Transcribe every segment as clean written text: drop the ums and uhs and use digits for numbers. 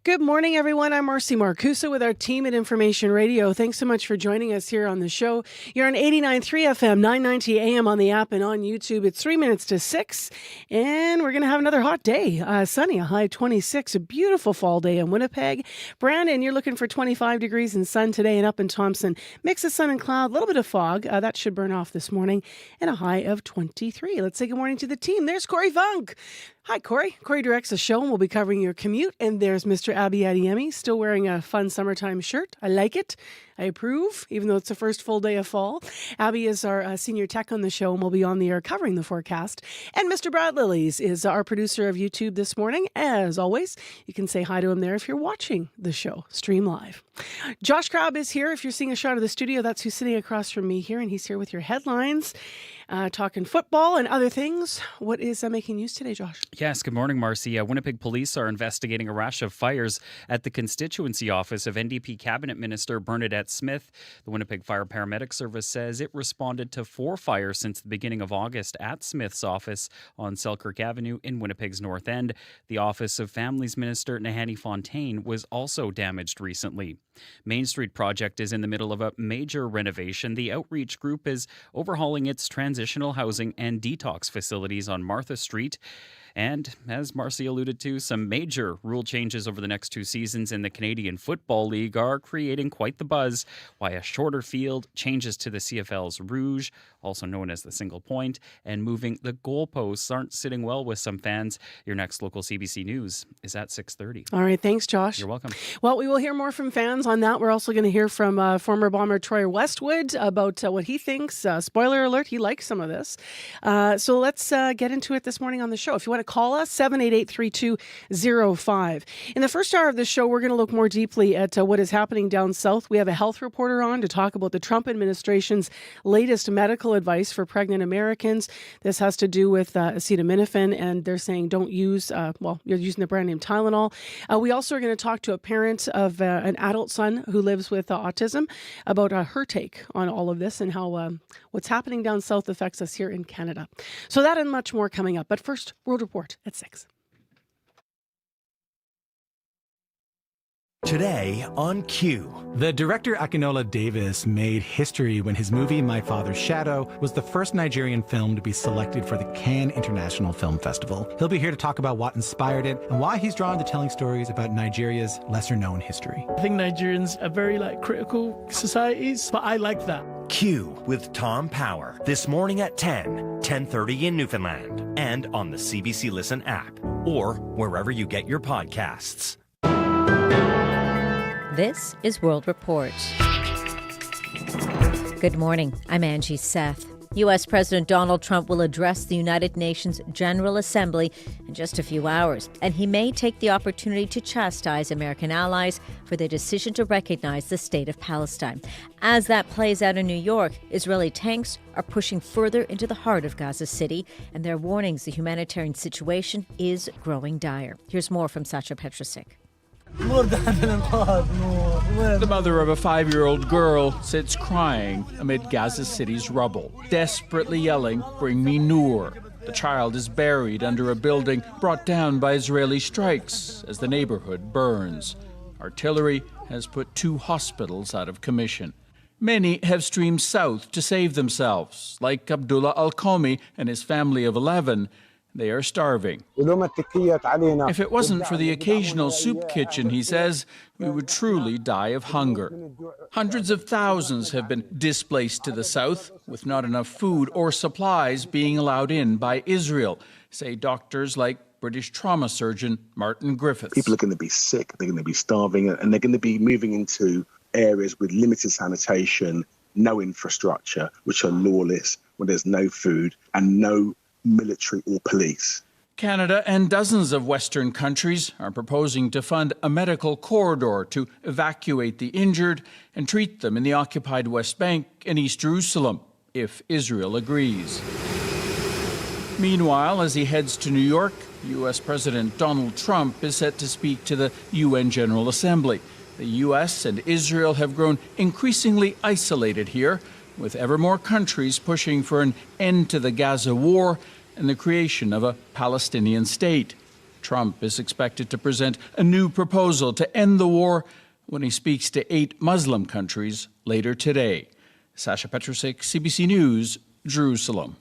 Good morning, everyone. I'm Marcy Marcusa with our team at Information Radio. Thanks so much for joining us here on the show. You're on 89.3 FM, 990 AM on the app and on YouTube. It's 3 minutes to 6, and we're going to have another hot day. Sunny, a high 26, a beautiful fall day in Winnipeg. Brandon, you're looking for 25 degrees and sun today, and up in Thompson, mix of sun and cloud, a little bit of fog. That should burn off this morning, and a high of 23. Let's say good morning to the team. There's Corey Funk. Hi, Corey. Corey directs the show, and we'll be covering your commute. And there's Mr. Abby Adiemi, still wearing a fun summertime shirt. I like it. I approve, even though it's the first full day of fall. Abby is our senior tech on the show, and we'll be on the air covering the forecast. And Mr. Brad Lillies is our producer of YouTube this morning. As always, you can say hi to him there if you're watching the show, stream live. Josh Crabb is here. If you're seeing a shot of the studio, that's who's sitting across from me here, and he's here with your headlines, talking football and other things. What is making news today, Josh? Yes, good morning, Marcy. Winnipeg police are investigating a rash of fires at the constituency office of NDP Cabinet Minister Bernadette Smith. The Winnipeg Fire Paramedic Service says it responded to 4 fires since the beginning of August at Smith's office on Selkirk Avenue in Winnipeg's North End. The office of Families Minister Nahanni Fontaine was also damaged recently. Main Street project is in the middle of a major renovation. The outreach group is overhauling its transitional housing and detox facilities on Martha Street. And as Marcy alluded to, some major rule changes over the next 2 seasons in the Canadian Football League are creating quite the buzz. Why a shorter field, changes to the CFL's Rouge, also known as the single point, and moving the goalposts aren't sitting well with some fans. Your next local CBC News is at 6:30. All right, thanks, Josh. You're welcome. Well, we will hear more from fans on that. We're also going to hear from former bomber Troy Westwood about what he thinks. Spoiler alert, he likes some of this. So let's get into it this morning on the show. If you want to call us, 788-3205. In the first hour of the show, we're going to look more deeply at what is happening down south. We have a health reporter on to talk about the Trump administration's latest medical advice for pregnant Americans. This has to do with acetaminophen, and they're saying don't use, you're using the brand name Tylenol. We also are going to talk to a parent of an adult son who lives with autism about her take on all of this and how what's happening down south affects us here in Canada. So that and much more coming up. But first, World Report at 6. Today on Q. The director Akinola Davis made history when his movie My Father's Shadow was the first Nigerian film to be selected for the Cannes International Film Festival. He'll be here to talk about what inspired it and why he's drawn to telling stories about Nigeria's lesser-known history. I think Nigerians are very critical societies, but I like that. Q with Tom Power this morning at 10:30 in Newfoundland, and on the CBC Listen app or wherever you get your podcasts. This is World Report. Good morning. I'm Angie Seth. U.S. President Donald Trump will address the United Nations General Assembly in just a few hours, and he may take the opportunity to chastise American allies for their decision to recognize the state of Palestine. As that plays out in New York, Israeli tanks are pushing further into the heart of Gaza City, and there are warnings the humanitarian situation is growing dire. Here's more from Sacha Petrusik. The mother of a 5-year-old girl sits crying amid Gaza City's rubble, desperately yelling, "Bring me Noor." The child is buried under a building brought down by Israeli strikes as the neighborhood burns. Artillery has put 2 hospitals out of commission. Many have streamed south to save themselves, like Abdullah Al-Komi and his family of 11. They are starving. If it wasn't for the occasional soup kitchen, he says, we would truly die of hunger. Hundreds of thousands have been displaced to the south, with not enough food or supplies being allowed in by Israel, say doctors like British trauma surgeon Martin Griffiths. People are going to be sick, they're going to be starving, and they're going to be moving into areas with limited sanitation, no infrastructure, which are lawless, where there's no food and no military or police. Canada and dozens of Western countries are proposing to fund a medical corridor to evacuate the injured and treat them in the occupied West Bank and East Jerusalem, if Israel agrees. Meanwhile, as he heads to New York, U.S. President Donald Trump is set to speak to the UN General Assembly. The U.S. and Israel have grown increasingly isolated here, with ever more countries pushing for an end to the Gaza war and the creation of a Palestinian state. Trump is expected to present a new proposal to end the war when he speaks to 8 Muslim countries later today. Sasha Petrusik, CBC News, Jerusalem.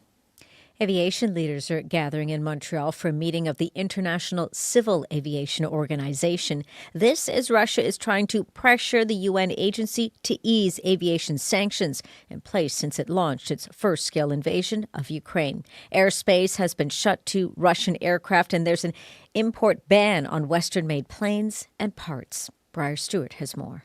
Aviation leaders are gathering in Montreal for a meeting of the International Civil Aviation Organization. This as Russia is trying to pressure the UN agency to ease aviation sanctions in place since it launched its first-scale invasion of Ukraine. Airspace has been shut to Russian aircraft, and there's an import ban on Western-made planes and parts. Briar Stewart has more.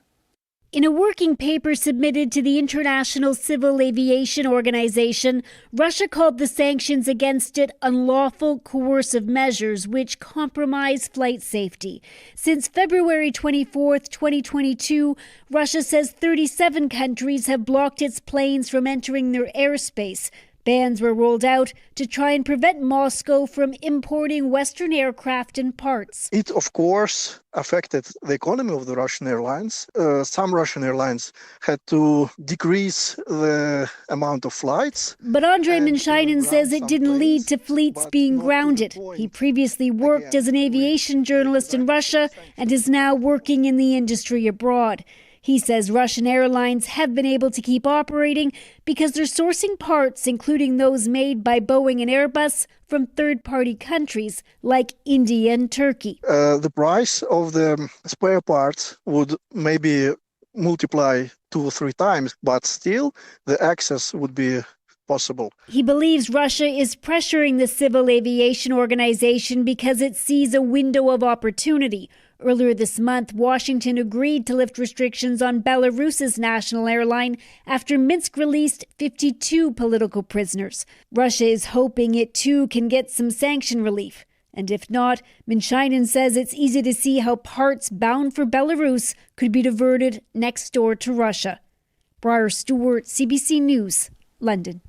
In a working paper submitted to the International Civil Aviation Organization, Russia called the sanctions against it unlawful, coercive measures which compromise flight safety. Since February 24, 2022, Russia says 37 countries have blocked its planes from entering their airspace. Bans were rolled out to try and prevent Moscow from importing Western aircraft and parts. It, of course, affected the economy of the Russian airlines. Some Russian airlines had to decrease the amount of flights. But Andrei Minshainin says it didn't lead to fleets being grounded. He previously worked as an aviation journalist in Russia and is now working in the industry abroad. He says Russian airlines have been able to keep operating because they're sourcing parts, including those made by Boeing and Airbus, from third-party countries like India and Turkey. The price of the spare parts would maybe multiply 2 or 3 times, but still the access would be possible. He believes Russia is pressuring the Civil Aviation Organization because it sees a window of opportunity. Earlier this month, Washington agreed to lift restrictions on Belarus's national airline after Minsk released 52 political prisoners. Russia is hoping it too can get some sanction relief. And if not, Minshainin says it's easy to see how parts bound for Belarus could be diverted next door to Russia. Briar Stewart, CBC News, London.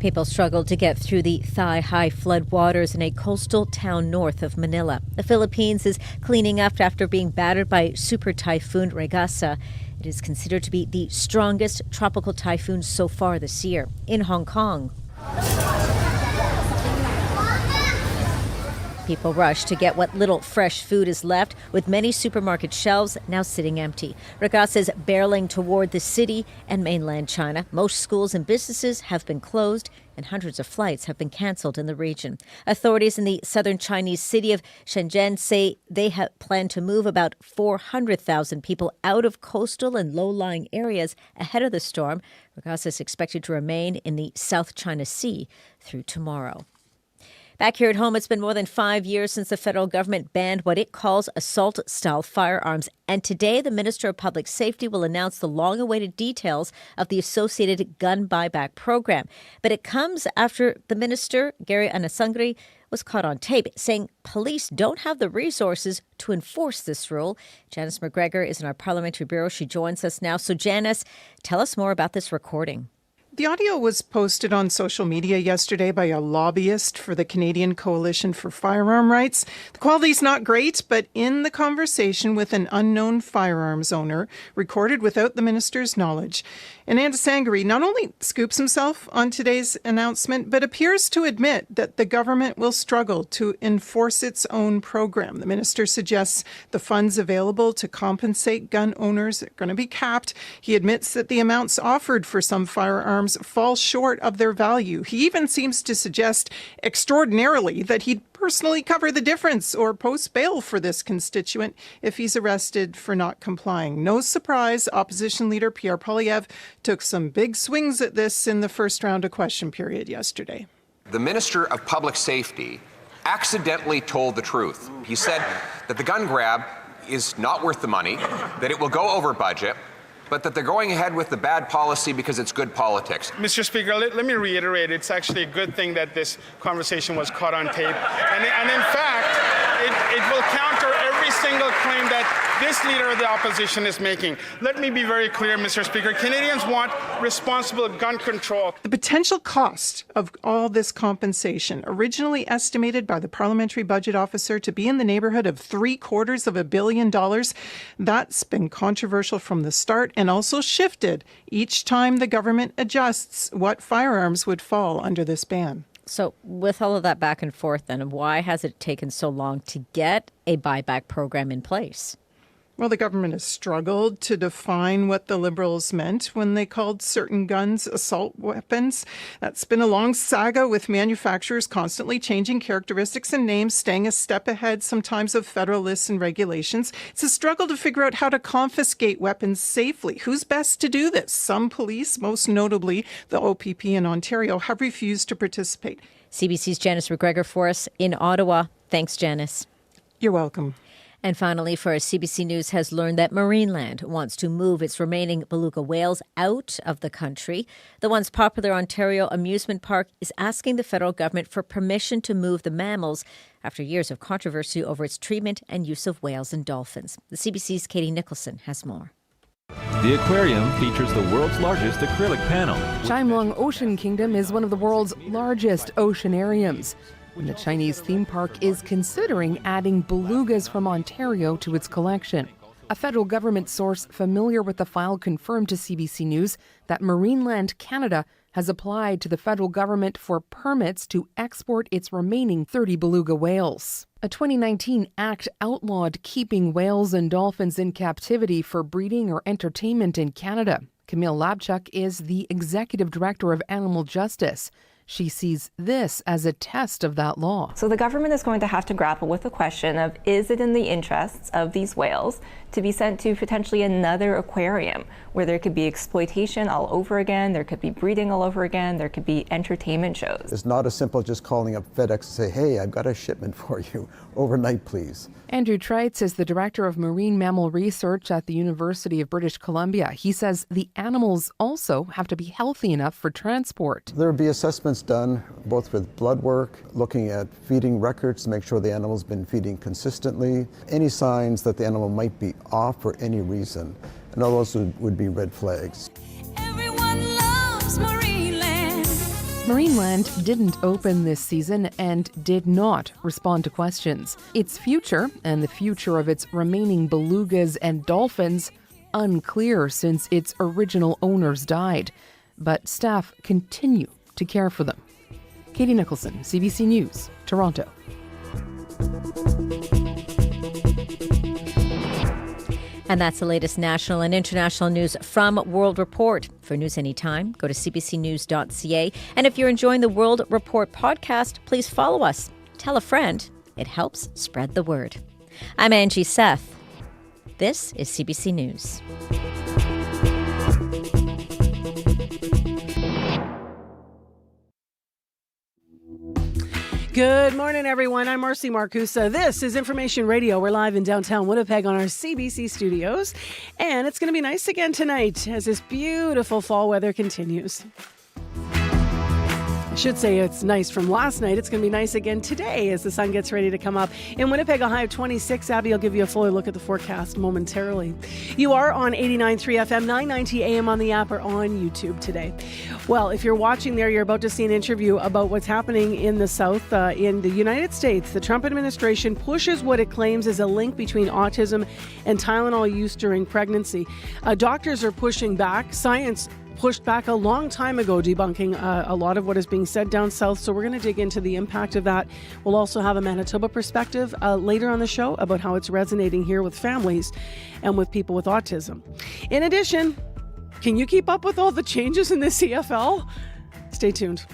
People struggled to get through the thigh-high flood waters in a coastal town north of Manila. The Philippines is cleaning up after being battered by super typhoon Regasa. It is considered to be the strongest tropical typhoon so far this year. In Hong Kong, people rush to get what little fresh food is left, with many supermarket shelves now sitting empty. Regasa is barreling toward the city and mainland China. Most schools and businesses have been closed, and hundreds of flights have been canceled in the region. Authorities in the southern Chinese city of Shenzhen say they have planned to move about 400,000 people out of coastal and low-lying areas ahead of the storm. Regasa is expected to remain in the South China Sea through tomorrow. Back here at home, it's been more than 5 years since the federal government banned what it calls assault-style firearms. And today, the Minister of Public Safety will announce the long-awaited details of the associated gun buyback program. But it comes after the minister, Gary Anasangri, was caught on tape saying police don't have the resources to enforce this rule. Janice McGregor is in our parliamentary bureau. She joins us now. So, Janice, tell us more about this recording. The audio was posted on social media yesterday by a lobbyist for the Canadian Coalition for Firearm Rights. The quality's not great, but in the conversation with an unknown firearms owner, recorded without the minister's knowledge, Ananda Sangari not only scoops himself on today's announcement, but appears to admit that the government will struggle to enforce its own program. The minister suggests the funds available to compensate gun owners are going to be capped. He admits that the amounts offered for some firearms fall short of their value. He even seems to suggest extraordinarily that he'd personally cover the difference or post bail for this constituent if he's arrested for not complying. No surprise, opposition leader Pierre Poilievre took some big swings at this in the first round of question period yesterday. The Minister of Public Safety accidentally told the truth. He said that the gun grab is not worth the money, that it will go over budget, but that they're going ahead with the bad policy because it's good politics. Mr. Speaker, let me reiterate, it's actually a good thing that this conversation was caught on tape. And in fact, it will counter every single claim that this leader of the opposition is making. Let me be very clear, Mr. Speaker. Canadians want responsible gun control. The potential cost of all this compensation, originally estimated by the Parliamentary Budget Officer to be in the neighbourhood of $750 million, that's been controversial from the start and also shifted each time the government adjusts what firearms would fall under this ban. So with all of that back and forth, then, why has it taken so long to get a buyback program in place? Well, the government has struggled to define what the Liberals meant when they called certain guns assault weapons. That's been a long saga, with manufacturers constantly changing characteristics and names, staying a step ahead sometimes of federal lists and regulations. It's a struggle to figure out how to confiscate weapons safely. Who's best to do this? Some police, most notably the OPP in Ontario, have refused to participate. CBC's Janice McGregor for us in Ottawa. Thanks, Janice. You're welcome. And finally, first, CBC News has learned that Marineland wants to move its remaining beluga whales out of the country. The once popular Ontario amusement park is asking the federal government for permission to move the mammals after years of controversy over its treatment and use of whales and dolphins. The CBC's Katie Nicholson has more. The aquarium features the world's largest acrylic panel. Chimelong Ocean Kingdom is one of the world's largest oceanariums. And the Chinese theme park is considering adding belugas from Ontario to its collection. A federal government source familiar with the file confirmed to CBC News that Marineland Canada has applied to the federal government for permits to export its remaining 30 beluga whales. A 2019 act outlawed keeping whales and dolphins in captivity for breeding or entertainment in Canada. Camille Labchuk is the executive director of Animal Justice. She sees this as a test of that law. So the government is going to have to grapple with the question of, is it in the interests of these whales to be sent to potentially another aquarium where there could be exploitation all over again, there could be breeding all over again, there could be entertainment shows. It's not as simple as just calling up FedEx and say, hey, I've got a shipment for you overnight, please. Andrew Treitz is the director of marine mammal research at the University of British Columbia. He says the animals also have to be healthy enough for transport. There will be assessments done both with blood work, looking at feeding records to make sure the animal's been feeding consistently, any signs that the animal might be off for any reason, and all those would be red flags. Everyone loves Marineland. Marineland didn't open this season and did not respond to questions. Its future and the future of its remaining belugas and dolphins unclear since its original owners died, but staff continue to care for them. Katie Nicholson, CBC News, Toronto. And that's the latest national and international news from World Report. For news anytime, go to cbcnews.ca. And if you're enjoying the World Report podcast, please follow us. Tell a friend. It helps spread the word. I'm Angie Seth. This is CBC News. Good morning, everyone. I'm Marcy Marcusa. This is Information Radio. We're live in downtown Winnipeg on our CBC studios. And it's going to be nice again tonight as this beautiful fall weather continues. I should say it's nice from last night. It's going to be nice again today as the sun gets ready to come up. In Winnipeg, a high of 26. Abby will give you a fuller look at the forecast momentarily. You are on 89.3 FM, 990 AM on the app or on YouTube today. Well, if you're watching there, you're about to see an interview about what's happening in the South. In the United States, the Trump administration pushes what it claims is a link between autism and Tylenol use during pregnancy. Doctors are pushing back. Science pushed back a long time ago, debunking a lot of what is being said down south. So we're going to dig into the impact of that. We'll also have a Manitoba perspective later on the show about how it's resonating here with families and with people with autism. In addition, can you keep up with all the changes in the CFL? Stay tuned.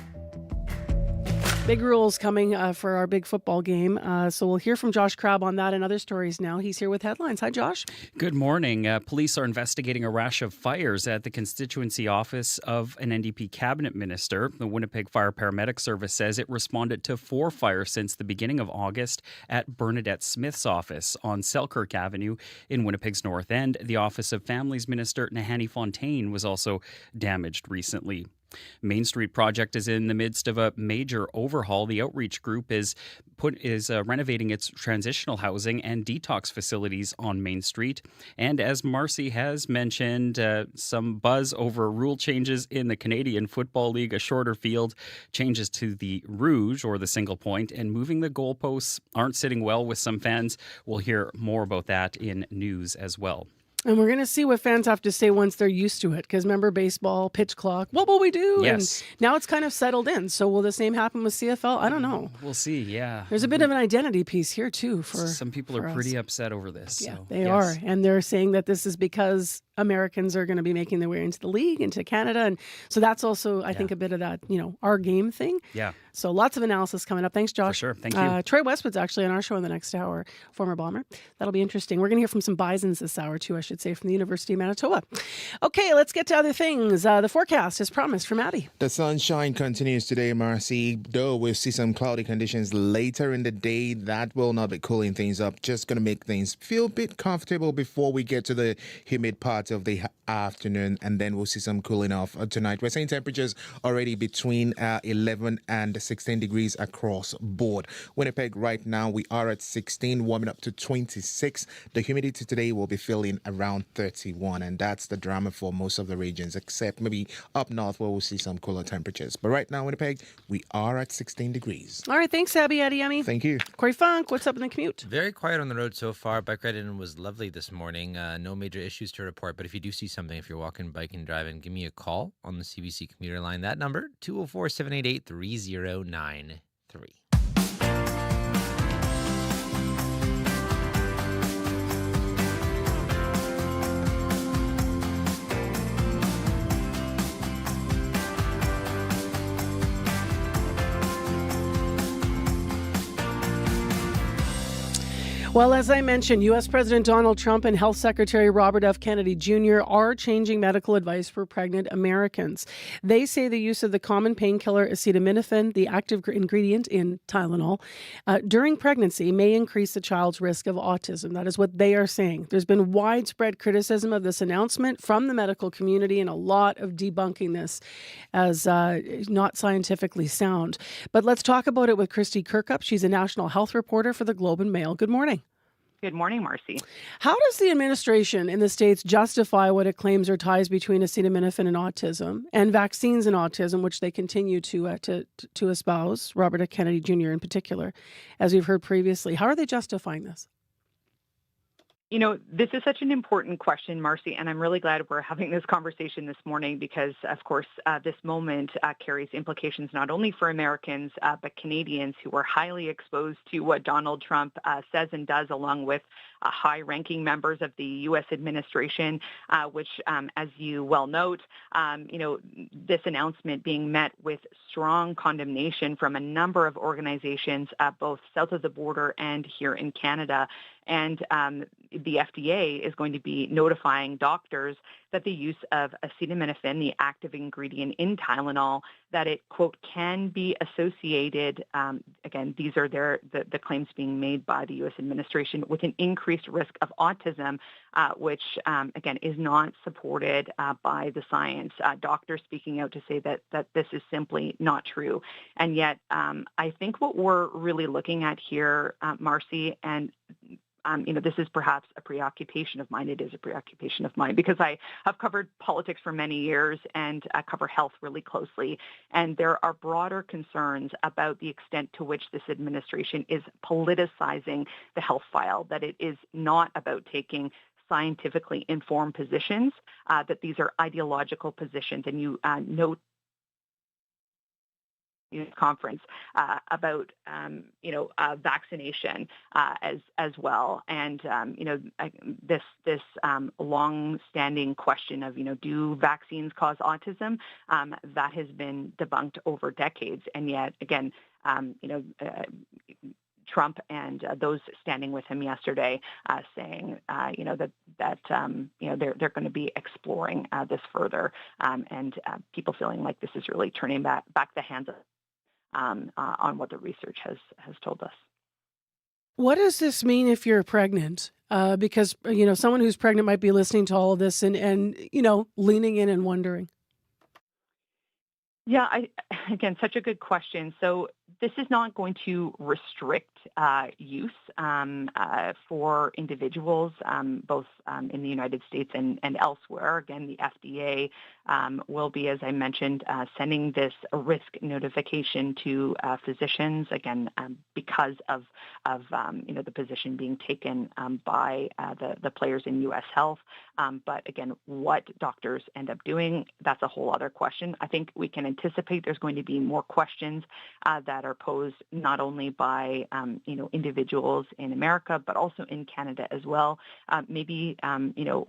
Big rules coming for our big football game. So we'll hear from Josh Crabb on that and other stories now. He's here with headlines. Hi, Josh. Good morning. Police are investigating a rash of fires at the constituency office of an NDP cabinet minister. The Winnipeg Fire Paramedic Service says it responded to 4 fires since the beginning of August at Bernadette Smith's office on Selkirk Avenue in Winnipeg's North End. The Office of Families Minister Nahanni Fontaine was also damaged recently. Main Street project is in the midst of a major overhaul. The outreach group is renovating its transitional housing and detox facilities on Main Street. And as Marcy has mentioned, some buzz over rule changes in the Canadian Football League, a shorter field, changes to the rouge or the single point, and moving the goalposts aren't sitting well with some fans. We'll hear more about that in news as well. And we're going to see what fans have to say once they're used to it. Because remember, baseball, pitch clock, what will we do? Yes. And now it's kind of settled in. So will the same happen with CFL? I don't know. We'll see, yeah. There's a bit of an identity piece here, too. For some people are pretty upset over this. Yeah, so, they yes. are. And they're saying that this is because Americans are going to be making their way into the league, into Canada. And so that's also, I think, a bit of that, our game thing. Yeah. So lots of analysis coming up. Thanks, Josh. For sure. Thank you. Troy Westwood's actually on our show in the next hour, former bomber. That'll be interesting. We're going to hear from some bisons this hour, too, I should say, from the University of Manitoba. Okay, let's get to other things. The forecast is promised from Maddie. The sunshine continues today, Marcy, though we'll see some cloudy conditions later in the day. That will not be cooling things up, just going to make things feel a bit comfortable before we get to the humid part of the afternoon, and then we'll see some cooling off tonight. We're seeing temperatures already between 11 and 16 degrees across board. Winnipeg right now, we are at 16, warming up to 26. The humidity today will be feeling around 31, and that's the drama for most of the regions, except maybe up north where we'll see some cooler temperatures. But right now, Winnipeg, we are at 16 degrees. All right, thanks, Abby Adiyemi. Thank you. Corey Funk, what's up in the commute? Very quiet on the road so far. Bike riding was lovely this morning. No major issues to report, but if you do see something, if you're walking, biking, driving, give me a call on the CBC commuter line. That number, 204-788-3093. Well, as I mentioned, U.S. President Donald Trump and Health Secretary Robert F. Kennedy Jr. are changing medical advice for pregnant Americans. They say the use of the common painkiller acetaminophen, the active ingredient in Tylenol, during pregnancy may increase the child's risk of autism. That is what they are saying. There's been widespread criticism of this announcement from the medical community and a lot of debunking this as not scientifically sound. But let's talk about it with Christy Kirkup. She's a national health reporter for the Globe and Mail. Good morning. Good morning, Marcy. How does the administration in the States justify what it claims are ties between acetaminophen and autism and vaccines and autism, which they continue to espouse, Robert F. Kennedy Jr. in particular, as we've heard previously? How are they justifying this? You know, this is such an important question, Marcy, and I'm really glad we're having this conversation this morning because, of course, this moment carries implications not only for Americans, but Canadians who are highly exposed to what Donald Trump says and does, along with high-ranking members of the U.S. administration, which, as you well note, this announcement being met with strong condemnation from a number of organizations, both south of the border and here in Canada. And the FDA is going to be notifying doctors that the use of acetaminophen, the active ingredient in Tylenol, that it, quote, can be associated, again, these are the claims being made by the U.S. administration, with an increased risk of autism, which, again, is not supported by the science. Doctors speaking out to say that this is simply not true. And yet, I think what we're really looking at here, Marcy, and this is perhaps a preoccupation of mine. It is a preoccupation of mine because I have covered politics for many years and cover health really closely. And there are broader concerns about the extent to which this administration is politicizing the health file, that it is not about taking scientifically informed positions, that these are ideological positions. And you note conference about vaccination as well, and this long-standing question of do vaccines cause autism, that has been debunked over decades, and yet again Trump and those standing with him yesterday saying that they're going to be exploring this further, and people feeling like this is really turning back the hands on what the research has told us. What does this mean if you're pregnant? Because someone who's pregnant might be listening to all of this and leaning in and wondering. Yeah, again, such a good question. So this is not going to restrict use for individuals, both in the United States and elsewhere. Again, the FDA will be, as I mentioned, sending this risk notification to physicians, again, because of the position being taken by the players in U.S. health. But again, what doctors end up doing, that's a whole other question. I think we can anticipate there's going to be more questions that are posed not only by individuals in America, but also in Canada as well. Maybe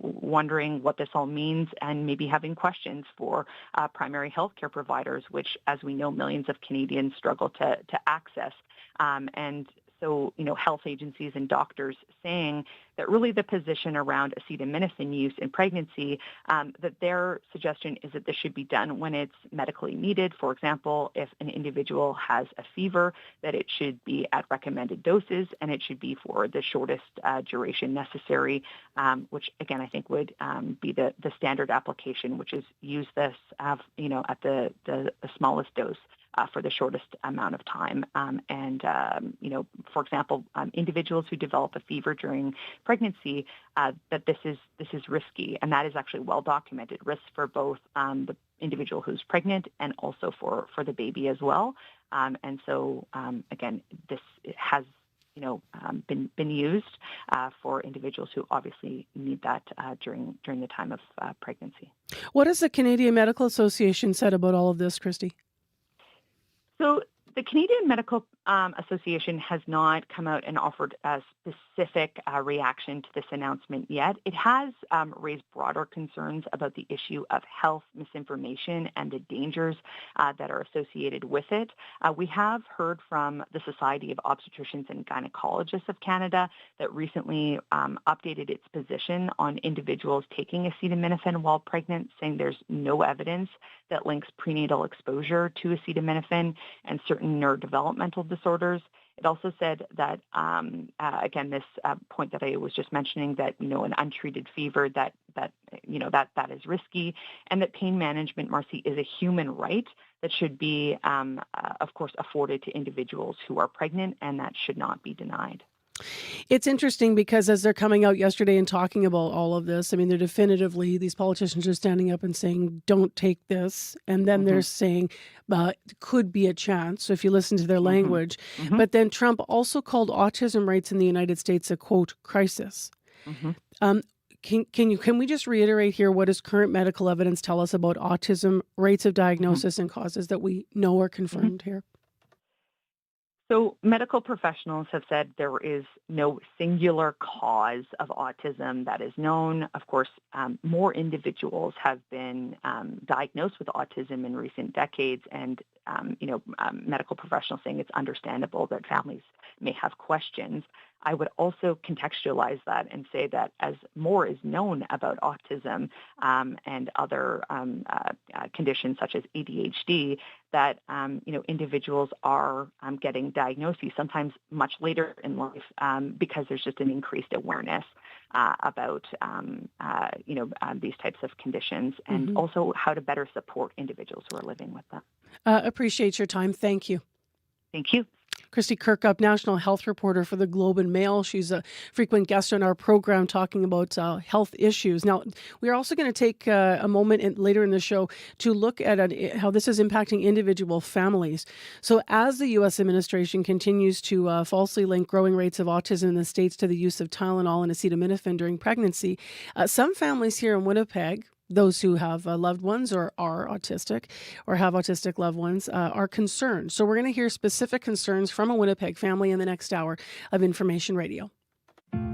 wondering what this all means, and maybe having questions for primary healthcare providers, which, as we know, millions of Canadians struggle to access. And so, health agencies and doctors saying that really the position around acetaminophen use in pregnancy, that their suggestion is that this should be done when it's medically needed. For example, if an individual has a fever, that it should be at recommended doses, and it should be for the shortest duration necessary, which again I think would be the standard application, which is use this at the smallest dose. For the shortest amount of time. For example, individuals who develop a fever during pregnancy, that this is risky, and that is actually well documented risk for both the individual who's pregnant and also for the baby as well. Again, this has been used for individuals who obviously need that during the time of pregnancy. What has the Canadian Medical Association said about all of this, Christy? So the Canadian Medical Association has not come out and offered a specific reaction to this announcement yet. It has raised broader concerns about the issue of health misinformation and the dangers that are associated with it. We have heard from the Society of Obstetricians and Gynecologists of Canada that recently updated its position on individuals taking acetaminophen while pregnant, saying there's no evidence that links prenatal exposure to acetaminophen and certain neurodevelopmental disorders. It also said that, again, this point that I was just mentioning, that, an untreated fever, that is risky, and that pain management, Marcy, is a human right that should be, of course, afforded to individuals who are pregnant, and that should not be denied. It's interesting because as they're coming out yesterday and talking about all of this, I mean, they're definitively, these politicians are standing up and saying, don't take this. And then they're saying, could be a chance. So if you listen to their language. But then Trump also called autism rates in the United States a, quote, crisis. Can we just reiterate here, what does current medical evidence tell us about autism rates of diagnosis and causes that we know are confirmed here? So medical professionals have said there is no singular cause of autism that is known. Of course, more individuals have been diagnosed with autism in recent decades, and medical professionals saying it's understandable that families may have questions. I would also contextualize that and say that as more is known about autism and other conditions such as ADHD, that individuals are getting diagnoses sometimes much later in life because there's just an increased awareness about these types of conditions, and also how to better support individuals who are living with them. Appreciate your time. Thank you. Thank you. Christy Kirkup, national health reporter for the Globe and Mail. She's a frequent guest on our program talking about health issues. Now, we're also going to take a moment later in the show to look at how this is impacting individual families. So as the U.S. administration continues to falsely link growing rates of autism in the States to the use of Tylenol and acetaminophen during pregnancy, some families here in Winnipeg, those who have loved ones or are autistic or have autistic loved ones are concerned. So we're going to hear specific concerns from a Winnipeg family in the next hour of Information Radio.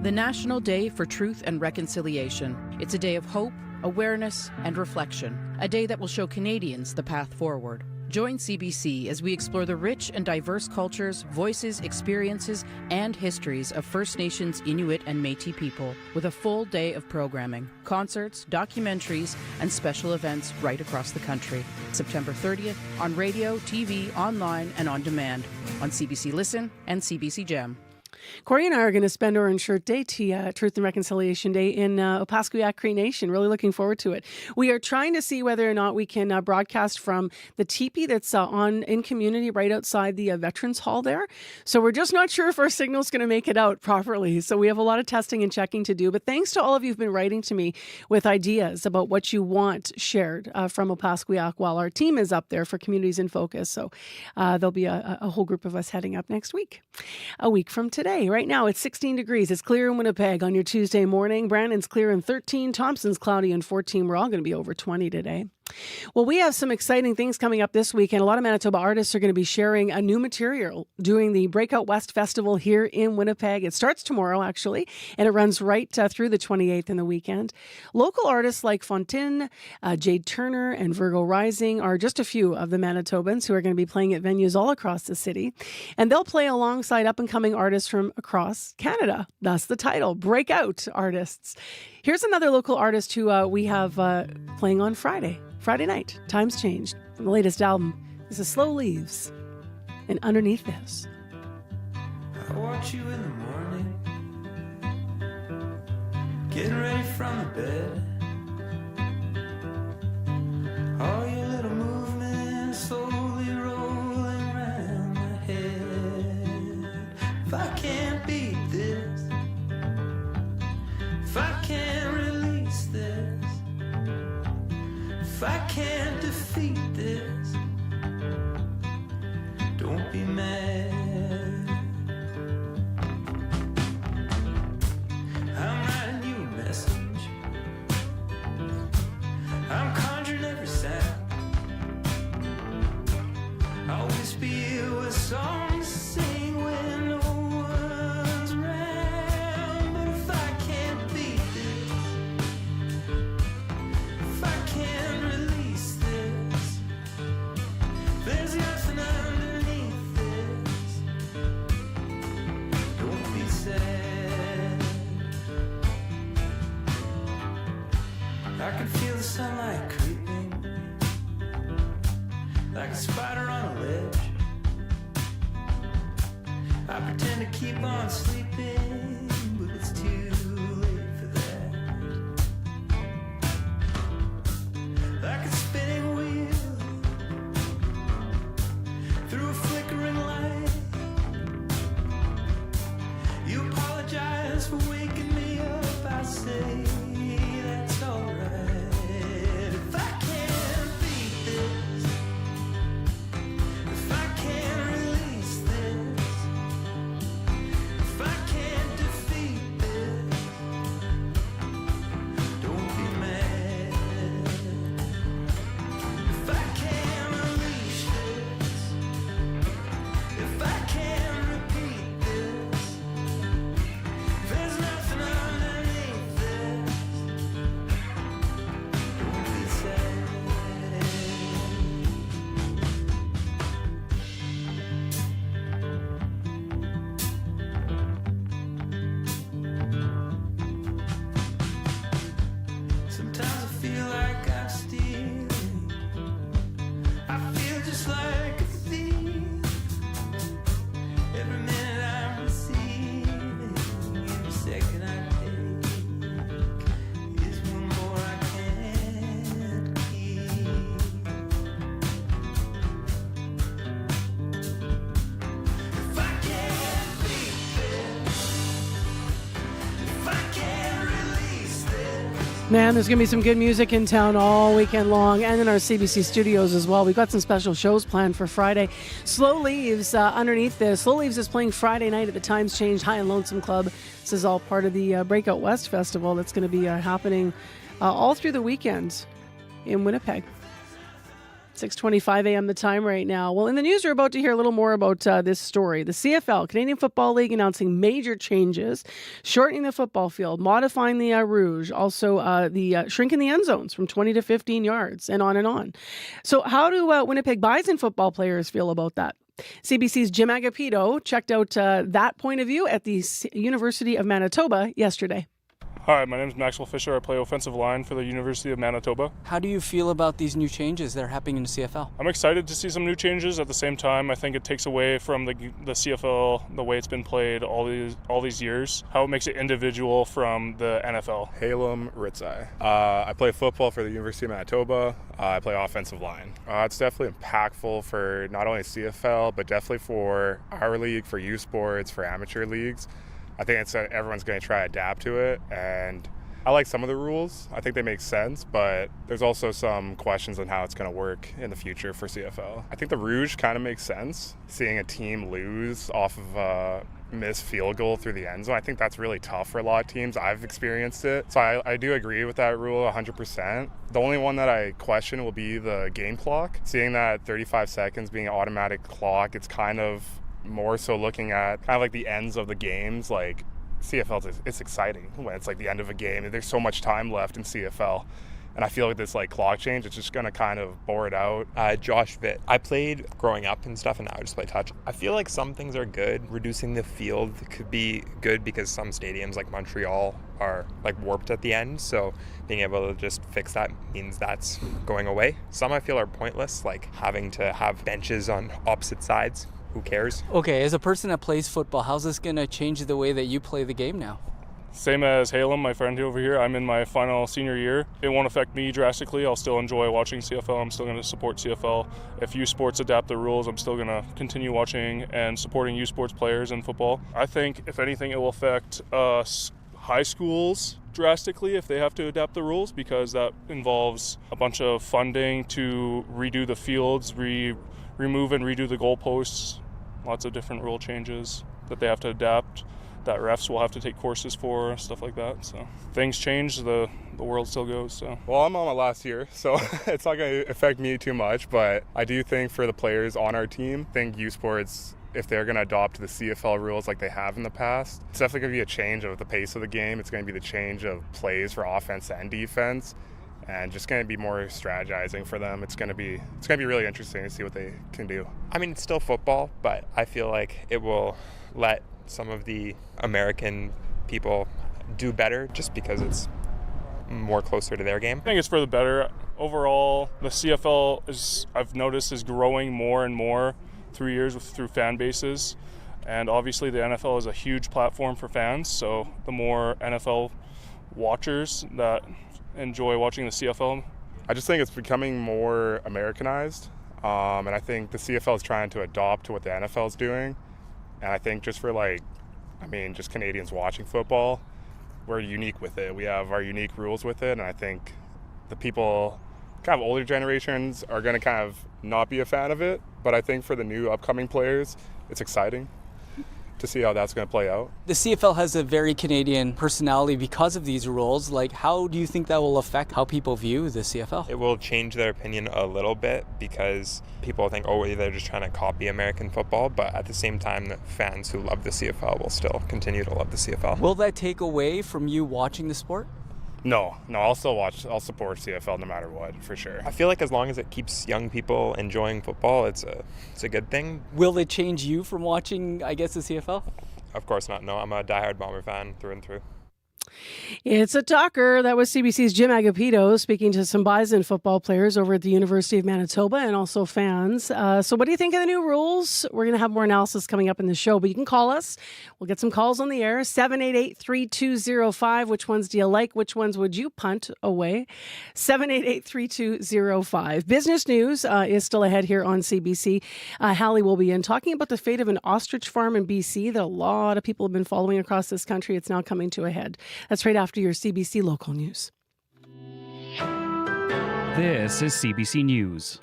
The National Day for Truth and Reconciliation. It's a day of hope, awareness, and reflection. A day that will show Canadians the path forward. Join CBC as we explore the rich and diverse cultures, voices, experiences, and histories of First Nations, Inuit, and Métis people with a full day of programming, concerts, documentaries, and special events right across the country. September 30th on radio, TV, online, and on demand on CBC Listen and CBC Gem. Corey and I are going to spend Orange Shirt Day, Truth and Reconciliation Day, in Opaskwayak Cree Nation. Really looking forward to it. We are trying to see whether or not we can broadcast from the teepee that's in community right outside the Veterans Hall there. So we're just not sure if our signal's going to make it out properly. So we have a lot of testing and checking to do. But thanks to all of you who've been writing to me with ideas about what you want shared from Opaskwayak while our team is up there for Communities in Focus. So there'll be a whole group of us heading up next week. A week from today. Right now it's 16 degrees. It's clear in Winnipeg on your Tuesday morning. Brandon's clear in 13. Thompson's cloudy in 14. We're all going to be over 20 today. Well, we have some exciting things coming up this week, and a lot of Manitoba artists are going to be sharing a new material doing the Breakout West Festival here in Winnipeg. It starts tomorrow, actually, and it runs right through the 28th in the weekend. Local artists like Fontaine, Jade Turner, and Virgo Rising are just a few of the Manitobans who are going to be playing at venues all across the city, and they'll play alongside up-and-coming artists from across Canada. Thus the title, Breakout Artists. Here's another local artist who we have playing on Friday night. Times changed. From the latest album, this is Slow Leaves. And underneath this, I watch you in the morning, getting ready from the bed. All your little movements slowly rolling around my head. If I can't beat this, if I can't release this, if I can't defeat this, don't be mad. I'm writing you a message, I'm conjuring every sound, I'll whisper you a song to sing when no one's around. But if I can't beat this, if I can't release this, there's nothing underneath this. Don't be sad. I can feel the sunlight creeping like a spider on a ledge. I pretend to keep on sleeping, but it's too late for that. Like a spinning wheel through a flickering light. You apologize for waking me up, I say that's alright. If I can't beat this, if I can't release this, if I can't defeat this, don't be mad. If I can't unleash this, if I can't repeat this, there's nothing underneath this, don't be sad. Sometimes I feel like I'm stealing, I feel just like a thief. Every minute I'm receiving, every second I take is one more I can't keep. If I can't beat this, if I can't release this. Man, there's going to be some good music in town all weekend long and in our CBC studios as well. We've got some special shows planned for Friday. Slow Leaves, underneath this. Slow Leaves is playing Friday night at the Times Change High and Lonesome Club. This is all part of the Breakout West Festival that's going to be happening all through the weekend in Winnipeg. 6:25 a.m. the time right now. Well, in the news, we're about to hear a little more about this story. The CFL, Canadian Football League, announcing major changes, shortening the football field, modifying the Rouge, also the shrinking the end zones from 20 to 15 yards, and on and on. So how do Winnipeg Bison football players feel about that? CBC's Jim Agapito checked out that point of view at the University of Manitoba yesterday. Hi, my name is Maxwell Fisher. I play offensive line for the University of Manitoba. How do you feel about these new changes that are happening in the CFL? I'm excited to see some new changes. At the same time, I think it takes away from the CFL, the way it's been played all these years, how it makes it individual from the NFL. Halem Ritzai. I play football for the University of Manitoba. I play offensive line. It's definitely impactful for not only CFL, but definitely for our league, for youth sports, for amateur leagues. I think everyone's going to try to adapt to it, and I like some of the rules. I think they make sense, but there's also some questions on how it's going to work in the future for CFL. I think the Rouge kind of makes sense, seeing a team lose off of a missed field goal through the end zone. I think that's really tough for a lot of teams. I've experienced it, so I do agree with that rule 100%. The only one that I question will be the game clock. Seeing that 35 seconds being an automatic clock, it's kind of more so looking at kind of like the ends of the games. Like CFL, it's exciting when it's like the end of a game and there's so much time left in CFL, and I feel like this like clock change, it's just gonna kind of bore it out. Josh Vitt. I played growing up and stuff, and now I just play touch. I feel like some things are good. Reducing the field could be good because some stadiums like Montreal are like warped at the end, so being able to just fix that means that's going away. Some I feel are pointless, like having to have benches on opposite sides. Who cares? Okay, as a person that plays football, how's this going to change the way that you play the game now? Same as Halem, my friend over here. I'm in my final senior year. It won't affect me drastically. I'll still enjoy watching CFL. I'm still going to support CFL. If youth sports adapt the rules, I'm still going to continue watching and supporting youth sports players in football. I think, if anything, it will affect high schools drastically if they have to adapt the rules, because that involves a bunch of funding to redo the fields, remove and redo the goalposts. Lots of different rule changes that they have to adapt, that refs will have to take courses for, stuff like that. So things change, the world still goes. So. Well, I'm on my last year, so it's not going to affect me too much, but I do think for the players on our team, I think youth sports, if they're going to adopt the CFL rules like they have in the past, it's definitely going to be a change of the pace of the game. It's going to be the change of plays for offense and defense, and just going to be more strategizing for them. It's going to be really interesting to see what they can do. I mean, it's still football, but I feel like it will let some of the American people do better just because it's more closer to their game. I think it's for the better. Overall, the CFL I've noticed is growing more and more through years through fan bases, and obviously the NFL is a huge platform for fans, so the more NFL watchers that enjoy watching the CFL. I just think it's becoming more Americanized, and I think the CFL is trying to adopt to what the NFL is doing, and I think just for just Canadians watching football, we're unique with it. We have our unique rules with it, and I think the people, kind of older generations, are going to kind of not be a fan of it, but I think for the new upcoming players, it's exciting to see how that's going to play out. The CFL has a very Canadian personality because of these rules. Like, how do you think that will affect how people view the CFL? It will change their opinion a little bit because people think, oh, they're just trying to copy American football, but at the same time, the fans who love the CFL will still continue to love the CFL. Will that take away from you watching the sport? No, I'll support CFL no matter what, for sure. I feel like as long as it keeps young people enjoying football, it's a good thing. Will it change you from watching, I guess, the CFL? Of course not. No, I'm a diehard Bomber fan through and through. It's a talker. That was CBC's Jim Agapito speaking to some Bison football players over at the University of Manitoba and also fans. So what do you think of the new rules? We're going to have more analysis coming up in the show, but you can call us. We'll get some calls on the air. 788-3205. Which ones do you like? Which ones would you punt away? 788-3205. Business news is still ahead here on CBC. Hallie will be in talking about the fate of an ostrich farm in BC that a lot of people have been following across this country. It's now coming to a head. That's right after your CBC local news. This is CBC News.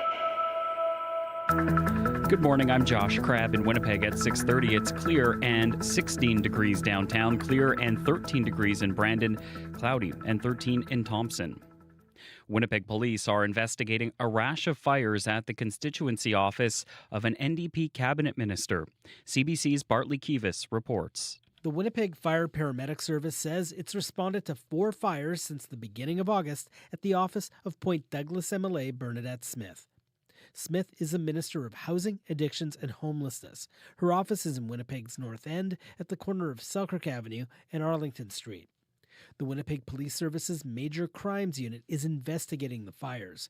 Good morning, I'm Josh Crabb in Winnipeg at 6:30. It's clear and 16 degrees downtown, clear and 13 degrees in Brandon, cloudy and 13 in Thompson. Winnipeg police are investigating a rash of fires at the constituency office of an NDP cabinet minister. CBC's Bartley Kivas reports. The Winnipeg Fire Paramedic Service says it's responded to 4 fires since the beginning of August at the office of Point Douglas MLA Bernadette Smith. Smith is a minister of housing, addictions, and homelessness. Her office is in Winnipeg's North End at the corner of Selkirk Avenue and Arlington Street. The Winnipeg Police Service's Major Crimes Unit is investigating the fires.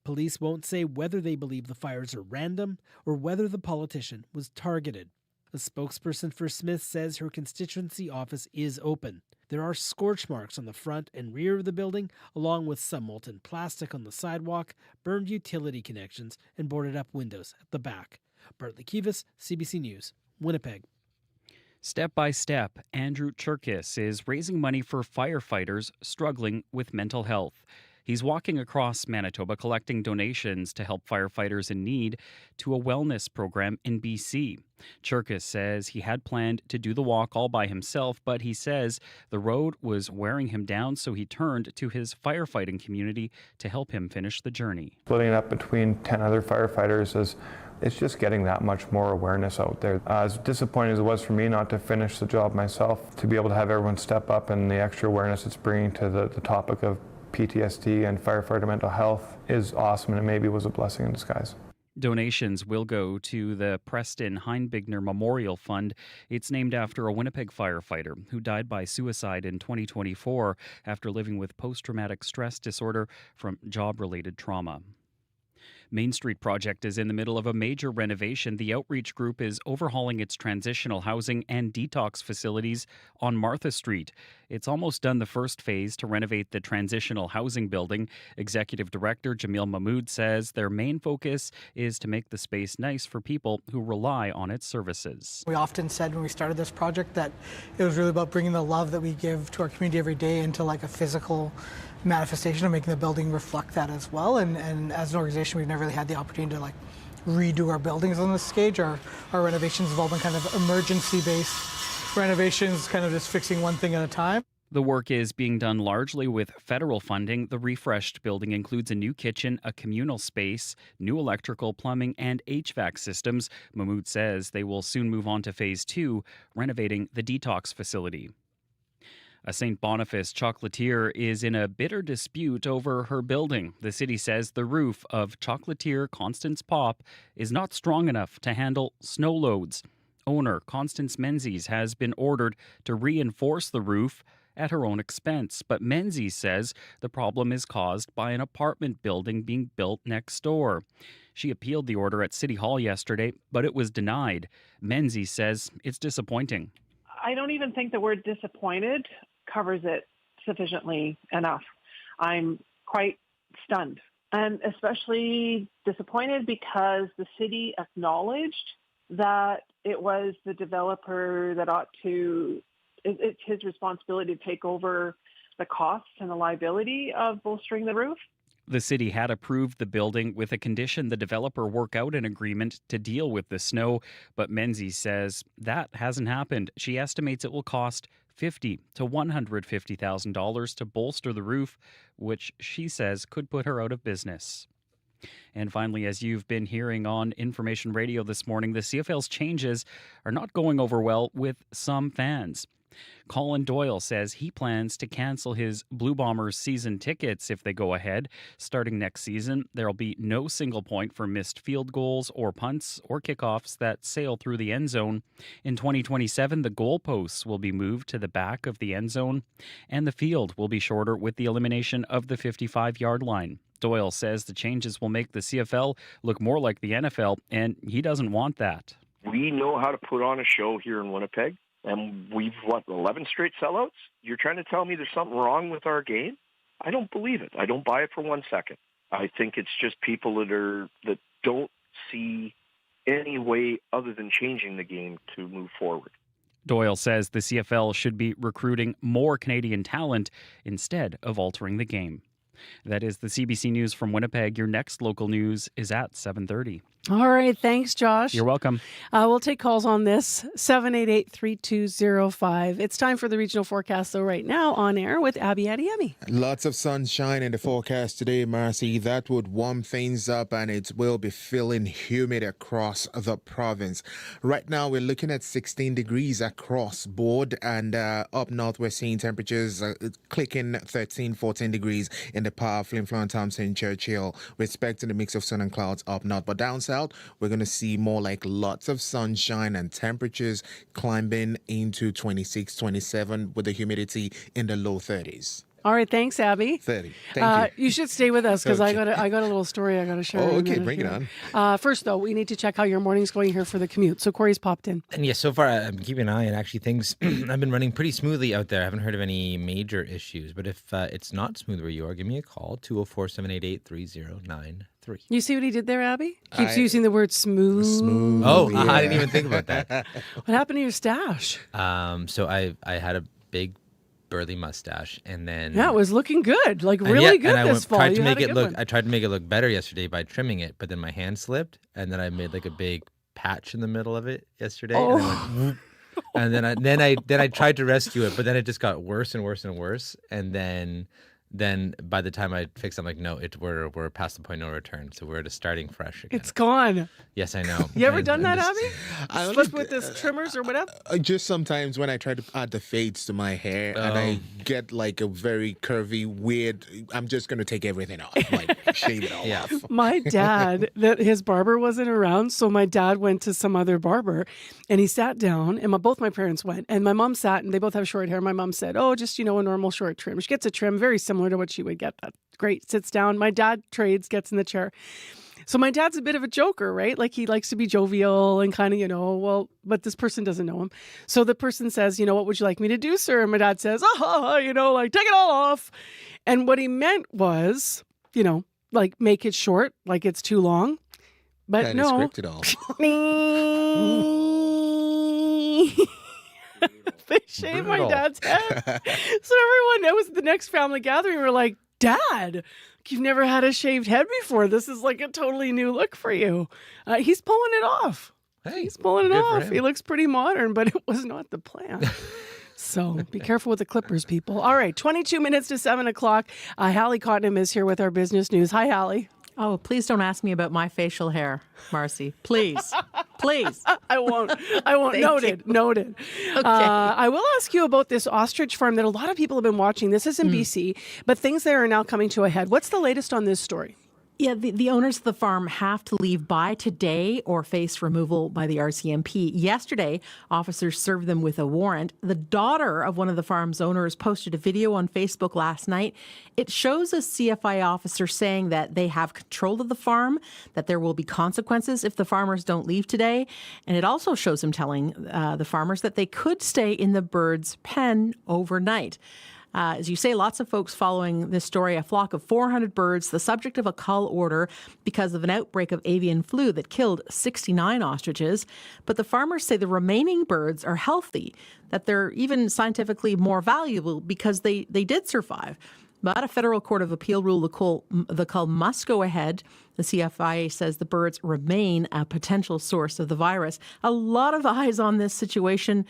Police won't say whether they believe the fires are random or whether the politician was targeted. A spokesperson for Smith says her constituency office is open. There are scorch marks on the front and rear of the building, along with some molten plastic on the sidewalk, burned utility connections, and boarded up windows at the back. Bartley Kivas, CBC News, Winnipeg. Step by step, Andrew Cherkis is raising money for firefighters struggling with mental health. He's walking across Manitoba collecting donations to help firefighters in need to a wellness program in BC. Cherkis says he had planned to do the walk all by himself, but he says the road was wearing him down, so he turned to his firefighting community to help him finish the journey. Splitting it up between 10 other firefighters it's just getting that much more awareness out there. As disappointing as it was for me not to finish the job myself, to be able to have everyone step up and the extra awareness it's bringing to the topic of PTSD and firefighter mental health is awesome, and it maybe was a blessing in disguise. Donations will go to the Preston Heinbigner Memorial Fund. It's named after a Winnipeg firefighter who died by suicide in 2024 after living with post-traumatic stress disorder from job-related trauma. Main Street Project is in the middle of a major renovation. The outreach group is overhauling its transitional housing and detox facilities on Martha Street. It's almost done the first phase to renovate the transitional housing building. Executive Director Jamil Mahmood says their main focus is to make the space nice for people who rely on its services. We often said when we started this project that it was really about bringing the love that we give to our community every day into like a physical manifestation of making the building reflect that as well. And as an organization, we've never really had the opportunity to like redo our buildings on this stage. Our renovations have all been kind of emergency-based renovations, kind of just fixing one thing at a time. The work is being done largely with federal funding. The refreshed building includes a new kitchen, a communal space, new electrical, plumbing, and HVAC systems. Mahmood says they will soon move on to phase 2, renovating the detox facility. A St. Boniface chocolatier is in a bitter dispute over her building. The city says the roof of chocolatier Constance Pop is not strong enough to handle snow loads. Owner Constance Menzies has been ordered to reinforce the roof at her own expense, but Menzies says the problem is caused by an apartment building being built next door. She appealed the order at City Hall yesterday, but it was denied. Menzies says it's disappointing. I don't even think the word disappointed covers it sufficiently enough. I'm quite stunned, and especially disappointed because the city acknowledged that it was the developer that it's his responsibility to take over the costs and the liability of bolstering the roof. The city had approved the building with a condition the developer work out an agreement to deal with the snow, but Menzies says that hasn't happened. She estimates it will cost $50,000 to $150,000 to bolster the roof, which she says could put her out of business. And finally, as you've been hearing on Information Radio this morning, the CFL's changes are not going over well with some fans. Colin Doyle says he plans to cancel his Blue Bombers season tickets if they go ahead. Starting next season, there'll be no single point for missed field goals or punts or kickoffs that sail through the end zone. In 2027, the goalposts will be moved to the back of the end zone, and the field will be shorter with the elimination of the 55-yard line. Doyle says the changes will make the CFL look more like the NFL, and he doesn't want that. We know how to put on a show here in Winnipeg. And we've, 11 straight sellouts? You're trying to tell me there's something wrong with our game? I don't believe it. I don't buy it for 1 second. I think it's just people that don't see any way other than changing the game to move forward. Doyle says the CFL should be recruiting more Canadian talent instead of altering the game. That is the CBC News from Winnipeg. Your next local news is at 7:30. All right. Thanks, Josh. You're welcome. We'll take calls on this, 788-3205. It's time for the regional forecast, though, right now on air with Abby Adiemi. Lots of sunshine in the forecast today, Marcy. That would warm things up, and it will be feeling humid across the province. Right now, we're looking at 16 degrees across board, and up north, we're seeing temperatures clicking 13, 14 degrees in the Power, Flin Flon, Thompson, Churchill. We're expecting a mix of sun and clouds up north, but down south, out, we're going to see more like lots of sunshine and temperatures climbing into 26, 27 with the humidity in the low 30s. All right, thanks, Abby. 30. Thank you. You should stay with us because Okay. I got a little story I got to share. Oh, in a okay, minute bring it here. on. First, though, we need to check how your morning's going here for the commute. So Corey's popped in. And yes, so far I'm keeping an eye, and actually things have been running pretty smoothly out there. I haven't heard of any major issues, but if it's not smooth where you are, give me a call, 204-788-3093. You see what he did there, Abby? Keeps I- using the word smooth. Oh, I didn't even think about that. What happened to your stash? So I had a big burly mustache, and then Yeah, it was looking good, like and really yeah, good and this fall. tried to You had make a it good look. one. I tried to make it look better yesterday by trimming it, but then my hand slipped, and then I made like a big patch in the middle of it yesterday. And, I went, whoop. And then I tried to rescue it, but then it just got worse and worse and worse. And then by the time I fixed it, I'm like, no, we're past the point of no return. So we're just starting fresh again. It's gone. Yes, I know. You ever And- done and that, just- Abby? Slip with this trimmers or whatever? Just sometimes when I try to add the fades to my hair and I get like a very curvy, weird, I'm just going to take everything off, like shave it all off. My dad, his barber wasn't around, so my dad went to some other barber, and he sat down, and both my parents went, and my mom sat, and they both have short hair. My mom said, "Oh, just a normal short trim." She gets a trim very similar to what she would get. That's great. Sits down. My dad trades, gets in the chair. So my dad's a bit of a joker, right? Like he likes to be jovial and kind of, but this person doesn't know him. So the person says, "What would you like me to do, sir?" And my dad says, like take it all off. And what he meant was, like make it short, like it's too long. But Kinda no. scripted all. They shaved my Brutal. dad's head. So everyone, that was the next family gathering. We're like, "Dad, you've never had a shaved head before. This is like a totally new look for you." He's pulling it off. He's pulling it good for off. him. He looks pretty modern, but it was not the plan. So be careful with the clippers, people. All right, 22 minutes to 7 o'clock. Hallie Cottenham is here with our business news. Hi, Hallie. Oh, please don't ask me about my facial hair, Marcy. Please. Please. I won't. Thank Noted. you. Noted. Okay. I will ask you about this ostrich farm that a lot of people have been watching. This is in BC, but things there are now coming to a head. What's the latest on this story? Yeah, the owners of the farm have to leave by today or face removal by the RCMP. Yesterday, officers served them with a warrant. The daughter of one of the farm's owners posted a video on Facebook last night. It shows a CFI officer saying that they have control of the farm, that there will be consequences if the farmers don't leave today. And it also shows him telling the farmers that they could stay in the bird's pen overnight. As you say, lots of folks following this story, a flock of 400 birds, the subject of a cull order because of an outbreak of avian flu that killed 69 ostriches. But the farmers say the remaining birds are healthy, that they're even scientifically more valuable because they did survive. But a federal court of appeal ruled the cull must go ahead. The CFIA says the birds remain a potential source of the virus. A lot of eyes on this situation.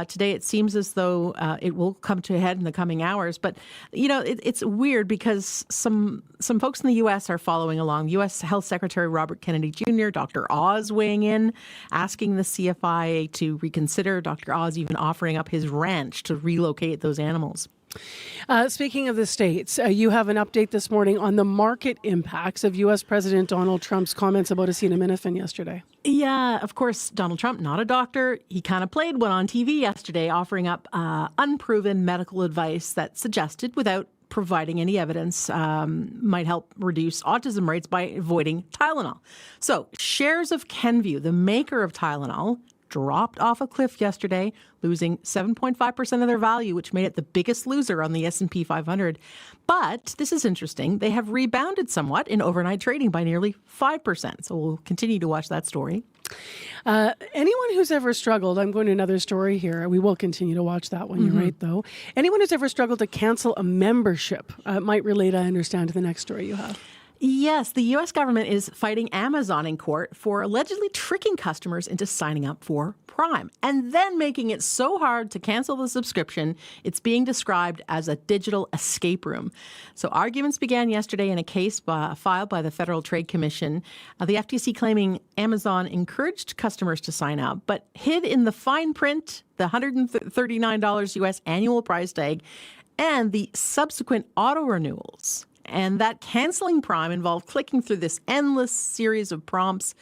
Today, it seems as though it will come to a head in the coming hours. But, it's weird because some folks in the U.S. are following along. U.S. Health Secretary Robert Kennedy Jr., Dr. Oz weighing in, asking the CFIA to reconsider. Dr. Oz even offering up his ranch to relocate those animals. Speaking of the states, you have an update this morning on the market impacts of U.S. President Donald Trump's comments about acetaminophen yesterday. Yeah, of course, Donald Trump, not a doctor. He kind of played one on TV yesterday, offering up unproven medical advice that suggested, without providing any evidence, might help reduce autism rates by avoiding Tylenol. So shares of Kenvue, the maker of Tylenol, dropped off a cliff yesterday, losing 7.5% of their value, which made it the biggest loser on the S&P 500. But this is interesting. They have rebounded somewhat in overnight trading by nearly 5%. So we'll continue to watch that story. Anyone who's ever struggled, I'm going to another story here. We will continue to watch that one. You're right, though. Anyone who's ever struggled to cancel a membership might relate, I understand, to the next story you have. Yes, the U.S. government is fighting Amazon in court for allegedly tricking customers into signing up for Prime and then making it so hard to cancel the subscription, it's being described as a digital escape room. So arguments began yesterday in a case filed by the Federal Trade Commission. The FTC claiming Amazon encouraged customers to sign up, but hid in the fine print the $139 U.S. annual price tag and the subsequent auto renewals. And that canceling Prime involved clicking through this endless series of prompts.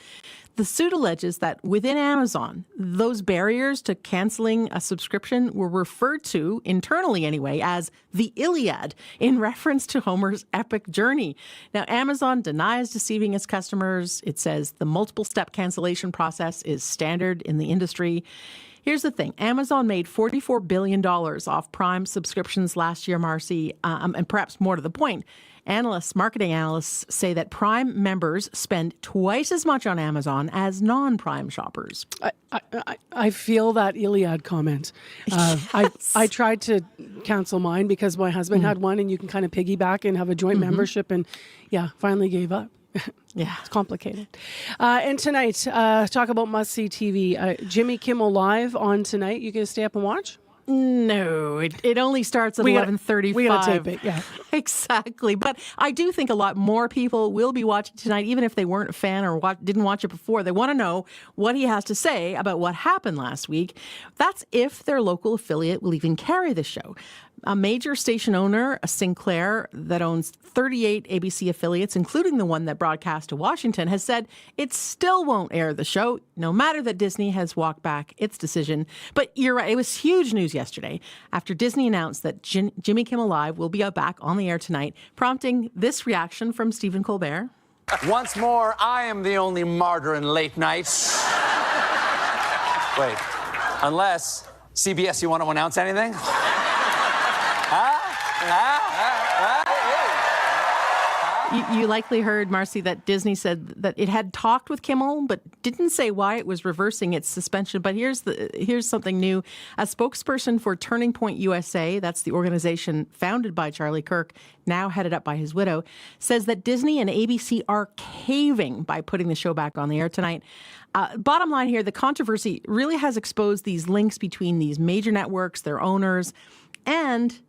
The suit alleges that within Amazon, those barriers to canceling a subscription were referred to, internally anyway, as the Iliad, in reference to Homer's epic journey. Now, Amazon denies deceiving its customers. It says the multiple-step cancellation process is standard in the industry. Here's the thing. Amazon made $44 billion off Prime subscriptions last year, Marcy, and perhaps more to the point. Marketing analysts say that Prime members spend twice as much on Amazon as non-Prime shoppers. I feel that Iliad comment. I tried to cancel mine because my husband had one, and you can kind of piggyback and have a joint membership, and finally gave up. Yeah, it's complicated. And tonight, talk about must-see TV. Jimmy Kimmel Live on tonight. You going to stay up and watch? No, it only starts at 11:35. We got to tape it, yeah. Exactly. But I do think a lot more people will be watching tonight, even if they weren't a fan or didn't watch it before. They want to know what he has to say about what happened last week. That's if their local affiliate will even carry the show. A major station owner, Sinclair, that owns 38 ABC affiliates, including the one that broadcast to Washington, has said it still won't air the show, no matter that Disney has walked back its decision. But you're right, it was huge news yesterday after Disney announced that Jimmy Kimmel Live will be back on the air tonight, prompting this reaction from Stephen Colbert. Once more, I am the only martyr in late nights. Wait, unless, CBS, you want to announce anything? You likely heard, Marcy, that Disney said that it had talked with Kimmel, but didn't say why it was reversing its suspension. But here's something new. A spokesperson for Turning Point USA, that's the organization founded by Charlie Kirk, now headed up by his widow, says that Disney and ABC are caving by putting the show back on the air tonight. Bottom line here, the controversy really has exposed these links between these major networks, their owners, and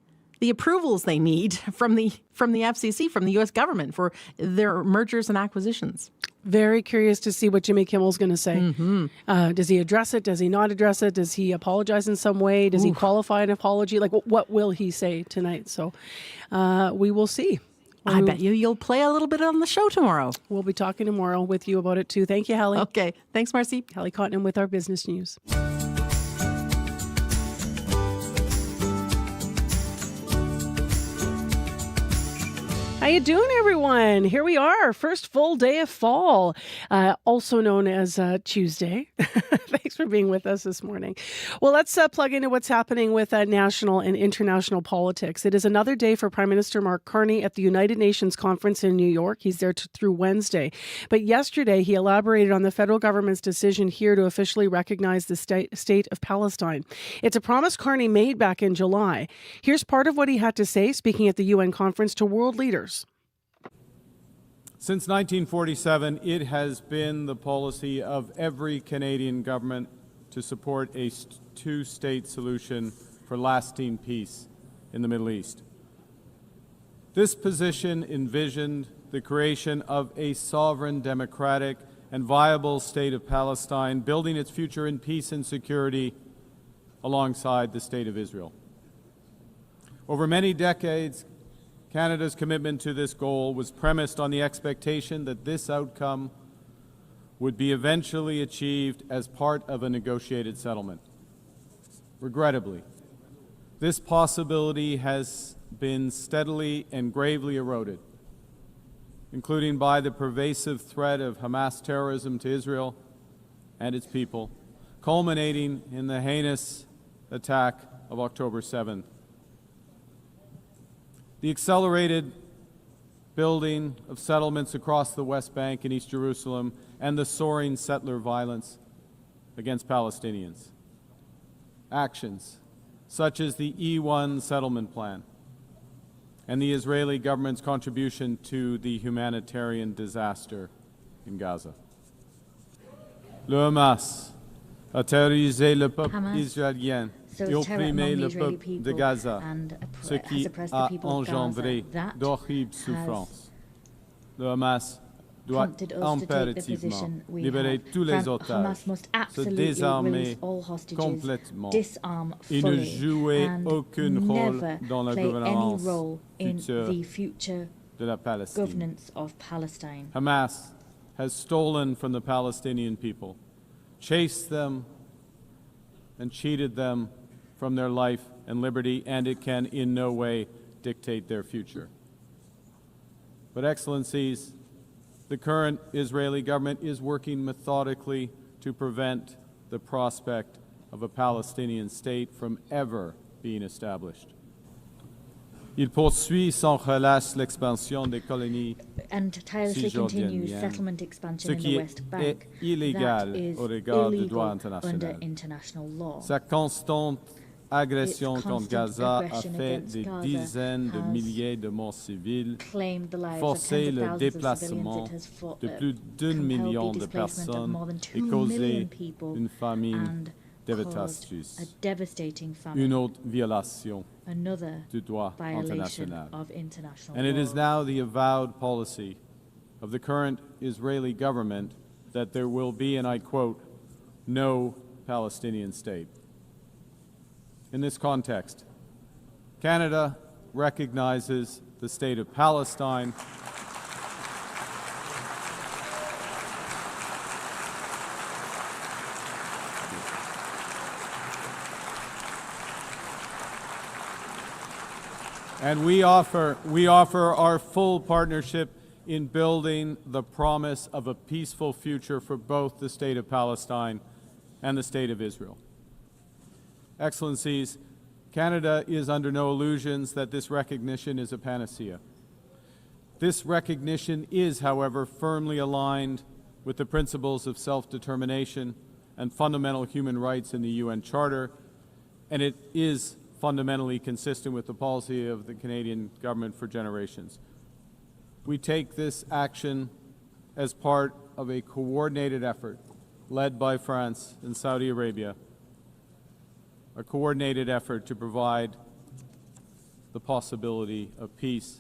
the approvals they need from the FCC, from the U.S. government for their mergers and acquisitions. Very curious to see what Jimmy Kimmel's going to say. Mm-hmm. Does he address it? Does he not address it? Does he apologize in some way? Does he qualify an apology? Like, what will he say tonight? So we will see. I bet you'll play a little bit on the show tomorrow. We'll be talking tomorrow with you about it too. Thank you, Hallie. Okay. Thanks, Marcy. Hallie Cotton with our business news. How you doing, everyone? Here we are, first full day of fall, also known as Tuesday. Thanks for being with us this morning. Well, let's plug into what's happening with national and international politics. It is another day for Prime Minister Mark Carney at the United Nations conference in New York. He's there through Wednesday. But yesterday, he elaborated on the federal government's decision here to officially recognize the state of Palestine. It's a promise Carney made back in July. Here's part of what he had to say, speaking at the UN conference to world leaders. Since 1947, it has been the policy of every Canadian government to support a two-state solution for lasting peace in the Middle East. This position envisioned the creation of a sovereign, democratic, and viable state of Palestine, building its future in peace and security alongside the State of Israel. Over many decades, Canada's commitment to this goal was premised on the expectation that this outcome would be eventually achieved as part of a negotiated settlement. Regrettably, this possibility has been steadily and gravely eroded, including by the pervasive threat of Hamas terrorism to Israel and its people, culminating in the heinous attack of October 7th. The accelerated building of settlements across the West Bank and East Jerusalem and the soaring settler violence against Palestinians. Actions such as the E1 settlement plan and the Israeli government's contribution to the humanitarian disaster in Gaza. Le Hamas a terrorisé le peuple israélien et opprimé le peuple de Gaza, ce qui a engendré d'horribles souffrances. Le Hamas doit impérativement libérer tous les otages, se désarmer complètement et ne jouer aucun rôle dans la gouvernance future de la Palestine. governance of Palestine. Hamas has stolen from the Palestinian people, chased them and cheated them from their life and liberty, and it can in no way dictate their future. But Excellencies, the current Israeli government is working methodically to prevent the prospect of a Palestinian state from ever being established. Il poursuit sans relâche l'expansion des colonies And tirelessly continues cisjordaniennes, settlement expansion ce in qui the est West Bank. illégal That is au regard du droit illegal under international. international law. Sa constante agression Its contre constant Gaza a aggression fait against des Gaza dizaines de has milliers de morts civiles, claimed the lives forcé of tens le of thousands of déplacement civilians. It has de plus d'1 compelled million the de displacement of personnes more than et 2 causé million people une famine and caused dévastatrice. a devastating Une famine. autre violation Another du droit violation international. of international And it law. is now the avowed policy of the current Israeli government that there will be, and I quote, no Palestinian state. In this context, Canada recognizes the state of Palestine and we offer our full partnership in building the promise of a peaceful future for both the state of Palestine and the state of Israel. Excellencies, Canada is under no illusions that this recognition is a panacea. This recognition is, however, firmly aligned with the principles of self-determination and fundamental human rights in the UN Charter, and it is fundamentally consistent with the policy of the Canadian government for generations. We take this action as part of a coordinated effort led by France and Saudi Arabia, a coordinated effort to provide the possibility of peace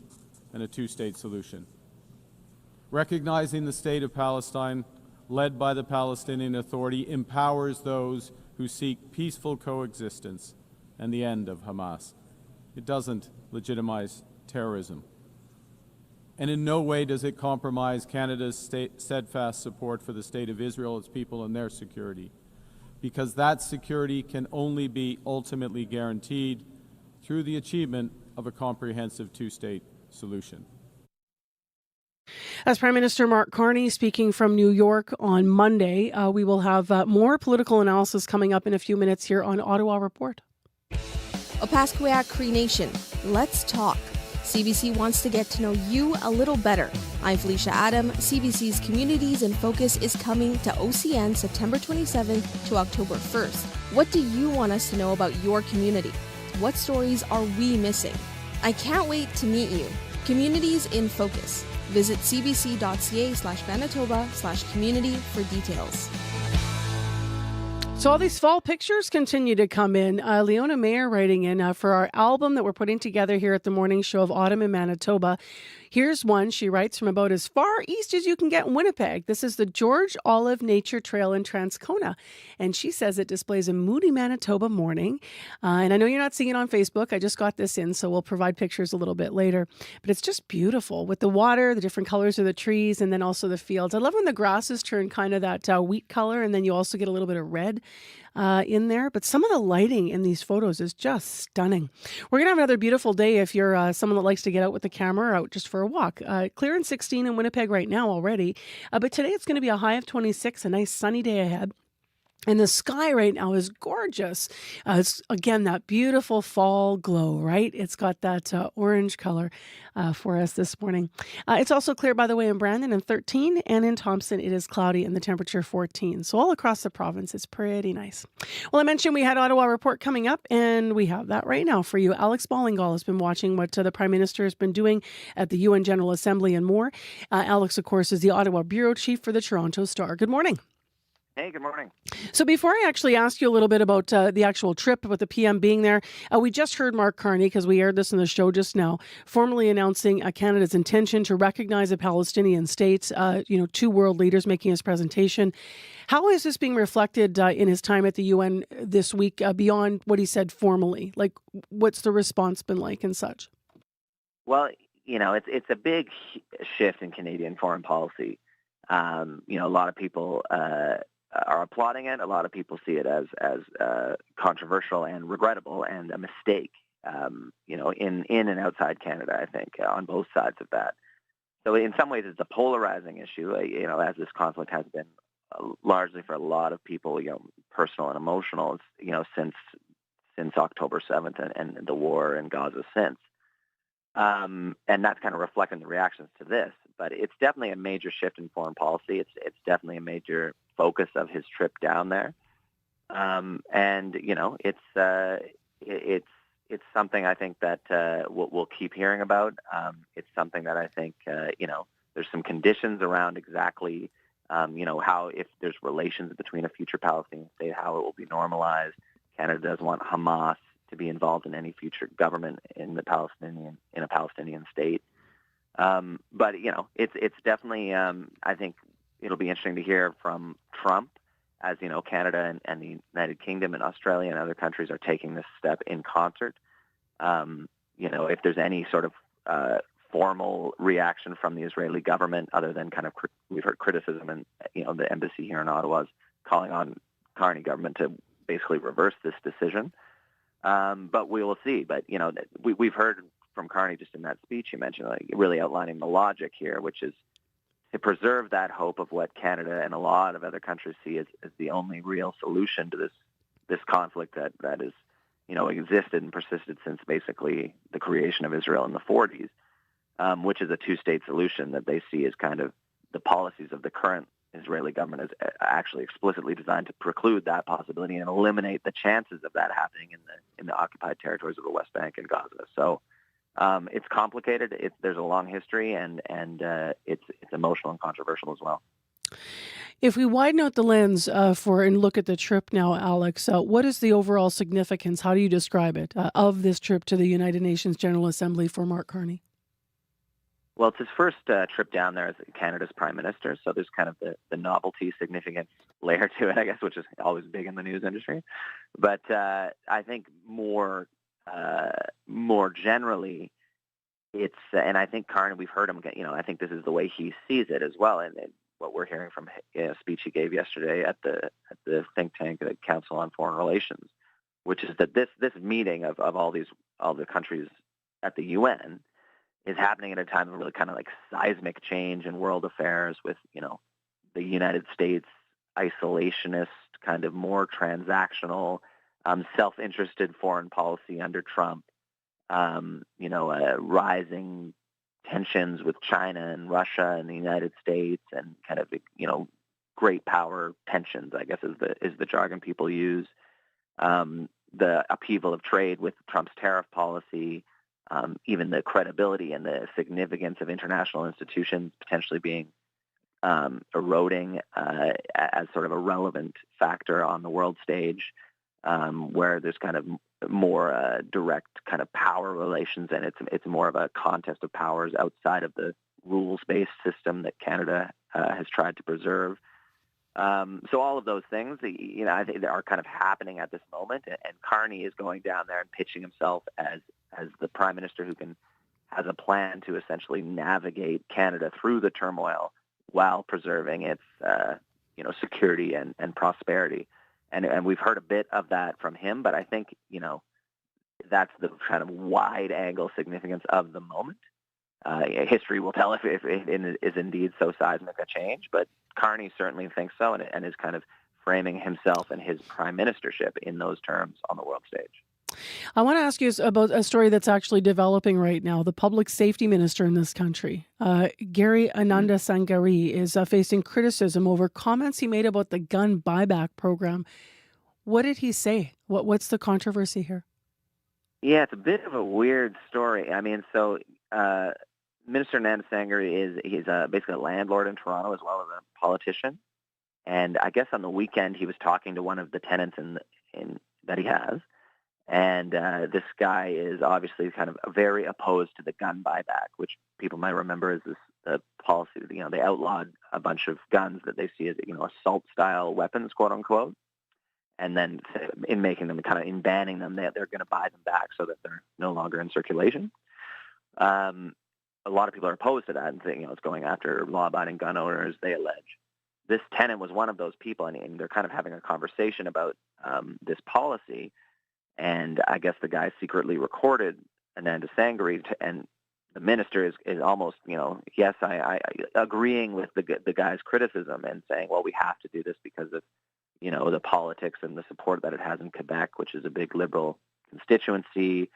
and a two-state solution. Recognizing the state of Palestine, led by the Palestinian Authority, empowers those who seek peaceful coexistence and the end of Hamas. It doesn't legitimize terrorism. And in no way does it compromise Canada's steadfast support for the state of Israel, its people, and their security, because that security can only be ultimately guaranteed through the achievement of a comprehensive two-state solution. As Prime Minister Mark Carney speaking from New York on Monday, we will have more political analysis coming up in a few minutes here on Ottawa Report. Opaskwayak Cree Nation, let's talk. CBC wants to get to know you a little better. I'm Felicia Adam. CBC's Communities in Focus is coming to OCN September 27th to October 1st. What do you want us to know about your community? What stories are we missing? I can't wait to meet you. Communities in Focus. Visit cbc.ca/Manitoba/community for details. So all these fall pictures continue to come in. Leona Mayer writing in for our album that we're putting together here at the morning show of Autumn in Manitoba. Here's one she writes from about as far east as you can get in Winnipeg. This is the George Olive Nature Trail in Transcona. And she says it displays a moody Manitoba morning. And I know you're not seeing it on Facebook. I just got this in, so we'll provide pictures a little bit later. But it's just beautiful with the water, the different colors of the trees, and then also the fields. I love when the grasses turn kind of that wheat color, and then you also get a little bit of red in there. But some of the lighting in these photos is just stunning. We're going to have another beautiful day if you're someone that likes to get out with the camera, out just for a walk. Clear and 16 in Winnipeg right now already. But today it's going to be a high of 26, a nice sunny day ahead. And the sky right now is gorgeous. It's, again, that beautiful fall glow, right? It's got that orange color for us this morning. It's also clear, by the way, in Brandon and 13, and in Thompson it is cloudy and the temperature 14. So all across the province, it's pretty nice. Well, I mentioned we had Ottawa Report coming up, and we have that right now for you. Alex Ballingall has been watching what the Prime Minister has been doing at the UN General Assembly and more. Alex, of course, is the Ottawa Bureau Chief for the Toronto Star. Good morning. Hey, good morning. So before I actually ask you a little bit about the actual trip with the PM being there, we just heard Mark Carney, because we aired this in the show just now, formally announcing Canada's intention to recognize a Palestinian state, two world leaders making his presentation. How is this being reflected in his time at the UN this week beyond what he said formally? Like, what's the response been like and such? Well, it's a big shift in Canadian foreign policy. A lot of people are applauding it. A lot of people see it as controversial and regrettable and a mistake. In and outside Canada, I think, on both sides of that. So in some ways, it's a polarizing issue. As this conflict has been largely for a lot of people, personal and emotional. Since October 7th and the war in Gaza since. And that's kind of reflecting the reactions to this. But it's definitely a major shift in foreign policy. It's definitely a major focus of his trip down there. It's something I think that we'll keep hearing about. It's something that I think, there's some conditions around exactly, how if there's relations between a future Palestinian state, how it will be normalized. Canada doesn't want Hamas to be involved in any future government in a Palestinian state. But it's definitely, I think it'll be interesting to hear from Trump as, Canada and the United Kingdom and Australia and other countries are taking this step in concert. If there's any sort of formal reaction from the Israeli government, other than kind of we've heard criticism, and the embassy here in Ottawa is calling on Carney government to basically reverse this decision. But we will see. But we've heard from Carney just in that speech you mentioned, really outlining the logic here, which is to preserve that hope of what Canada and a lot of other countries see as the only real solution to this conflict that is existed and persisted since basically the creation of Israel in the 40s, which is a two-state solution that they see as kind of the policies of the current Israeli government is actually explicitly designed to preclude that possibility and eliminate the chances of that happening in the occupied territories of the West Bank and Gaza. So it's complicated. There's a long history, and it's emotional and controversial as well. If we widen out the lens and look at the trip now, Alex, what is the overall significance? How do you describe it of this trip to the United Nations General Assembly for Mark Carney? Well, it's his first trip down there as Canada's Prime Minister, so there's kind of the novelty, significance layer to it, I guess, which is always big in the news industry. But I think more generally, it's and I think Carney, we've heard him. I think this is the way he sees it as well, and what we're hearing from a speech he gave yesterday at the think tank, the Council on Foreign Relations, which is that this meeting of all the countries at the UN is happening at a time of really kind of like seismic change in world affairs with, the United States isolationist, kind of more transactional, self-interested foreign policy under Trump, rising tensions with China and Russia and the United States and kind of, great power tensions, I guess is the jargon people use. The upheaval of trade with Trump's tariff policy, even the credibility and the significance of international institutions potentially being eroding as sort of a relevant factor on the world stage, where there's kind of more direct kind of power relations, and it's more of a contest of powers outside of the rules-based system that Canada has tried to preserve. So all of those things, I think they are kind of happening at this moment, and Carney is going down there and pitching himself as the Prime Minister who has a plan to essentially navigate Canada through the turmoil while preserving its security and prosperity. And we've heard a bit of that from him, but I think, that's the kind of wide angle significance of the moment. History will tell if it is indeed so seismic a change, but Carney certainly thinks so, and is kind of framing himself and his prime ministership in those terms on the world stage. I want to ask you about a story that's actually developing right now. The public safety minister in this country, Gary Anandasangari, is facing criticism over comments he made about the gun buyback program. What did he say? What's the controversy here? Yeah, it's a bit of a weird story. I mean, so Minister Anandasangari he's basically a landlord in Toronto as well as a politician. And I guess on the weekend he was talking to one of the tenants that he has. And this guy is obviously kind of very opposed to the gun buyback, which people might remember is the policy. They outlawed a bunch of guns that they see as assault-style weapons, quote unquote, and then in banning them, they're going to buy them back so that they're no longer in circulation. a lot of people are opposed to that and think, it's going after law-abiding gun owners, they allege. This tenant was one of those people, and they're kind of having a conversation about this policy. And I guess the guy secretly recorded Ananda Sangari, and the minister is almost, yes, I agreeing with the guy's criticism and saying, well, we have to do this because of, the politics and the support that it has in Quebec, which is a big liberal constituency,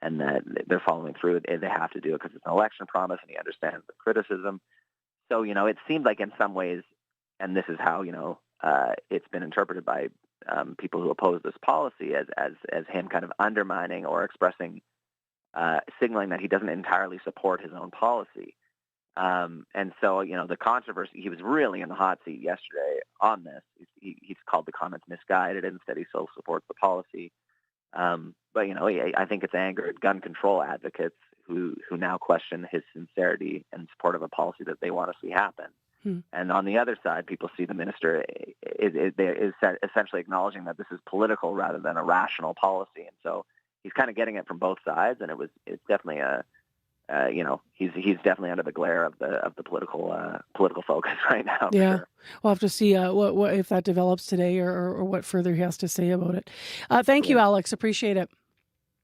and that they're following through. They have to do it because it's an election promise, and he understands the criticism. So, it seemed like in some ways, and this is how, it's been interpreted by people who oppose this policy as him kind of undermining or expressing, signaling that he doesn't entirely support his own policy. And so, the controversy, he was really in the hot seat yesterday on this. He's called the comments misguided. Instead, he still supports the policy. But, I think it's angered gun control advocates who now question his sincerity and support of a policy that they want to see happen. And on the other side, people see the minister is essentially acknowledging that this is political rather than a rational policy. And so he's kind of getting it from both sides. And it's definitely he's definitely under the glare of the political focus right now. Yeah, sure. We'll have to see what if that develops today or what further he has to say about it. Thank you, Alex. Appreciate it.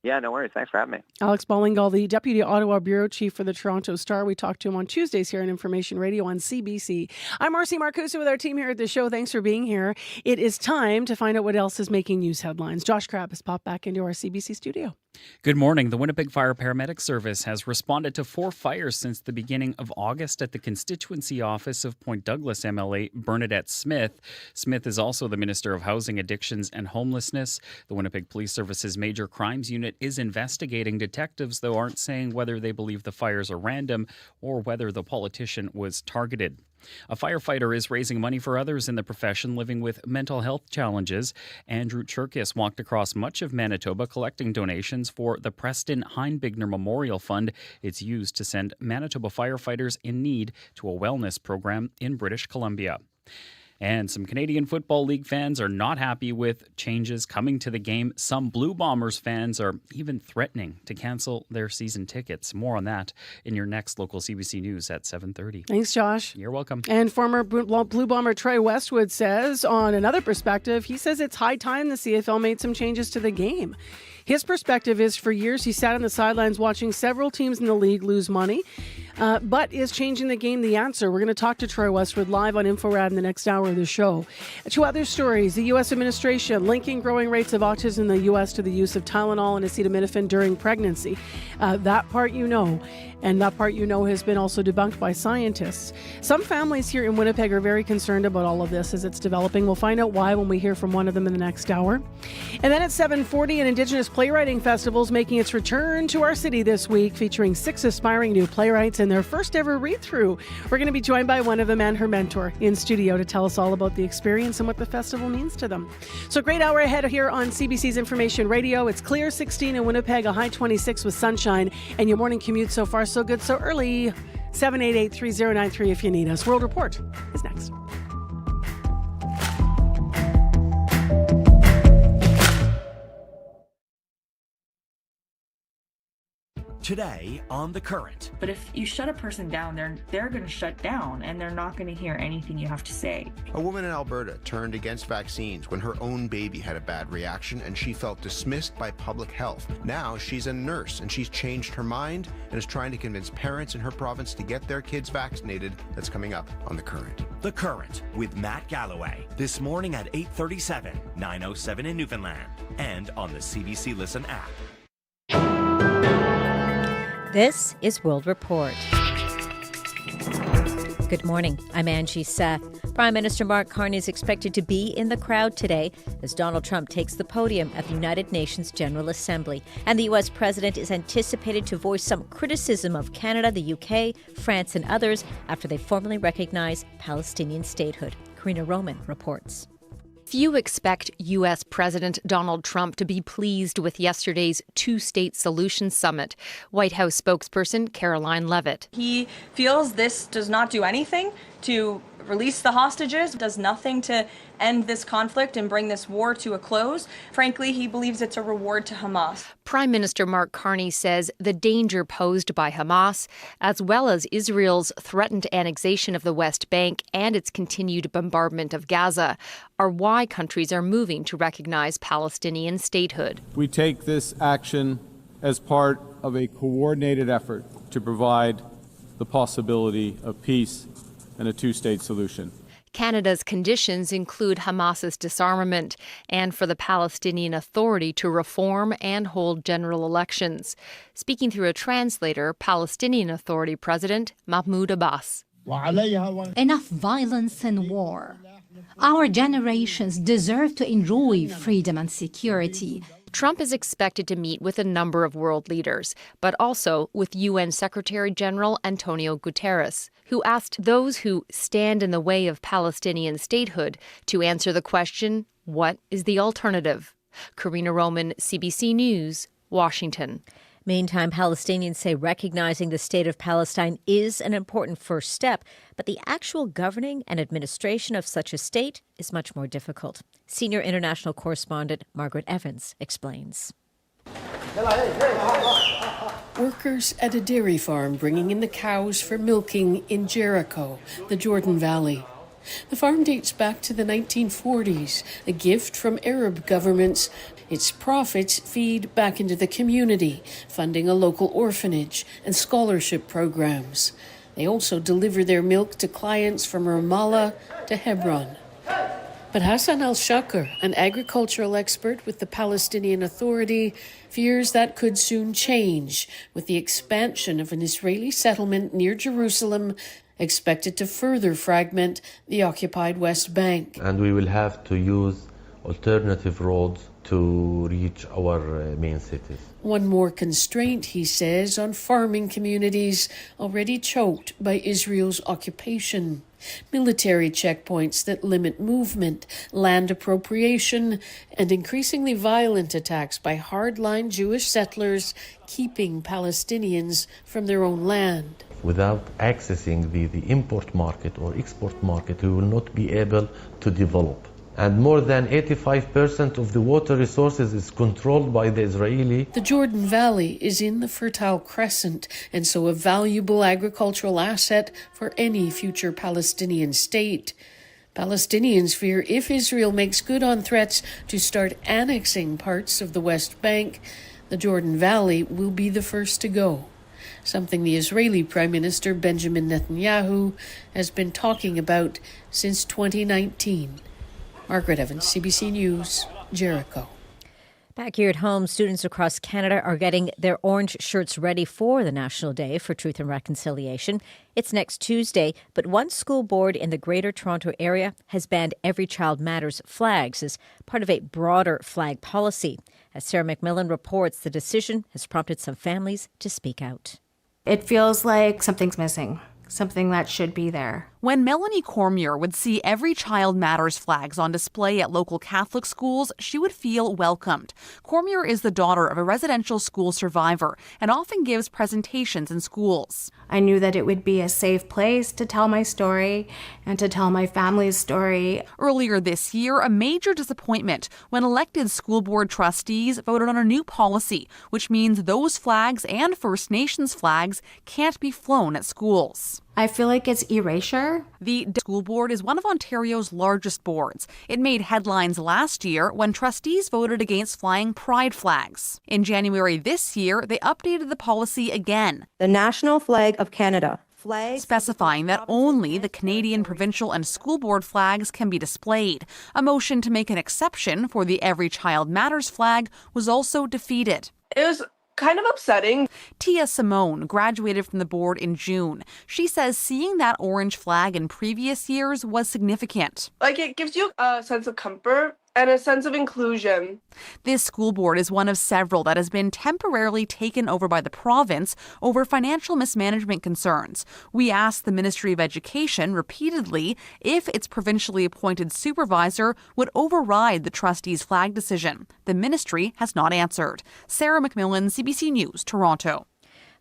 Yeah, no worries. Thanks for having me. Alex Ballingall, the Deputy Ottawa Bureau Chief for the Toronto Star. We talk to him on Tuesdays here on Information Radio on CBC. I'm Marcy Marcusa with our team here at the show. Thanks for being here. It is time to find out what else is making news headlines. Josh Crabb has popped back into our CBC studio. Good morning. The Winnipeg Fire Paramedic Service has responded to 4 fires since the beginning of August at the constituency office of Point Douglas MLA Bernadette Smith. Smith is also the Minister of Housing, Addictions and Homelessness. The Winnipeg Police Service's Major Crimes Unit is investigating. Detectives, though, aren't saying whether they believe the fires are random or whether the politician was targeted. A firefighter is raising money for others in the profession living with mental health challenges. Andrew Cherkis walked across much of Manitoba collecting donations for the Preston Heinbigner Memorial Fund. It's used to send Manitoba firefighters in need to a wellness program in British Columbia. And some Canadian Football League fans are not happy with changes coming to the game. Some Blue Bombers fans are even threatening to cancel their season tickets. More on that in your next local CBC News at 7:30. Thanks, Josh. You're welcome. And former Blue Bomber Troy Westwood says, on another perspective, he says it's high time the CFL made some changes to the game. His perspective is, for years, he sat on the sidelines watching several teams in the league lose money. But is changing the game the answer? We're going to talk to Troy Westwood live on InfoRad in the next hour of the show. 2 other stories. The U.S. administration linking growing rates of autism in the U.S. to the use of Tylenol and acetaminophen during pregnancy. That part you know. And that part you know has been also debunked by scientists. Some families here in Winnipeg are very concerned about all of this as it's developing. We'll find out why when we hear from one of them in the next hour. And then at 7:40, an Indigenous Playwriting Festival is making its return to our city this week, featuring 6 aspiring new playwrights in their first ever read-through. We're going to be joined by one of them and her mentor in studio to tell us all about the experience and what the festival means to them. So great hour ahead here on CBC's Information Radio. It's clear 16 in Winnipeg, a high 26 with sunshine, and your morning commute so far so good so early. 788-3093 if you need us. World Report is next. Today on The Current. But if you shut a person down, they're going to shut down and they're not going to hear anything you have to say. A woman in Alberta turned against vaccines when her own baby had a bad reaction and she felt dismissed by public health. Now she's a nurse and she's changed her mind and is trying to convince parents in her province to get their kids vaccinated. That's coming up on The Current. The Current with Matt Galloway. This morning at 8:37, 9:07 in Newfoundland, and on the CBC Listen app. This is World Report. Good morning. I'm Angie Seth. Prime Minister Mark Carney is expected to be in the crowd today as Donald Trump takes the podium at the United Nations General Assembly. And the U.S. president is anticipated to voice some criticism of Canada, the UK, France, and others after they formally recognize Palestinian statehood. Karina Roman reports. Few expect U.S. President Donald Trump to be pleased with yesterday's two-state solution summit. White House spokesperson Caroline Leavitt. He feels this does not do anything to release the hostages, does nothing to end this conflict and bring this war to a close. Frankly, he believes it's a reward to Hamas. Prime Minister Mark Carney says the danger posed by Hamas, as well as Israel's threatened annexation of the West Bank and its continued bombardment of Gaza, are why countries are moving to recognize Palestinian statehood. We take this action as part of a coordinated effort to provide the possibility of peace and a two-state solution. Canada's conditions include Hamas's disarmament and for the Palestinian Authority to reform and hold general elections. Speaking through a translator, Palestinian Authority President Mahmoud Abbas. Enough violence and war. Our generations deserve to enjoy freedom and security. Trump is expected to meet with a number of world leaders, but also with UN Secretary General Antonio Guterres, who asked those who stand in the way of Palestinian statehood to answer the question, what is the alternative? Karina Roman, CBC News, Washington. Meantime, Palestinians say recognizing the state of Palestine is an important first step, but the actual governing and administration of such a state is much more difficult. Senior international correspondent Margaret Evans explains. Workers at a dairy farm bringing in the cows for milking in Jericho, the Jordan Valley. The farm dates back to the 1940s, a gift from Arab governments. Its profits feed back into the community, funding a local orphanage and scholarship programs. They also deliver their milk to clients from Ramallah to Hebron. But Hassan al-Shakr, an agricultural expert with the Palestinian Authority, fears that could soon change with the expansion of an Israeli settlement near Jerusalem expected to further fragment the occupied West Bank. And we will have to use alternative roads to reach our main cities. One more constraint, he says, on farming communities already choked by Israel's occupation. Military checkpoints that limit movement, land appropriation, and increasingly violent attacks by hardline Jewish settlers keeping Palestinians from their own land. Without accessing the import market or export market, we will not be able to develop. And more than 85% of the water resources is controlled by the Israeli. The Jordan Valley is in the Fertile Crescent, and so a valuable agricultural asset for any future Palestinian state. Palestinians fear if Israel makes good on threats to start annexing parts of the West Bank, the Jordan Valley will be the first to go. Something the Israeli Prime Minister Benjamin Netanyahu has been talking about since 2019. Margaret Evans, CBC News, Jericho. Back here at home, students across Canada are getting their orange shirts ready for the National Day for Truth and Reconciliation. It's next Tuesday, but one school board in the Greater Toronto Area has banned Every Child Matters flags as part of a broader flag policy. As Sarah McMillan reports, the decision has prompted some families to speak out. It feels like something's missing, something that should be there. When Melanie Cormier would see Every Child Matters flags on display at local Catholic schools, she would feel welcomed. Cormier is the daughter of a residential school survivor and often gives presentations in schools. I knew that it would be a safe place to tell my story and to tell my family's story. Earlier this year, a major disappointment when elected school board trustees voted on a new policy, which means those flags and First Nations flags can't be flown at schools. I feel like it's erasure. The school board is one of Ontario's largest boards. It made headlines last year when trustees voted against flying pride flags. In January this year, they updated the policy again. The national flag of Canada. Specifying that only the Canadian provincial and school board flags can be displayed. A motion to make an exception for the Every Child Matters flag was also defeated. It was kind of upsetting. Tia Simone graduated from the board in June. She says seeing that orange flag in previous years was significant. It gives you a sense of comfort and a sense of inclusion. This school board is one of several that has been temporarily taken over by the province over financial mismanagement concerns. We asked the Ministry of Education repeatedly if its provincially appointed supervisor would override the trustees' flag decision. The ministry has not answered. Sarah McMillan, CBC News, Toronto.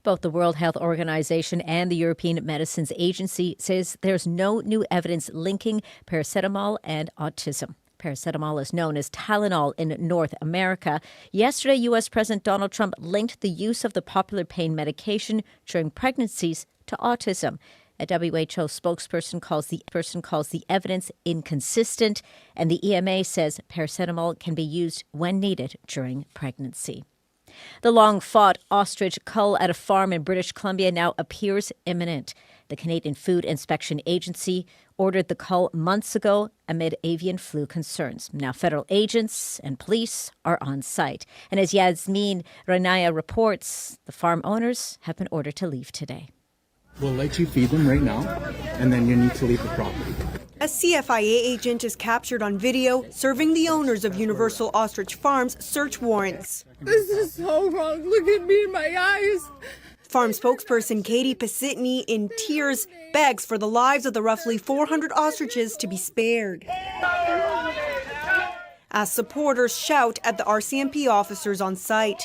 Both the World Health Organization and the European Medicines Agency says there's no new evidence linking paracetamol and autism. Paracetamol is known as Tylenol in North America. Yesterday, U.S. President Donald Trump linked the use of the popular pain medication during pregnancies to autism. A WHO spokesperson calls the evidence inconsistent, and the EMA says paracetamol can be used when needed during pregnancy. The long-fought ostrich cull at a farm in British Columbia now appears imminent. The Canadian Food Inspection Agency ordered the cull months ago amid avian flu concerns. Now federal agents and police are on site. And as Yasmin Ranaya reports, the farm owners have been ordered to leave today. We'll let you feed them right now, and then you need to leave the property. A CFIA agent is captured on video serving the owners of Universal Ostrich Farms search warrants. This is so wrong. Look at me in my eyes. Farm spokesperson Katie Pasitny, in tears, begs for the lives of the roughly 400 ostriches to be spared. As supporters shout at the RCMP officers on site.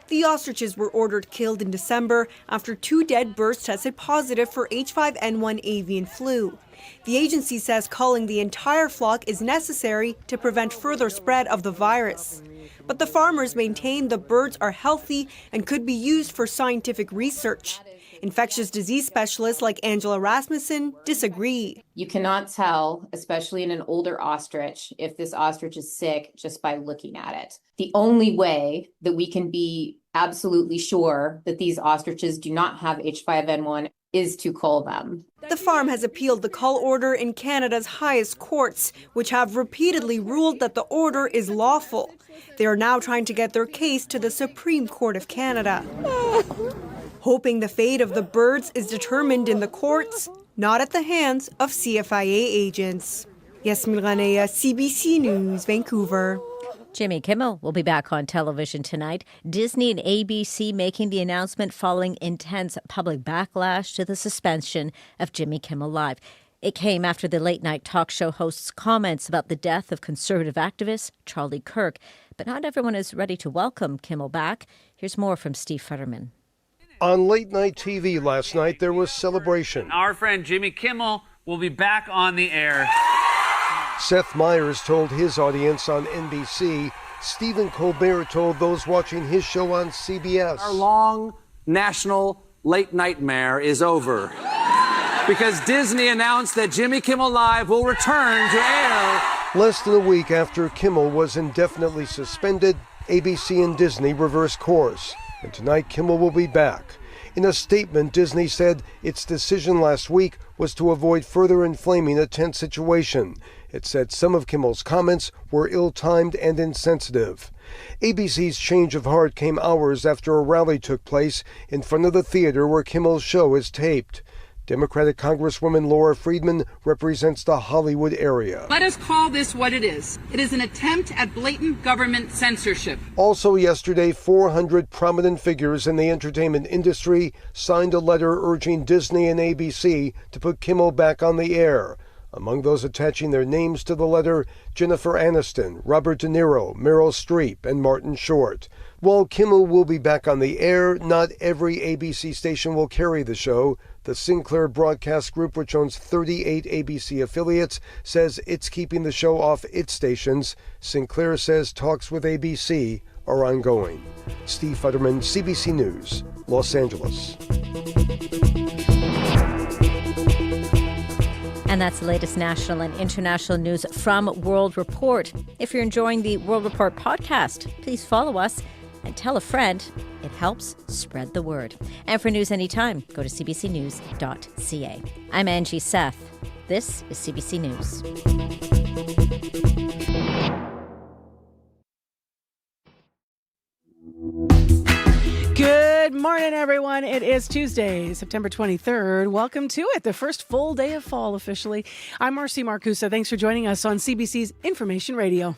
The ostriches were ordered killed in December after 2 dead birds tested positive for H5N1 avian flu. The agency says culling the entire flock is necessary to prevent further spread of the virus. But the farmers maintain the birds are healthy and could be used for scientific research. Infectious disease specialists like Angela Rasmussen disagree. You cannot tell, especially in an older ostrich, if this ostrich is sick just by looking at it. The only way that we can be absolutely sure that these ostriches do not have H5N1 is to cull them. The farm has appealed the cull order in Canada's highest courts, which have repeatedly ruled that the order is lawful. They are now trying to get their case to the Supreme Court of Canada. Hoping the fate of the birds is determined in the courts, not at the hands of CFIA agents. Yasmin Ranaya, CBC News, Vancouver. Jimmy Kimmel will be back on television tonight. Disney and ABC making the announcement following intense public backlash to the suspension of Jimmy Kimmel Live. It came after the late-night talk show host's comments about the death of conservative activist Charlie Kirk. But not everyone is ready to welcome Kimmel back. Here's more from Steve Futterman. On late-night TV last night, there was celebration. Our friend Jimmy Kimmel will be back on the air. Seth Meyers told his audience on NBC. Stephen Colbert told those watching his show on CBS. Our long national late nightmare is over because Disney announced that Jimmy Kimmel Live will return to air. Less than a week after Kimmel was indefinitely suspended, ABC and Disney reversed course. And tonight Kimmel will be back. In a statement, Disney said its decision last week was to avoid further inflaming a tense situation. It said some of Kimmel's comments were ill-timed and insensitive. ABC's change of heart came hours after a rally took place in front of the theater where Kimmel's show is taped. Democratic Congresswoman Laura Friedman represents the Hollywood area. Let us call this what it is. It is an attempt at blatant government censorship. Also yesterday, 400 prominent figures in the entertainment industry signed a letter urging Disney and ABC to put Kimmel back on the air. Among those attaching their names to the letter, Jennifer Aniston, Robert De Niro, Meryl Streep, and Martin Short. While Kimmel will be back on the air, not every ABC station will carry the show. The Sinclair Broadcast Group, which owns 38 ABC affiliates, says it's keeping the show off its stations. Sinclair says talks with ABC are ongoing. Steve Futterman, CBC News, Los Angeles. And that's the latest national and international news from World Report. If you're enjoying the World Report podcast, please follow us and tell a friend. It helps spread the word. And for news anytime, go to cbcnews.ca. I'm Angie Seth. This is CBC News. Good morning, everyone. It is Tuesday, September 23rd. Welcome to it, the first full day of fall officially. I'm Marcy Marcusa. Thanks for joining us on CBC's Information Radio.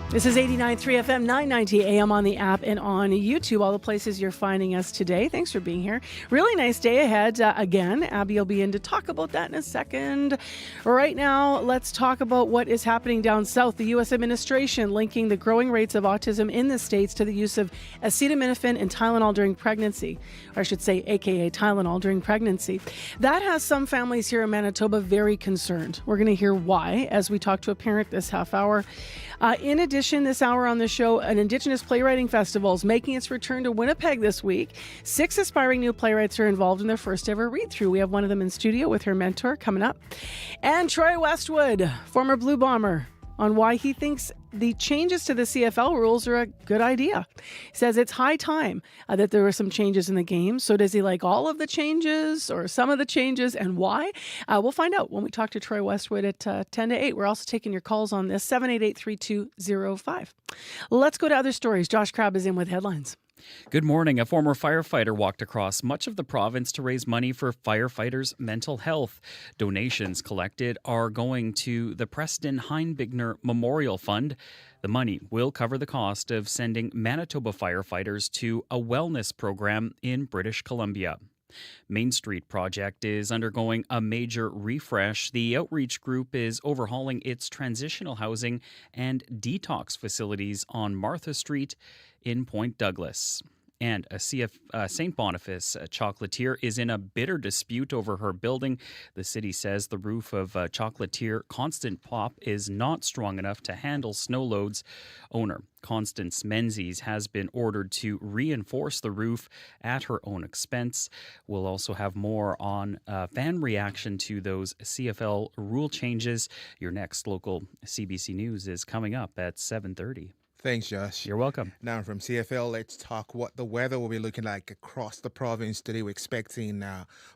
This is 89.3 FM, 990 AM on the app and on YouTube, all the places you're finding us today. Thanks for being here. Really nice day ahead again. Abby will be in to talk about that in a second. Right now, let's talk about what is happening down south. The U.S. administration linking the growing rates of autism in the States to the use of acetaminophen and Tylenol during pregnancy, or I should say AKA Tylenol during pregnancy. That has some families here in Manitoba very concerned. We're going to hear why as we talk to a parent this half hour. In addition, this hour on the show, an Indigenous Playwriting Festival is making its return to Winnipeg this week. 6 aspiring new playwrights are involved in their first ever read-through. We have one of them in studio with her mentor coming up. And Troy Westwood, former Blue Bomber, on why he thinks the changes to the CFL rules are a good idea. He says it's high time that there were some changes in the game. So does he like all of the changes or some of the changes, and why? We'll find out when we talk to Troy Westwood at 10 to 8. We're also taking your calls on this, 788-3205. Let's go to other stories. Josh Crabb is in with headlines. Good morning. A former firefighter walked across much of the province to raise money for firefighters' mental health. Donations collected are going to the Preston Heinbigner Memorial Fund. The money will cover the cost of sending Manitoba firefighters to a wellness program in British Columbia. Main Street Project is undergoing a major refresh. The outreach group is overhauling its transitional housing and detox facilities on Martha Street in Point Douglas. And a St. Boniface chocolatier is in a bitter dispute over her building. The city says the roof of chocolatier Constant Pop is not strong enough to handle snow loads. Owner Constance Menzies has been ordered to reinforce the roof at her own expense. We'll also have more on fan reaction to those CFL rule changes. Your next local CBC News is coming up at 7:30. Thanks, Josh. You're welcome. Now from CFL, let's talk what the weather will be looking like across the province today. We're expecting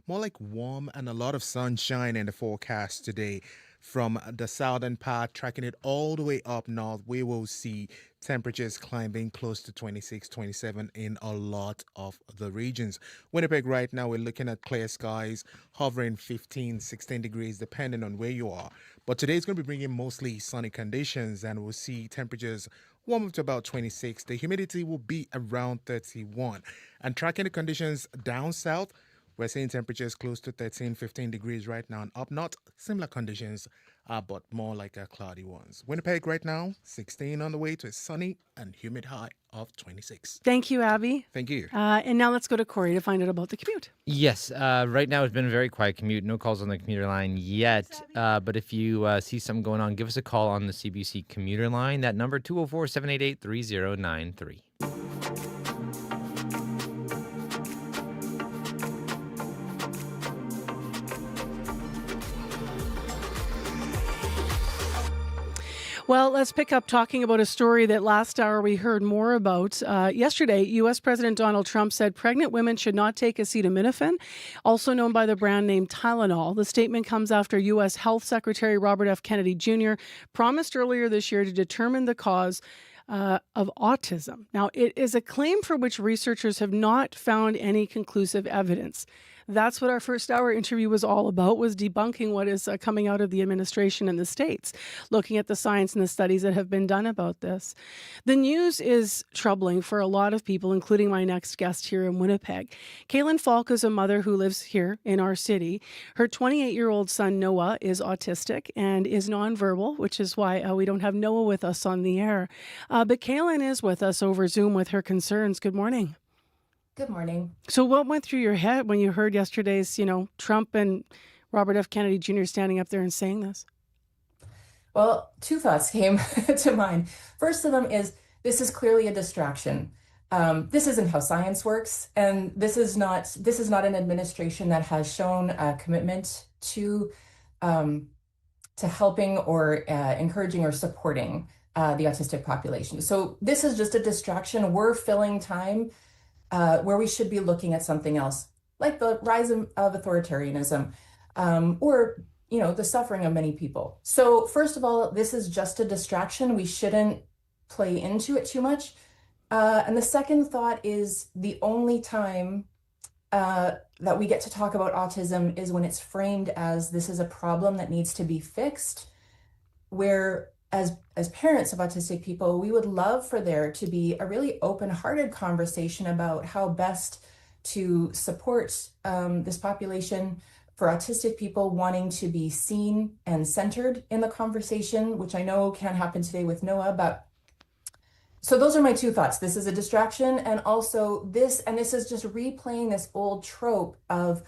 more like warm and a lot of sunshine in the forecast today. From the southern part, tracking it all the way up north, we will see temperatures climbing close to 26, 27 in a lot of the regions. Winnipeg right now, we're looking at clear skies, hovering 15, 16 degrees, depending on where you are. But today's going to be bringing mostly sunny conditions, and we'll see temperatures warm up to about 26. The humidity will be around 31. And tracking the conditions down south, we're seeing temperatures close to 13, 15 degrees right now. And up north, similar conditions, but more like cloudy ones. Winnipeg right now, 16 on the way to a sunny and humid high of 26. Thank you, Abby. Thank you. And now let's go to Corey to find out about the commute. Yes, right now it's been a very quiet commute. No calls on the commuter line yet. But if you see something going on, give us a call on the CBC commuter line. That number, 204-788-3093. Well, let's pick up talking about a story that last hour we heard more about. Yesterday, U.S. President Donald Trump said pregnant women should not take acetaminophen, also known by the brand name Tylenol. The statement comes after U.S. Health Secretary Robert F. Kennedy Jr. promised earlier this year to determine the cause of autism. Now, it is a claim for which researchers have not found any conclusive evidence. That's what our first hour interview was all about, was debunking what is coming out of the administration in the States, looking at the science and the studies that have been done about this. The news is troubling for a lot of people, including my next guest here in Winnipeg. Kaylin Falk is a mother who lives here in our city. Her 28-year-old son, Noah, is autistic and is nonverbal, which is why we don't have Noah with us on the air. But Kaylin is with us over Zoom with her concerns. Good morning. Good morning. So what went through your head when you heard yesterday's, Trump and Robert F. Kennedy Jr. standing up there and saying this? Well, two thoughts came to mind. First of them is, this is clearly a distraction. This isn't how science works, and this is not an administration that has shown a commitment to helping or encouraging or supporting the autistic population. So this is just a distraction. We're filling time where we should be looking at something else, like the rise of authoritarianism, or the suffering of many people. So first of all, this is just a distraction. We shouldn't play into it too much. And the second thought is, the only time that we get to talk about autism is when it's framed as this is a problem that needs to be fixed, where as parents of autistic people, we would love for there to be a really open-hearted conversation about how best to support this population, for autistic people wanting to be seen and centered in the conversation, which I know can happen today with Noah. But so those are my two thoughts. This is a distraction, and also this is just replaying this old trope of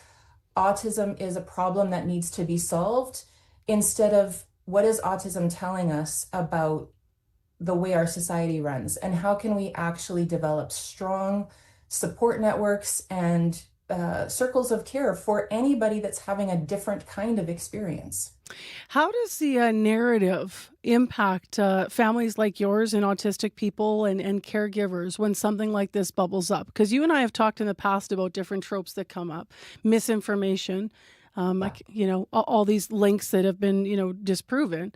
autism is a problem that needs to be solved, instead of what is autism telling us about the way our society runs, and how can we actually develop strong support networks and circles of care for anybody that's having a different kind of experience. How does the narrative impact families like yours and autistic people and caregivers when something like this bubbles up? Because you and I have talked in the past about different tropes that come up, misinformation, all these links that have been, disproven.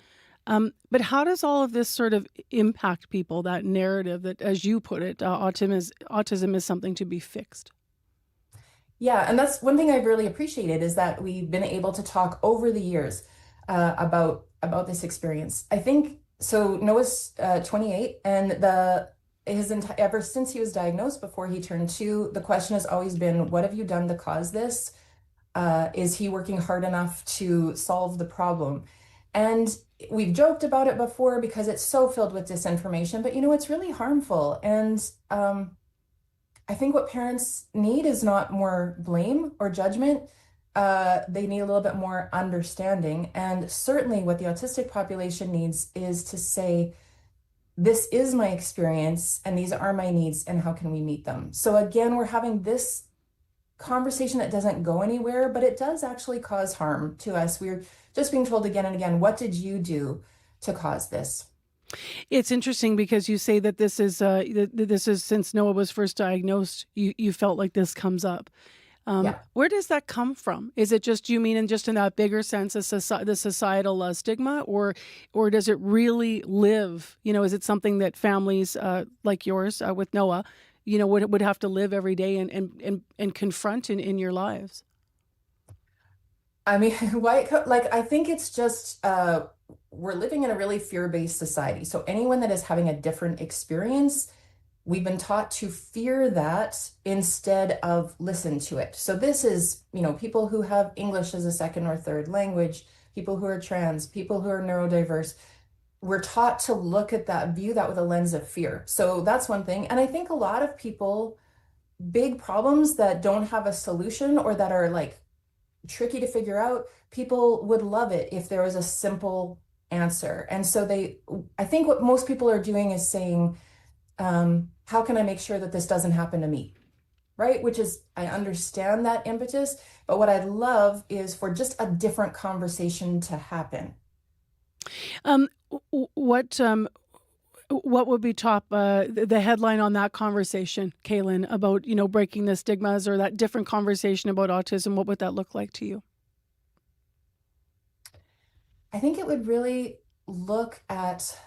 But how does all of this sort of impact people, that narrative that, as you put it, autism is something to be fixed? Yeah, and that's one thing I've really appreciated, is that we've been able to talk over the years about this experience. I think so. Noah's 28, and ever since he was diagnosed, before he turned 2, the question has always been, what have you done to cause this? Is he working hard enough to solve the problem? And we've joked about it before because it's so filled with disinformation, but it's really harmful. And I think what parents need is not more blame or judgment. They need a little bit more understanding. And certainly what the autistic population needs is to say, this is my experience and these are my needs, and how can we meet them? So again, we're having this conversation that doesn't go anywhere, but it does actually cause harm to us. We're just being told again and again, what did you do to cause this? It's interesting because you say that this is since Noah was first diagnosed, you felt like this comes up. Where does that come from? Is it just, you mean in that bigger sense, the societal stigma, or does it really live? Is it something that families like yours with Noah, would have to live every day and confront in your lives? I mean, I think it's just, we're living in a really fear-based society. So anyone that is having a different experience, we've been taught to fear that instead of listen to it. So this is, people who have English as a second or third language, people who are trans, people who are neurodiverse. We're taught to look at that, view that with a lens of fear. So that's one thing. And I think a lot of people, big problems that don't have a solution or that are tricky to figure out, people would love it if there was a simple answer. And so I think what most people are doing is saying, how can I make sure that this doesn't happen to me? Right? Which is, I understand that impetus, but what I'd love is for just a different conversation to happen. What would be top, the headline on that conversation, Kaylin, about, breaking the stigmas, or that different conversation about autism? What would that look like to you? I think it would really look at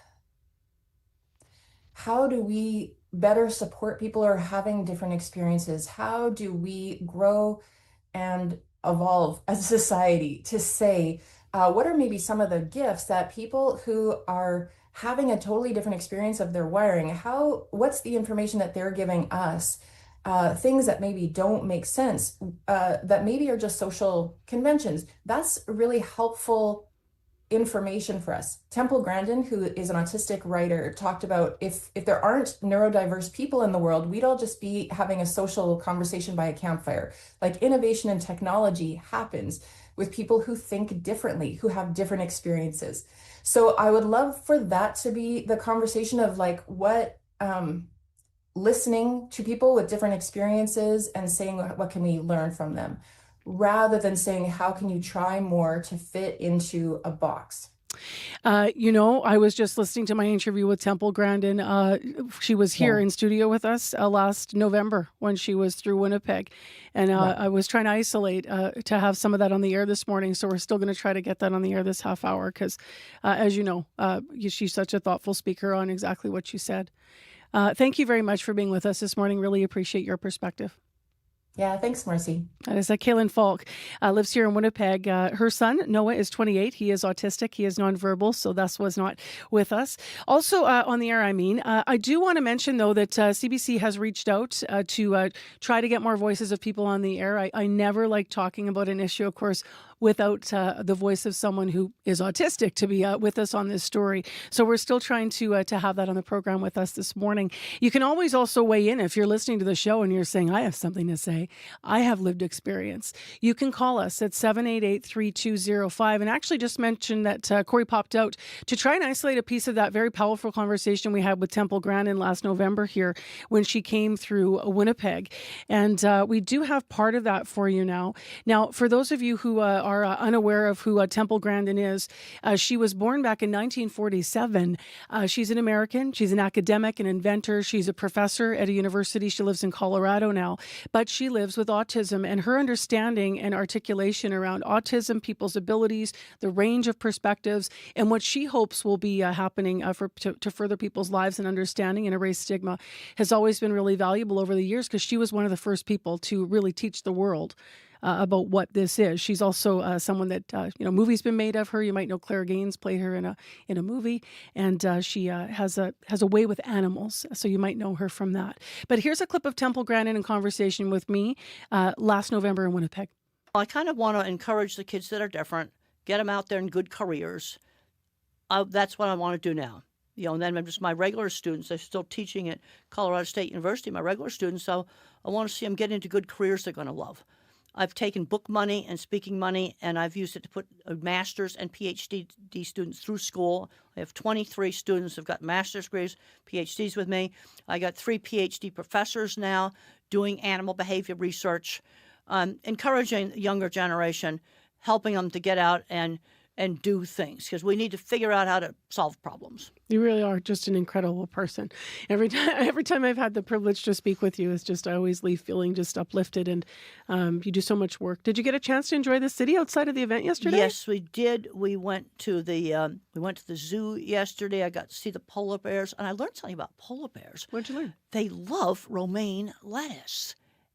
how do we better support people who are having different experiences? How do we grow and evolve as a society to say, what are maybe some of the gifts that people who are having a totally different experience of their wiring, what's the information that they're giving us? Things that maybe don't make sense, that maybe are just social conventions. That's really helpful information for us. Temple Grandin, who is an autistic writer, talked about if there aren't neurodiverse people in the world, we'd all just be having a social conversation by a campfire. Innovation and technology happens with people who think differently, who have different experiences. So I would love for that to be the conversation of listening to people with different experiences and saying, what can we learn from them? Rather than saying, how can you try more to fit into a box? I was just listening to my interview with Temple Grandin. She was here in studio with us last November when she was through Winnipeg. And I was trying to isolate to have some of that on the air this morning. So we're still going to try to get that on the air this half hour because, as you know, she's such a thoughtful speaker on exactly what you said. Thank you very much for being with us this morning. Really appreciate your perspective. Yeah, thanks, Marcy. That is Kaylin Falk, lives here in Winnipeg. Her son, Noah, is 28. He is autistic. He is nonverbal, so thus was not with us. Also on the air, I do want to mention, though, that CBC has reached out to try to get more voices of people on the air. I never like talking about an issue, of course, without the voice of someone who is autistic to be with us on this story. So we're still trying to have that on the program with us this morning. You can always also weigh in if you're listening to the show and you're saying, I have something to say. I have lived experience. You can call us at 788-3205. And actually just mentioned that Corey popped out to try and isolate a piece of that very powerful conversation we had with Temple Grandin last November here when she came through Winnipeg. And we do have part of that for you now. Now, for those of you who are unaware of who Temple Grandin is, she was born back in 1947. She's an American. She's an academic, an inventor. She's a professor at a university. She lives in Colorado now, but she lives with autism, and her understanding and articulation around autism, people's abilities, the range of perspectives, and what she hopes will be happening to further people's lives and understanding and erase stigma has always been really valuable over the years, because she was one of the first people to really teach the world about what this is. She's also someone that movies been made of her. You might know Claire Gaines played her in a movie, and she has a way with animals, so you might know her from that. But here's a clip of Temple Grandin in conversation with me last November in Winnipeg. I kind of want to encourage the kids that are different, get them out there in good careers. That's what I want to do now. And then just my regular students, they're still teaching at Colorado State University, my regular students, so I want to see them get into good careers they're going to love. I've taken book money and speaking money, and I've used it to put master's and PhD students through school. I have 23 students who've got master's degrees, PhDs with me. I got 3 PhD professors now doing animal behavior research, encouraging the younger generation, helping them to get out and do things, because we need to figure out how to solve problems. You really are just an incredible person. Every time I've had the privilege to speak with you, it's just I always leave feeling just uplifted, and you do so much work. Did you get a chance to enjoy the city outside of the event yesterday? Yes, we did. We went to the zoo yesterday. I got to see the polar bears, and I learned something about polar bears. What'd you learn? They love romaine lettuce.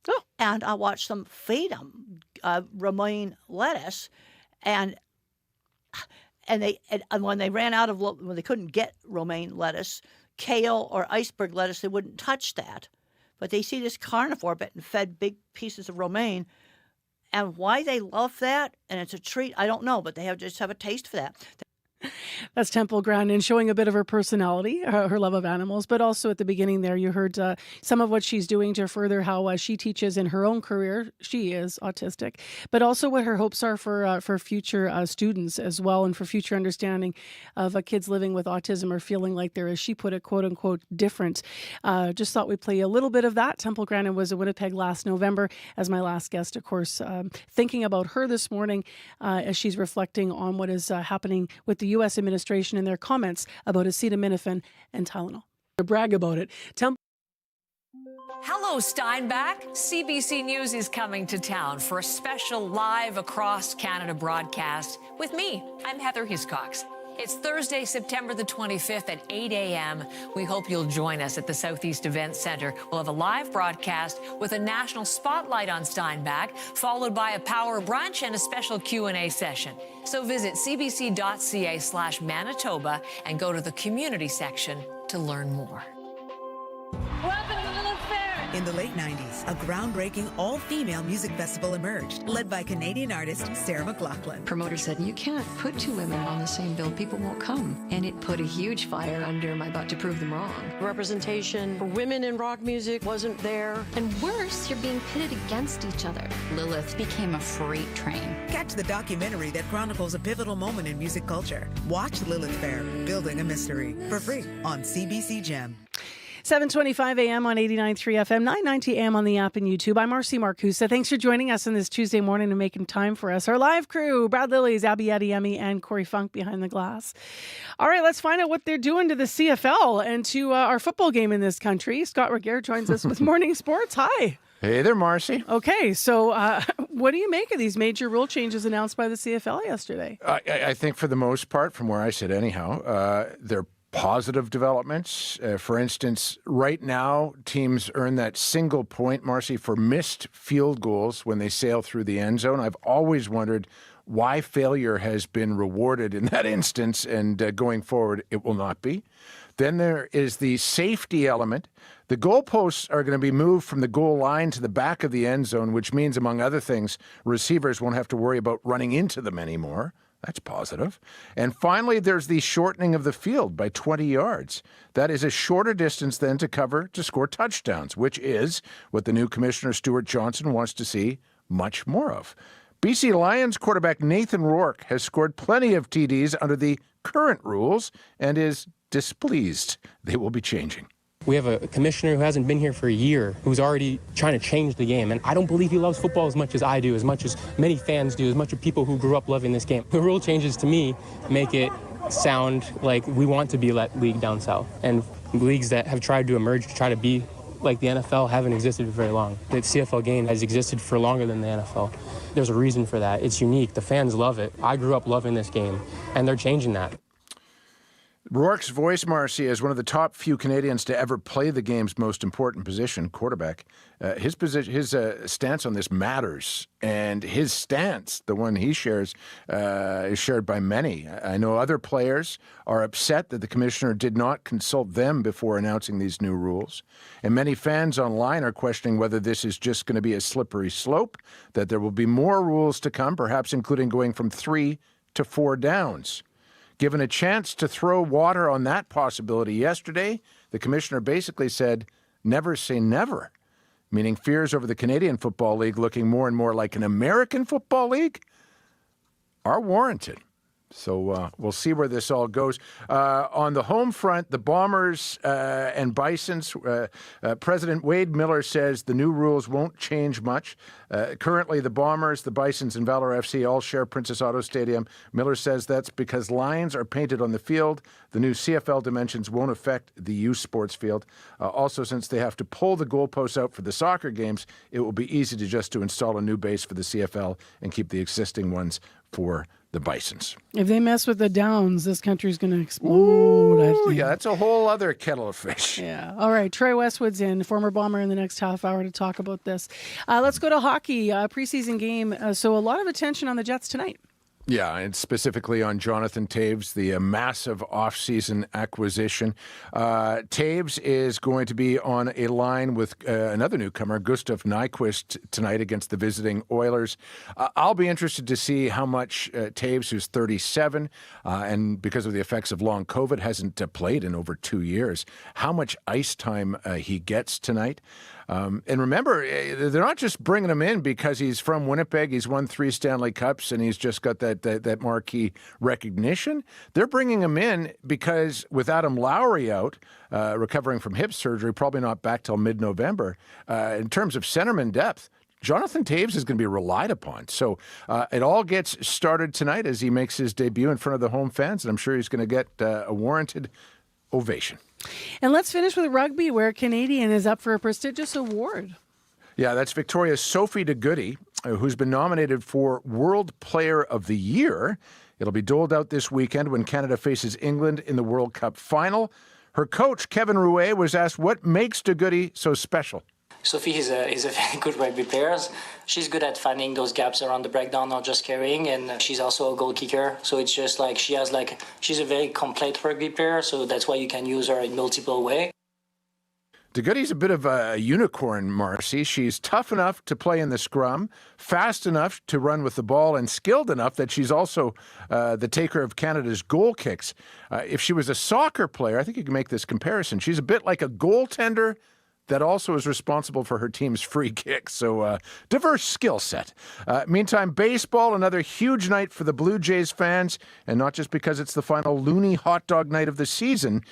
Oh, and I watched them feed them romaine lettuce, and when they ran out of, when they couldn't get romaine lettuce, kale or iceberg lettuce, they wouldn't touch that. But they see this carnivore getting fed big pieces of romaine, and why they love that, and it's a treat, I don't know, but they just have a taste for that. That's Temple Grandin showing a bit of her personality, her love of animals, but also at the beginning there you heard some of what she's doing to further how she teaches in her own career. She is autistic, but also what her hopes are for future students as well, and for future understanding of kids living with autism or feeling like they're, as she put it, quote unquote, different. Just thought we'd play a little bit of that. Temple Grandin was in Winnipeg last November as my last guest, of course, thinking about her this morning as she's reflecting on what is happening with the U.S. administration and their comments about acetaminophen and Tylenol. To brag about it. Hello, Steinbach. CBC News is coming to town for a special live across Canada broadcast with me. I'm Heather Hiscox. It's Thursday, September the 25th at 8 a.m. We hope you'll join us at the Southeast Events Center. We'll have a live broadcast with a national spotlight on Steinbach, followed by a power brunch and a special Q&A session. So visit cbc.ca/Manitoba and go to the community section to learn more. Welcome to Lilith Fair. In the late 90s, a groundbreaking all-female music festival emerged, led by Canadian artist Sarah McLachlan. Promoter said, you can't put 2 women on the same bill. People won't come. And it put a huge fire under my butt to prove them wrong. Representation for women in rock music wasn't there. And worse, you're being pitted against each other. Lilith became a freight train. Catch the documentary that chronicles a pivotal moment in music culture. Watch Lilith Fair, Building a Mystery, for free on CBC Gem. 7:25 a.m. on 89.3 FM, 9:90 a.m. on the app and YouTube. I'm Marcy Marcusa. Thanks for joining us on this Tuesday morning and making time for us. Our live crew, Brad Lillies, Abby Adeyemi, and Corey Funk behind the glass. All right, let's find out what they're doing to the CFL and to our football game in this country. Scott Regehr joins us with Morning Sports. Hi. Hey there, Marcy. Okay, so what do you make of these major rule changes announced by the CFL yesterday? I think for the most part, from where I sit anyhow, they're positive developments. For instance, right now, teams earn that single point, Marcy, for missed field goals when they sail through the end zone. I've always wondered why failure has been rewarded in that instance, and going forward, it will not be. Then there is the safety element. The goalposts are going to be moved from the goal line to the back of the end zone, which means, among other things, receivers won't have to worry about running into them anymore. That's positive. And finally, there's the shortening of the field by 20 yards. That is a shorter distance then to cover to score touchdowns, which is what the new Commissioner Stuart Johnson wants to see much more of. BC Lions quarterback Nathan Rourke has scored plenty of TDs under the current rules and is displeased. They will be changing. We have a commissioner who hasn't been here for a year, who's already trying to change the game. And I don't believe he loves football as much as I do, as much as many fans do, as much as people who grew up loving this game. The rule changes, to me, make it sound like we want to be that league down south. And leagues that have tried to emerge to try to be like the NFL haven't existed for very long. The CFL game has existed for longer than the NFL. There's a reason for that. It's unique. The fans love it. I grew up loving this game, and they're changing that. Rourke's voice, Marcy, is one of the top few Canadians to ever play the game's most important position, quarterback. His stance on this matters, and his stance, the one he shares, is shared by many. I know other players are upset that the commissioner did not consult them before announcing these new rules, and many fans online are questioning whether this is just going to be a slippery slope, that there will be more rules to come, perhaps including going from 3 to 4 downs. Given a chance to throw water on that possibility yesterday, the commissioner basically said, never say never, meaning fears over the Canadian Football League looking more and more like an American Football League are warranted. So we'll see where this all goes. On the home front, the Bombers and Bisons, President Wade Miller says the new rules won't change much. Currently, the Bombers, the Bisons, and Valor FC all share Princess Auto Stadium. Miller says that's because lines are painted on the field. The new CFL dimensions won't affect the youth sports field. Also, since they have to pull the goalposts out for the soccer games, it will be easy to install a new base for the CFL and keep the existing ones for the Bisons. If they mess with the Downs, this country's going to explode. Ooh, yeah, that's a whole other kettle of fish. Yeah. All right. Troy Westwood's in, former Bomber, in the next half hour to talk about this. Let's go to hockey, preseason game. So a lot of attention on the Jets tonight. Yeah, and specifically on Jonathan Toews, the massive off-season acquisition. Toews is going to be on a line with another newcomer, Gustav Nyquist, tonight against the visiting Oilers. I'll be interested to see how much Toews, who's 37, and because of the effects of long COVID, hasn't played in over 2 years, how much ice time he gets tonight. And remember, they're not just bringing him in because he's from Winnipeg, he's won 3 Stanley Cups, and he's just got that marquee recognition. They're bringing him in because with Adam Lowry out, recovering from hip surgery, probably not back till mid-November, in terms of centerman depth, Jonathan Toews is going to be relied upon. So it all gets started tonight as he makes his debut in front of the home fans, and I'm sure he's going to get a warranted ovation. And let's finish with rugby, where a Canadian is up for a prestigious award. Yeah, that's Victoria's Sophie de Goody, who's been nominated for World Player of the Year. It'll be doled out this weekend when Canada faces England in the World Cup final. Her coach, Kevin Rouet, was asked what makes de Goody so special. Sophie is a very good rugby player. She's good at finding those gaps around the breakdown, not just carrying, and she's also a goal kicker. So it's just like she's a very complete rugby player, so that's why you can use her in multiple ways. De Goody's a bit of a unicorn, Marcy. She's tough enough to play in the scrum, fast enough to run with the ball, and skilled enough that she's also the taker of Canada's goal kicks. If she was a soccer player, I think you can make this comparison. She's a bit like a goaltender that also is responsible for her team's free kicks. So diverse skill set. Meantime, baseball, another huge night for the Blue Jays fans, and not just because it's the final loony hot dog night of the season.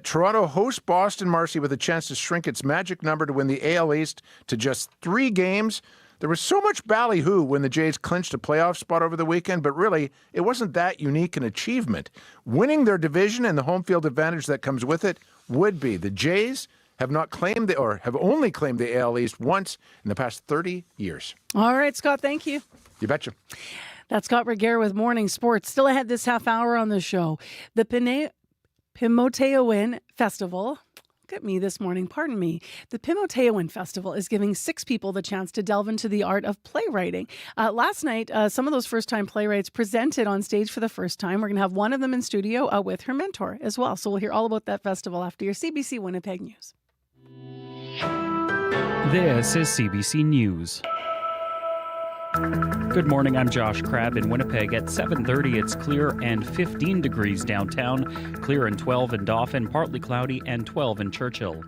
Toronto hosts Boston, Marcy, with a chance to shrink its magic number to win the AL East to just 3 games. There was so much ballyhoo when the Jays clinched a playoff spot over the weekend, but really, it wasn't that unique an achievement. Winning their division and the home field advantage that comes with it would be. The Jays have only claimed the AL East once in the past 30 years. All right, Scott, thank you. You betcha. That's Scott Reguer with Morning Sports. Still ahead this half hour on the show. The Pimoteoin Festival. Look at me this morning, pardon me. The Pimoteoin Festival is giving 6 people the chance to delve into the art of playwriting. Last night, some of those first-time playwrights presented on stage for the first time. We're going to have one of them in studio with her mentor as well. So we'll hear all about that festival after your CBC Winnipeg News. This is CBC News. Good morning, I'm Josh Crabb in Winnipeg. At 7:30, it's clear and 15 degrees downtown, clear and 12 in Dauphin, partly cloudy and 12 in Churchill.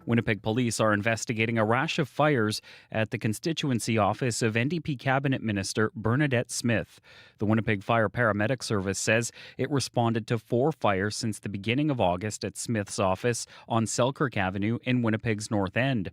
Winnipeg police are investigating a rash of fires at the constituency office of NDP Cabinet Minister Bernadette Smith. The Winnipeg Fire Paramedic Service says it responded to 4 fires since the beginning of August at Smith's office on Selkirk Avenue in Winnipeg's North End.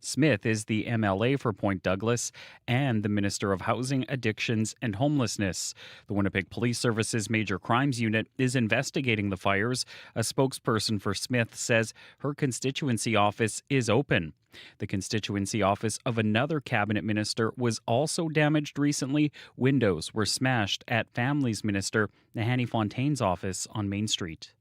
Smith is the MLA for Point Douglas and the Minister of Housing, Addictions and Homelessness. The Winnipeg Police Service's Major Crimes Unit is investigating the fires. A spokesperson for Smith says her constituency office is open. The constituency office of another cabinet minister was also damaged recently. Windows were smashed at Families Minister Nahanni Fontaine's office on Main Street.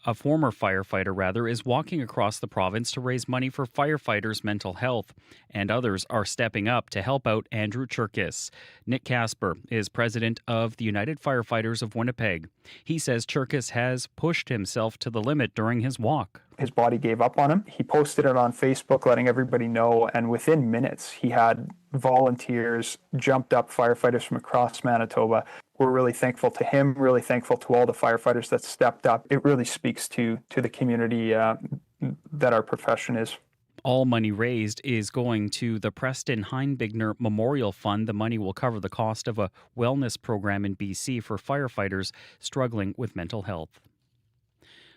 A former firefighter is walking across the province to raise money for firefighters' mental health, and others are stepping up to help out Andrew Cherkis. Nick Casper is president of the United Firefighters of Winnipeg. He says Cherkis has pushed himself to the limit during his walk. His body gave up on him. He posted it on Facebook letting everybody know, and within minutes he had volunteers, jumped up firefighters from across Manitoba. We're really thankful to him, really thankful to all the firefighters that stepped up. It really speaks to the community that our profession is. All money raised is going to the Preston Heinbigner Memorial Fund. The money will cover the cost of a wellness program in BC for firefighters struggling with mental health.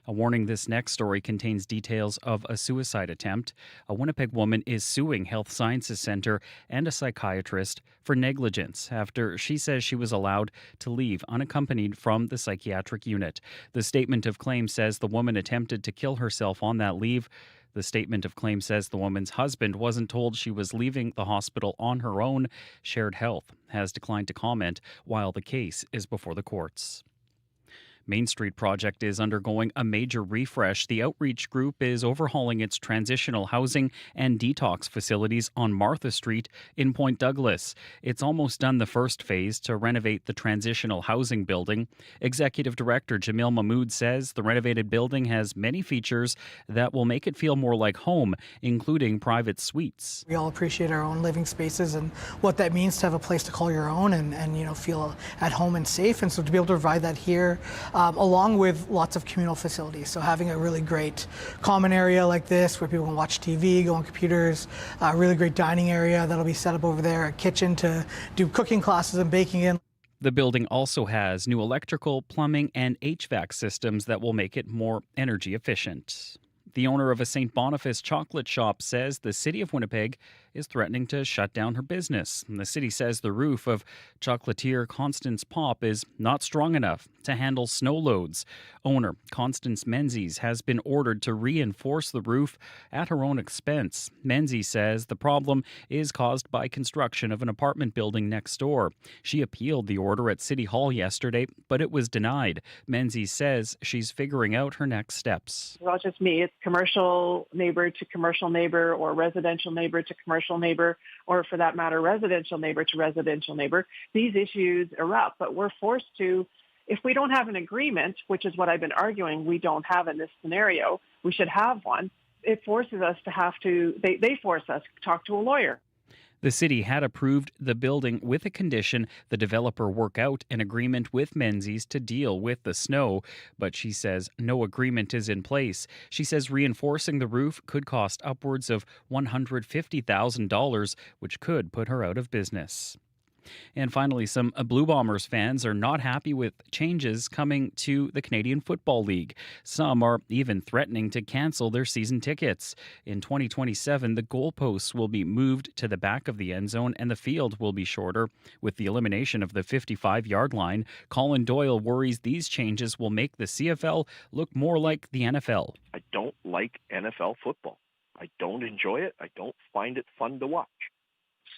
A warning, this next story contains details of a suicide attempt. A Winnipeg woman is suing Health Sciences Centre and a psychiatrist for negligence after she says she was allowed to leave unaccompanied from the psychiatric unit. The statement of claim says the woman attempted to kill herself on that leave. The statement of claim says the woman's husband wasn't told she was leaving the hospital on her own. Shared Health has declined to comment while the case is before the courts. Main Street project is undergoing a major refresh. The outreach group is overhauling its transitional housing and detox facilities on Martha Street in Point Douglas. It's almost done the first phase to renovate the transitional housing building. Executive Director Jamil Mahmood says the renovated building has many features that will make it feel more like home, including private suites. We all appreciate our own living spaces and what that means to have a place to call your own and feel at home and safe. And so to be able to provide that here, along with lots of communal facilities. So having a really great common area like this where people can watch TV, go on computers, a really great dining area that'll be set up over there, a kitchen to do cooking classes and baking in. The building also has new electrical, plumbing, and HVAC systems that will make it more energy efficient. The owner of a St. Boniface chocolate shop says the city of Winnipeg is threatening to shut down her business. And the city says the roof of chocolatier Constance Pop is not strong enough to handle snow loads. Owner Constance Menzies has been ordered to reinforce the roof at her own expense. Menzies says the problem is caused by construction of an apartment building next door. She appealed the order at City Hall yesterday, but it was denied. Menzies says she's figuring out her next steps. It's not just me, it's commercial neighbor to commercial neighbor or residential neighbor to commercial neighbor, or for that matter, residential neighbor to residential neighbor. These issues erupt, but we're forced to, if we don't have an agreement, which is what I've been arguing we don't have in this scenario, we should have one. It forces us to have to, they force us to talk to a lawyer. The city had approved the building with a condition the developer work out an agreement with Menzies to deal with the snow, but she says no agreement is in place. She says reinforcing the roof could cost upwards of $150,000, which could put her out of business. And finally, some Blue Bombers fans are not happy with changes coming to the Canadian Football League. Some are even threatening to cancel their season tickets. In 2027, the goalposts will be moved to the back of the end zone and the field will be shorter. With the elimination of the 55-yard line, Colin Doyle worries these changes will make the CFL look more like the NFL. I don't like NFL football. I don't enjoy it. I don't find it fun to watch.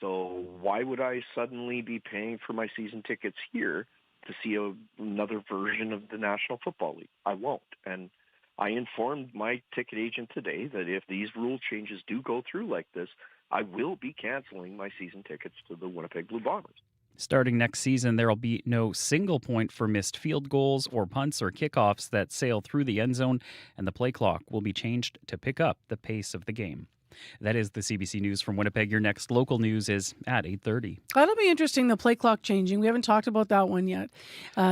So why would I suddenly be paying for my season tickets here to see another version of the National Football League. I won't. And I informed my ticket agent today that if these rule changes do go through like this, I will be canceling my season tickets to the Winnipeg Blue Bombers. Starting next season, there will be no single point for missed field goals or punts or kickoffs that sail through the end zone, and the play clock will be changed to pick up the pace of the game. That is the CBC News from Winnipeg. Your next local news is at 8:30. That'll be interesting, the play clock changing. We haven't talked about that one yet,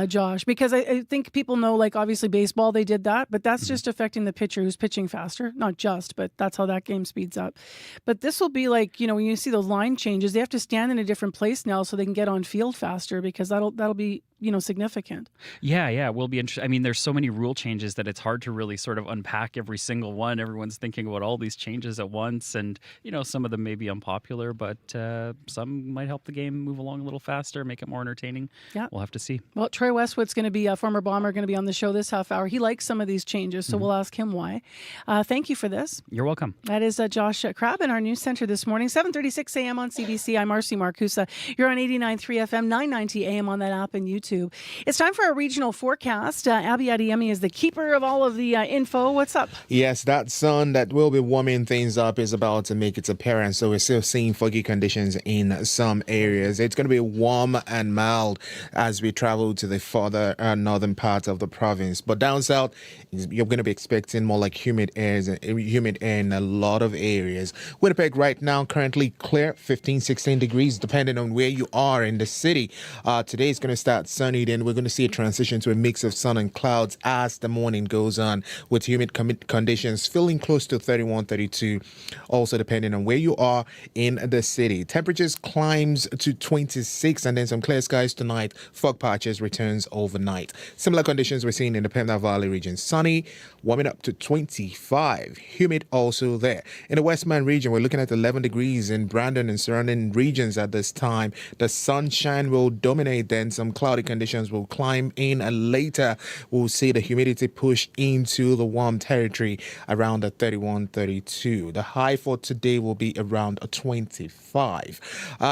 Josh, because I think people know, like, obviously baseball, they did that, but that's just affecting the pitcher who's pitching faster. Not just, but that's how that game speeds up. But this will be like, when you see those line changes, they have to stand in a different place now so they can get on field faster, because that'll be significant. Yeah, it will be interesting. I mean, there's so many rule changes that it's hard to really sort of unpack every single one. Everyone's thinking about all these changes at once, and some of them may be unpopular, but some might help the game move along a little faster, make it more entertaining. Yeah, we'll have to see. Well, Troy Westwood's going to be a former Bomber, going to be on the show this half hour. He likes some of these changes, so we'll ask him why. Thank you for this. You're welcome. That is Josh Crabb in our news center this morning, 7:36 a.m. on CBC. I'm Marcy Marcusa. You're on 89.3 FM, 990 a.m. on that app and YouTube. It's time for a regional forecast. Abby Adiemi is the keeper of all of the info. What's up? Yes, that sun that will be warming things up is about to make its appearance. So we're still seeing foggy conditions in some areas. It's going to be warm and mild as we travel to the further northern part of the province. But down south, you're going to be expecting more like humid air in a lot of areas. Winnipeg right now currently clear, 15, 16 degrees, depending on where you are in the city. Today is going to start sunny, then we're going to see a transition to a mix of sun and clouds as the morning goes on, with humid conditions feeling close to 31, 32, also depending on where you are in the city. Temperatures climbs to 26, and then some clear skies tonight. Fog patches returns overnight. Similar conditions we're seeing in the Pembina Valley region. Sunny, warming up to 25. Humid also there. In the Westman region, we're looking at 11 degrees in Brandon and surrounding regions at this time. The sunshine will dominate, then some cloudy conditions will climb in, and later we'll see the humidity push into the warm territory around the 31, 32. The high for today will be around 25.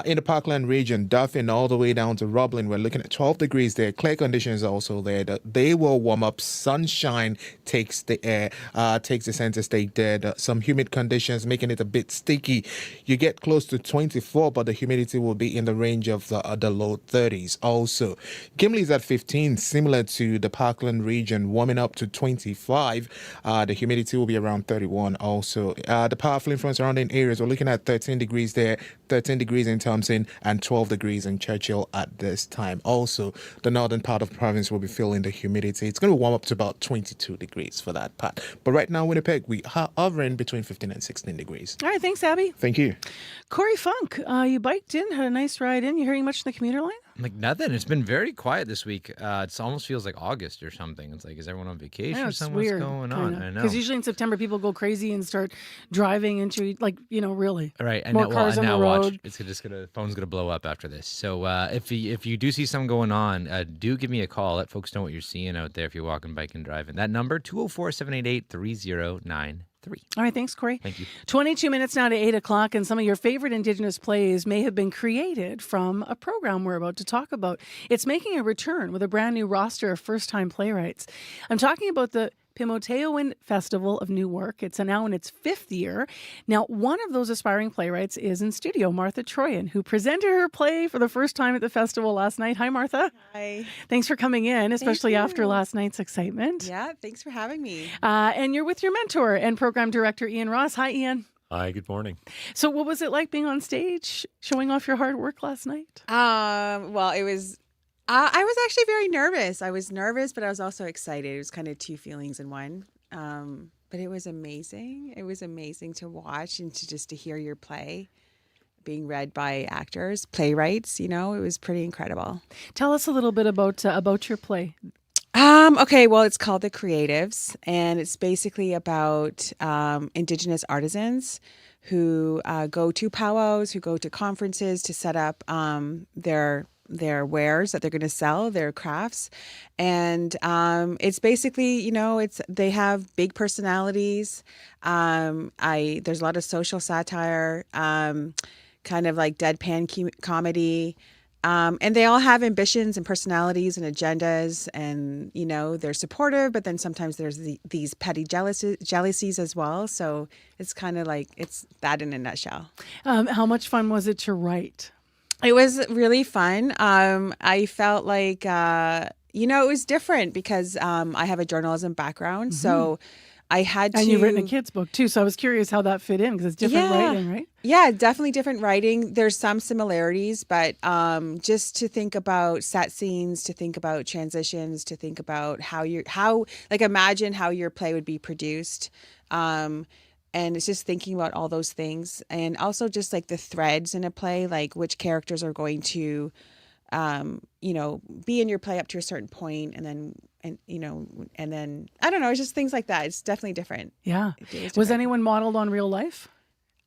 In the Parkland region, Dauphin all the way down to Roblin, we're looking at 12 degrees there. Clear conditions also there. They will warm up. Sunshine takes the center stage there. Some humid conditions making it a bit sticky. You get close to 24, but the humidity will be in the range of the low 30s also. Gimli's at 15, similar to the Parkland region, warming up to 25. The humidity will be around 31 also. The powerful influence surrounding areas, we're looking at 13 degrees there, 13 degrees in Thompson, and 12 degrees in Churchill at this time. Also, the northern part of the province will be feeling the humidity. It's going to warm up to about 22 degrees for that part. But right now, Winnipeg, we are hovering between 15 and 16 degrees. All right, thanks, Abby. Thank you. Corey Funk, you biked in, had a nice ride in. You hearing much in the commuter line? Like nothing. It's been very quiet this week. It almost feels like August or something. It's like, is everyone on vacation or something? What's going on? I know. Because usually in September, people go crazy and start driving into, really. Right. And more cars on the road. Watch. Phone's gonna blow up after this. So if you do see something going on, do give me a call. Let folks know what you're seeing out there if you're walking, biking, driving. That number, 204-788-3093. All right, thanks, Corey. Thank you. 22 minutes now to 8 o'clock, and some of your favorite Indigenous plays may have been created from a program we're about to talk about. It's making a return with a brand new roster of first-time playwrights. I'm talking about the Pimoteowan Festival of New Work. It's now in its 5th year. Now, one of those aspiring playwrights is in studio, Martha Troyan, who presented her play for the first time at the festival last night. Hi, Martha. Hi. Thanks for coming in, especially after last night's excitement. Yeah, thanks for having me. And you're with your mentor and program director, Ian Ross. Hi, Ian. Hi, good morning. So what was it like being on stage, showing off your hard work last night? Well, it was... I was actually very nervous. I was nervous, but I was also excited. It was kind of two feelings in one. But it was amazing. It was amazing to watch and to hear your play being read by actors, playwrights. It was pretty incredible. Tell us a little bit about your play. Okay, well, it's called The Creatives, and it's basically about Indigenous artisans who go to powwows, who go to conferences to set up their wares that they're going to sell, their crafts. And it's basically, they have big personalities. There's a lot of social satire, kind of like deadpan comedy. And they all have ambitions and personalities and agendas, and they're supportive, but then sometimes there's these petty jealousies as well. So it's kind of like it's that in a nutshell. How much fun was it to write? It was really fun. I felt like it was different because I have a journalism background, so I had to. And you've written a kid's book too, so I was curious how that fit in because it's different writing, right? Yeah, definitely different writing. There's some similarities, but just to think about set scenes, to think about transitions, to think about imagine how your play would be produced. And it's just thinking about all those things, and also just like the threads in a play, like which characters are going to, be in your play up to a certain point, and then I don't know. It's just things like that. It's definitely different. Yeah. Was anyone modeled on real life?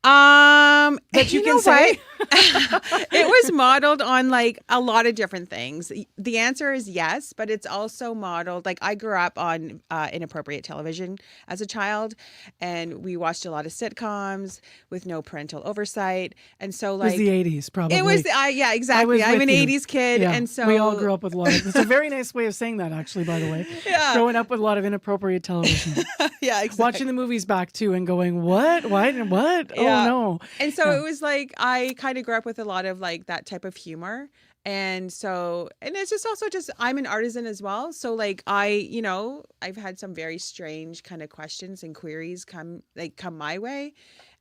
That you can say? It was modeled on like a lot of different things. The answer is yes, but it's also modeled. Like I grew up on inappropriate television as a child, and we watched a lot of sitcoms with no parental oversight. And so It was the 80s, probably. It was, yeah, exactly. I'm an 80s kid. Yeah. And so we all grew up with a lot of, it's a very nice way of saying that, actually, by the way. Yeah. Growing up with a lot of inappropriate television. Yeah, exactly. Watching the movies back too and going, what? Why? What? Yeah. Oh, no. And so it was like, I kind of grew up with a lot of like that type of humor. And it's just also I'm an artisan as well. So like I've had some very strange kind of questions and queries come my way.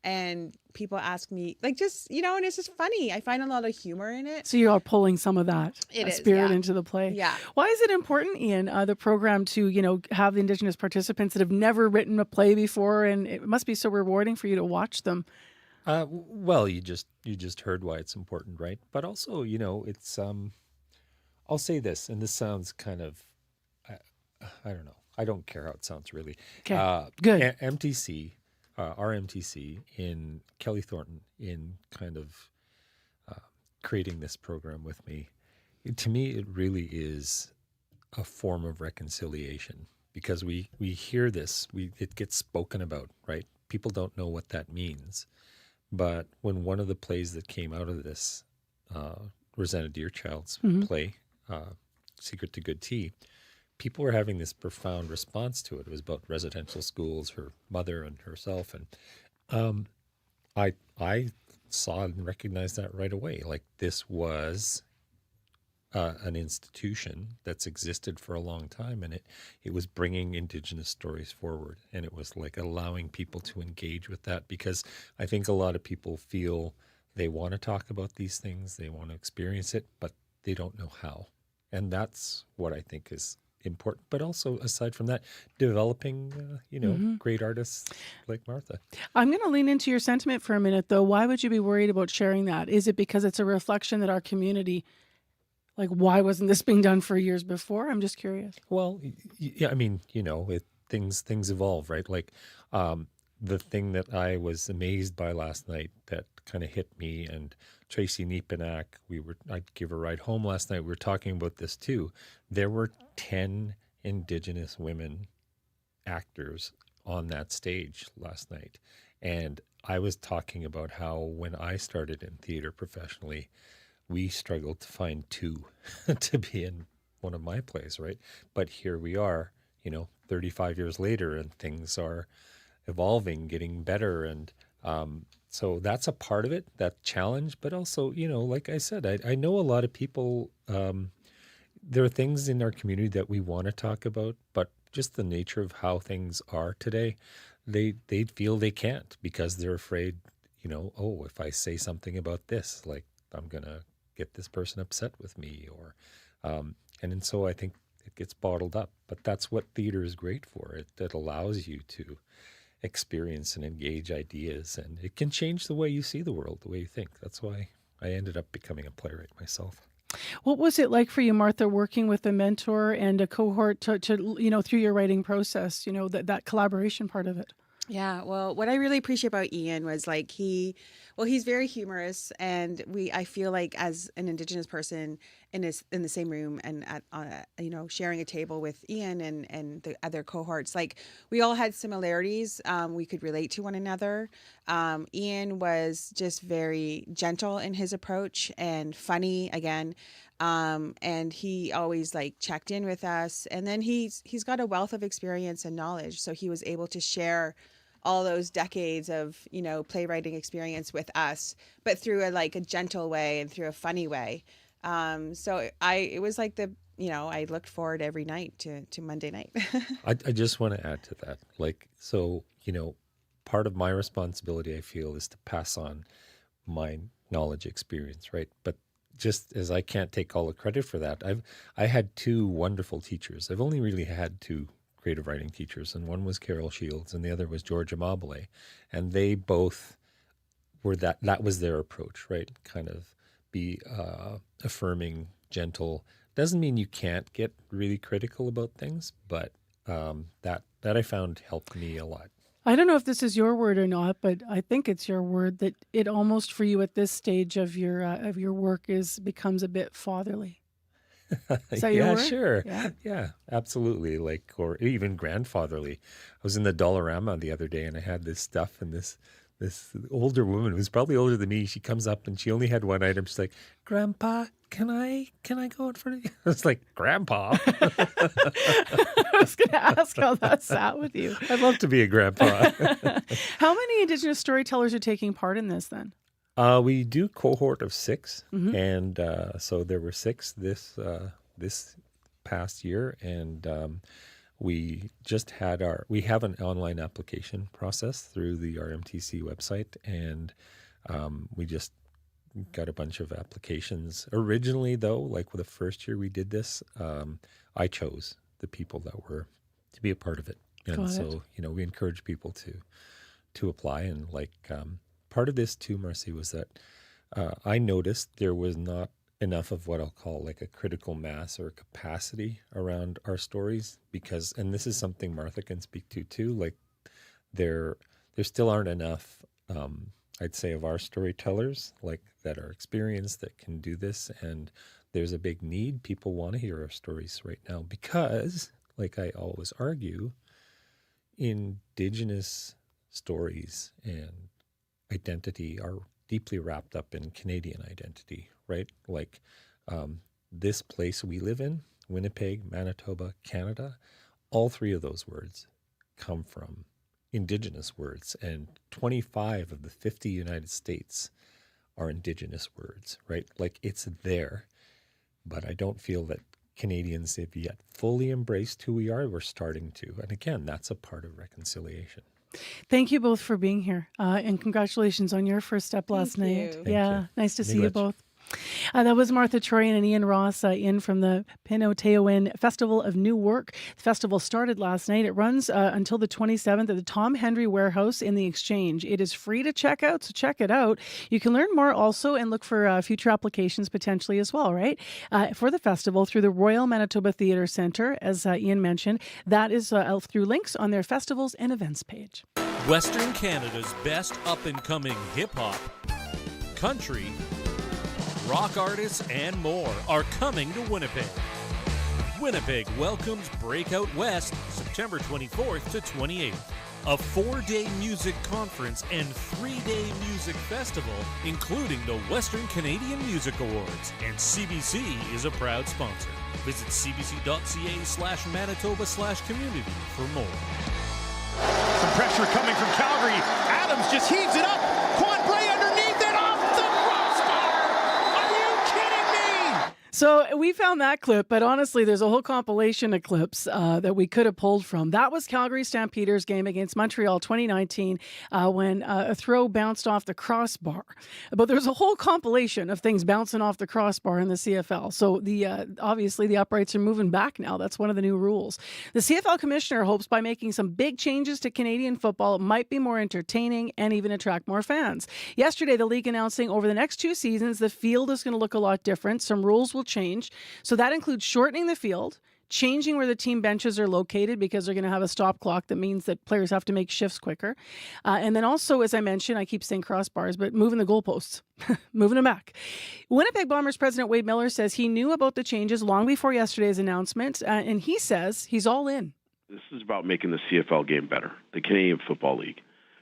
And people ask me like, just, and it's just funny. I find a lot of humor in it. So you are pulling some of that spirit into the play. Yeah. Why is it important, Ian, the program to, have the Indigenous participants that have never written a play before? And it must be so rewarding for you to watch them. Well, you just heard why it's important, right? But also, it's I'll say this, and this sounds kind of I don't know. I don't care how it sounds really. Okay. Good. MTC, our MTC in Kelly Thornton, in kind of creating this program with me. To me, it really is a form of reconciliation because we hear this, it gets spoken about, right? People don't know what that means. But when one of the plays that came out of this, Rosanna Deerchild's play, Secret to Good Tea, people were having this profound response to it. It was about residential schools, her mother and herself. And I saw and recognized that right away. Like this was an institution that's existed for a long time, and it was bringing Indigenous stories forward, and it was like allowing people to engage with that, because I think a lot of people feel they want to talk about these things, they want to experience it, but they don't know how. And that's what I think is important. But also, aside from that, developing, great artists like Martha. I'm going to lean into your sentiment for a minute, though. Why would you be worried about sharing that? Is it because it's a reflection that our community, like, why wasn't this being done for years before? I'm just curious. Well, yeah, I mean, things evolve, right? Like the thing that I was amazed by last night that kind of hit me, and Tracy Niepanak, I'd give a ride home last night. We were talking about this too. There were 10 Indigenous women actors on that stage last night. And I was talking about how when I started in theater professionally, we struggled to find 2 to be in one of my plays, right? But here we are, 35 years later, and things are evolving, getting better. And so that's a part of it, that challenge. But also, like I said, I know a lot of people, there are things in our community that we want to talk about, but just the nature of how things are today, they feel they can't because they're afraid, if I say something about this, like I'm going to get this person upset with me, or and so I think it gets bottled up. But that's what theater is great for. It allows you to experience and engage ideas, and it can change the way you see the world, the way you think. That's why I ended up becoming a playwright myself. What was it like for you, Martha, working with a mentor and a cohort to through your writing process, that collaboration part of it? Yeah, well, what I really appreciate about Ian was like he's very humorous, and I feel like as an Indigenous person in the same room and at sharing a table with Ian and the other cohorts, like we all had similarities. We could relate to one another. Ian was just very gentle in his approach and funny again. And he always like checked in with us, and then he's got a wealth of experience and knowledge, so he was able to share all those decades of playwriting experience with us, but through a gentle way and through a funny way. So it was like I looked forward every night to Monday night. I just want to add to that. Part of my responsibility, I feel, is to pass on my knowledge experience, right? But just as I can't take all the credit for that, I had two wonderful teachers. I've only really had two creative writing teachers, and one was Carol Shields and the other was George Amabile. And they both were that was their approach, right? Kind of be affirming, gentle. Doesn't mean you can't get really critical about things, but that I found helped me a lot. I don't know if this is your word or not, but I think it's your word that it almost for you at this stage of your work becomes a bit fatherly. Is that your word? Sure. Yeah, absolutely. Or even grandfatherly. I was in the Dollarama the other day and I had this stuff, and this older woman who's probably older than me, she comes up and she only had one item. She's like, "Grandpa, can I go in front of you?" I was like, "Grandpa?" I was going to ask how that sat with you. I'd love to be a grandpa. How many Indigenous storytellers are taking part in this then? We do cohort of 6, Mhm. and so there were 6 this past year, and we just had we have an online application process through the RMTC website, and we just got a bunch of applications. Originally, though, with the first year we did this, I chose the people that were to be a part of it, and Got so it. we encourage people to apply, and part of this too, Marcy, was that I noticed there was not enough of what I'll call a critical mass or capacity around our stories, because, and this is something Martha can speak to too, there still aren't enough, I'd say, of our storytellers that are experienced that can do this, and there's a big need. People want to hear our stories right now because, I always argue, Indigenous stories and identity are deeply wrapped up in Canadian identity, right? This place we live in, Winnipeg, Manitoba, Canada, all 3 of those words come from Indigenous words, and 25 of the 50 United States are Indigenous words, right? It's there, but I don't feel that Canadians have yet fully embraced who we are. We're starting to, and again, that's a part of reconciliation. Thank you both for being here, and congratulations on your first step last night. you. Yeah, you. nice to see you Thank you. both. That was Martha Troyan and Ian Ross in from the Pinoteoin Festival of New Work. The festival started last night. It runs until the 27th at the Tom Henry Warehouse in the Exchange. It is free to check out, so check it out. You can learn more also and look for future applications potentially as well, right? For the festival through the Royal Manitoba Theatre Centre, as Ian mentioned. That is through links on their festivals and events page. Western Canada's best up-and-coming hip-hop, country, rock artists, and more are coming to Winnipeg. Winnipeg welcomes Breakout West September 24th to 28th, a 4-day music conference and 3-day music festival, including the Western Canadian Music Awards, and CBC is a proud sponsor. Visit cbc.ca/Manitoba/community for more. Some pressure coming from Calgary. Adams just heaves it up. Quan Bray underneath it, off the crossbar. Are you kidding me? So we found that clip, but honestly, there's a whole compilation of clips that we could have pulled from. That was Calgary Stampeders game against Montreal 2019 when a throw bounced off the crossbar. But there's a whole compilation of things bouncing off the crossbar in the CFL. So obviously the uprights are moving back now. That's one of the new rules. The CFL commissioner hopes by making some big changes to Canadian football, it might be more entertaining and even attract more fans. Yesterday, the league announcing over the next 2 seasons, the field is going to look a lot different. Some rules will change. So that includes shortening the field, changing where the team benches are located because they're going to have a stop clock that means that players have to make shifts quicker. And then also, as I mentioned, I keep saying crossbars, but moving the goalposts, moving them back. Winnipeg Bombers President Wade Miller says he knew about the changes long before yesterday's announcement, and he says he's all in. This is about making the CFL game better, the Canadian Football League.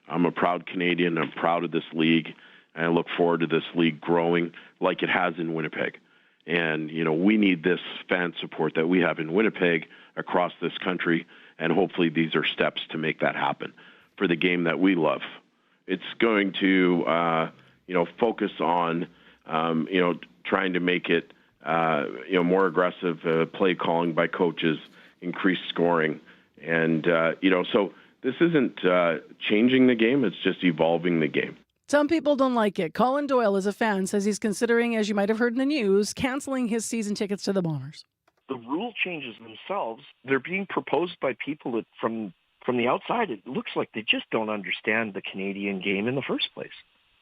I'm a proud Canadian. I'm proud of this league, and I look forward to this league growing like it has in Winnipeg. And, we need this fan support that we have in Winnipeg across this country, and hopefully these are steps to make that happen for the game that we love. It's going to, focus on, trying to make it, more aggressive play calling by coaches, increased scoring. And, so this isn't changing the game, it's just evolving the game. Some people don't like it. Colin Doyle, as a fan, says he's considering, as you might have heard in the news, canceling his season tickets to the Bombers. The rule changes themselves, they're being proposed by people that from the outside, it looks like they just don't understand the Canadian game in the first place.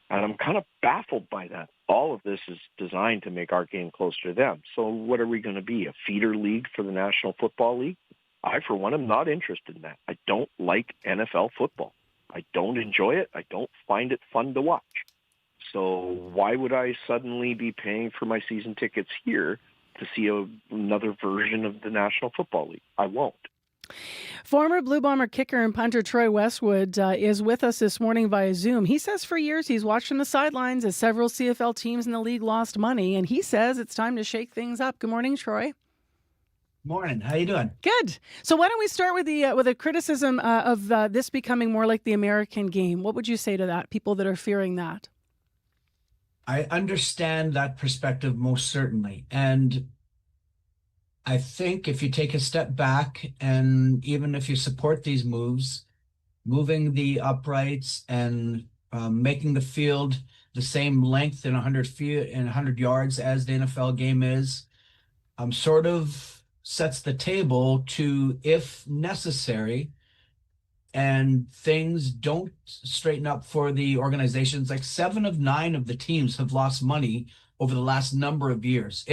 And I'm kind of baffled by that. All of this is designed to make our game closer to them. So what are we going to be, a feeder league for the National Football League? I, for one, am not interested in that. I don't like NFL football. I don't enjoy it. I don't find it fun to watch. So why would I suddenly be paying for my season tickets here to see another version of the National Football League? I won't. Former Blue Bomber kicker and punter Troy Westwood is with us this morning via Zoom. He says for years he's watched from the sidelines as several CFL teams in the league lost money, and he says it's time to shake things up. Good morning, Troy. Morning. How you doing? Good. So why don't we start with a criticism of this becoming more like the American game? What would you say to that, people that are fearing that? I understand that perspective most certainly. And I think if you take a step back and even if you support these moves, moving the uprights and making the field the same length in 100 feet and 100 yards as the NFL game is, sort of sets the table to, if necessary, and things don't straighten up for the organizations, like 7 of 9 of the teams have lost money over the last number of years.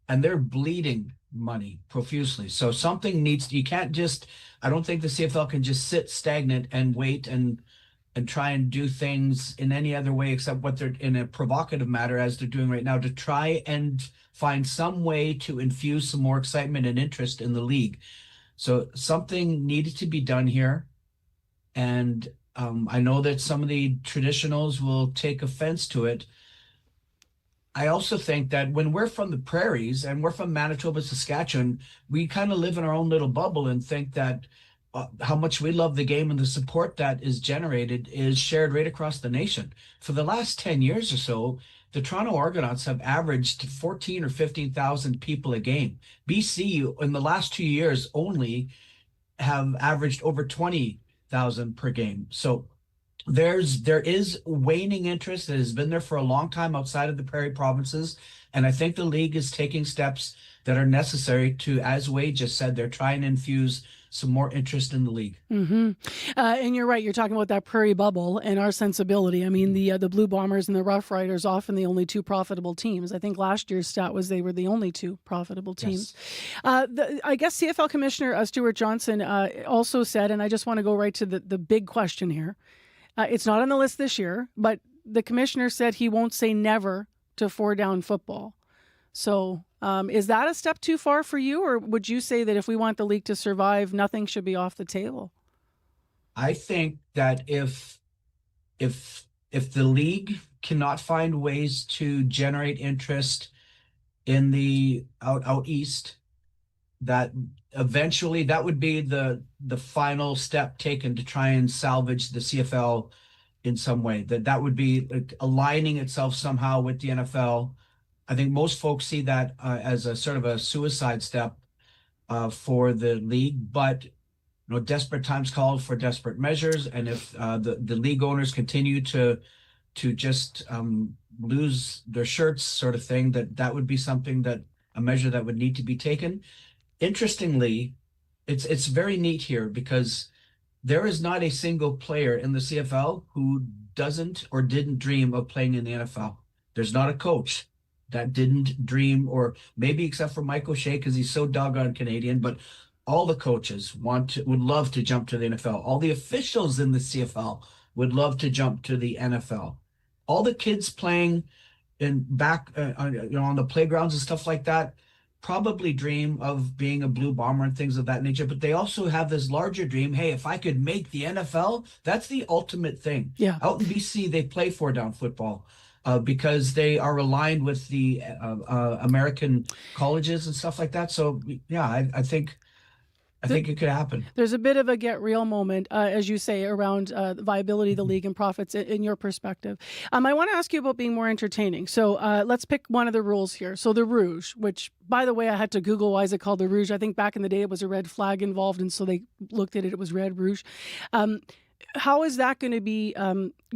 And they're bleeding money profusely. So something needs, you can't just, I don't think the CFL can just sit stagnant and wait and try and do things in any other way except what they're in a provocative manner as they're doing right now, to try and find some way to infuse some more excitement and interest in the league. So something needed to be done here. And I know that some of the traditionals will take offense to it. I also think that when we're from the prairies and we're from Manitoba, Saskatchewan, we kind of live in our own little bubble and think that how much we love the game and the support that is generated is shared right across the nation. For the last 10 years or so, the Toronto Argonauts have averaged 14 or 15,000 people a game. BC, in the last 2 years only, have averaged over 20,000 per game. So there is waning interest that has been there for a long time outside of the prairie provinces. And I think the league is taking steps that are necessary to, as Wade just said, they're trying to infuse some more interest in the league. Mm-hmm. And you're right. You're talking about that prairie bubble and our sensibility. I mean, the Blue Bombers and the Rough Riders, often the only 2 profitable teams. I think last year's stat was they were the only 2 profitable teams. Yes. I guess CFL Commissioner Stuart Johnson also said, and I just want to go right to the big question here. It's not on the list this year, but the commissioner said he won't say never to 4-down football. So is that a step too far for you, or would you say that if we want the league to survive, nothing should be off the table? I think that if the league cannot find ways to generate interest in the out east, that eventually that would be the final step taken to try and salvage the CFL in some way. That would be like aligning itself somehow with the NFL. I think most folks see that as a sort of a suicide step for the league, but desperate times call for desperate measures. And if the league owners continue to just lose their shirts, sort of thing, that would be something that a measure that would need to be taken. Interestingly, it's very neat here because there is not a single player in the CFL who doesn't or didn't dream of playing in the NFL. There's not a coach that didn't dream, or maybe except for Mike O'Shea because he's so doggone Canadian, but all the coaches would love to jump to the NFL. All the officials in the CFL would love to jump to the NFL. All the kids playing on the playgrounds and stuff like that probably dream of being a Blue Bomber and things of that nature, but they also have this larger dream. Hey, if I could make the NFL, that's the ultimate thing. Yeah. Out in BC, they play four-down football because they are aligned with the American colleges and stuff like that. So yeah, I think it could happen. There's a bit of a get real moment, as you say, around the viability of the league and profits in your perspective. I want to ask you about being more entertaining. So let's pick one of the rules here. So the Rouge, which, by the way, I had to Google why is it called the Rouge. I think back in the day it was a red flag involved, and so they looked at it. It was Red Rouge. How is that going to be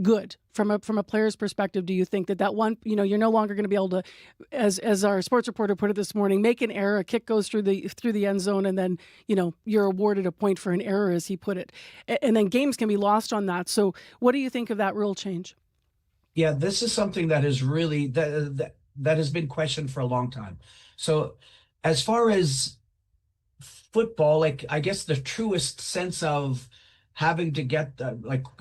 good from a player's perspective? Do you think that one, you're no longer going to be able to, as our sports reporter put it this morning, make an error, a kick goes through the end zone, and then you're awarded a point for an error, as he put it, and then games can be lost on that. So what do you think of that rule change? Yeah, this is something that is really that has been questioned for a long time. So as far as football, like I guess the truest sense of having to get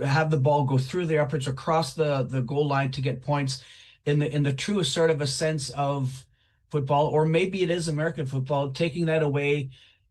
have the ball go through the uprights or cross the goal line to get points in the truest sort of a sense of football, or maybe it is American football, taking that away.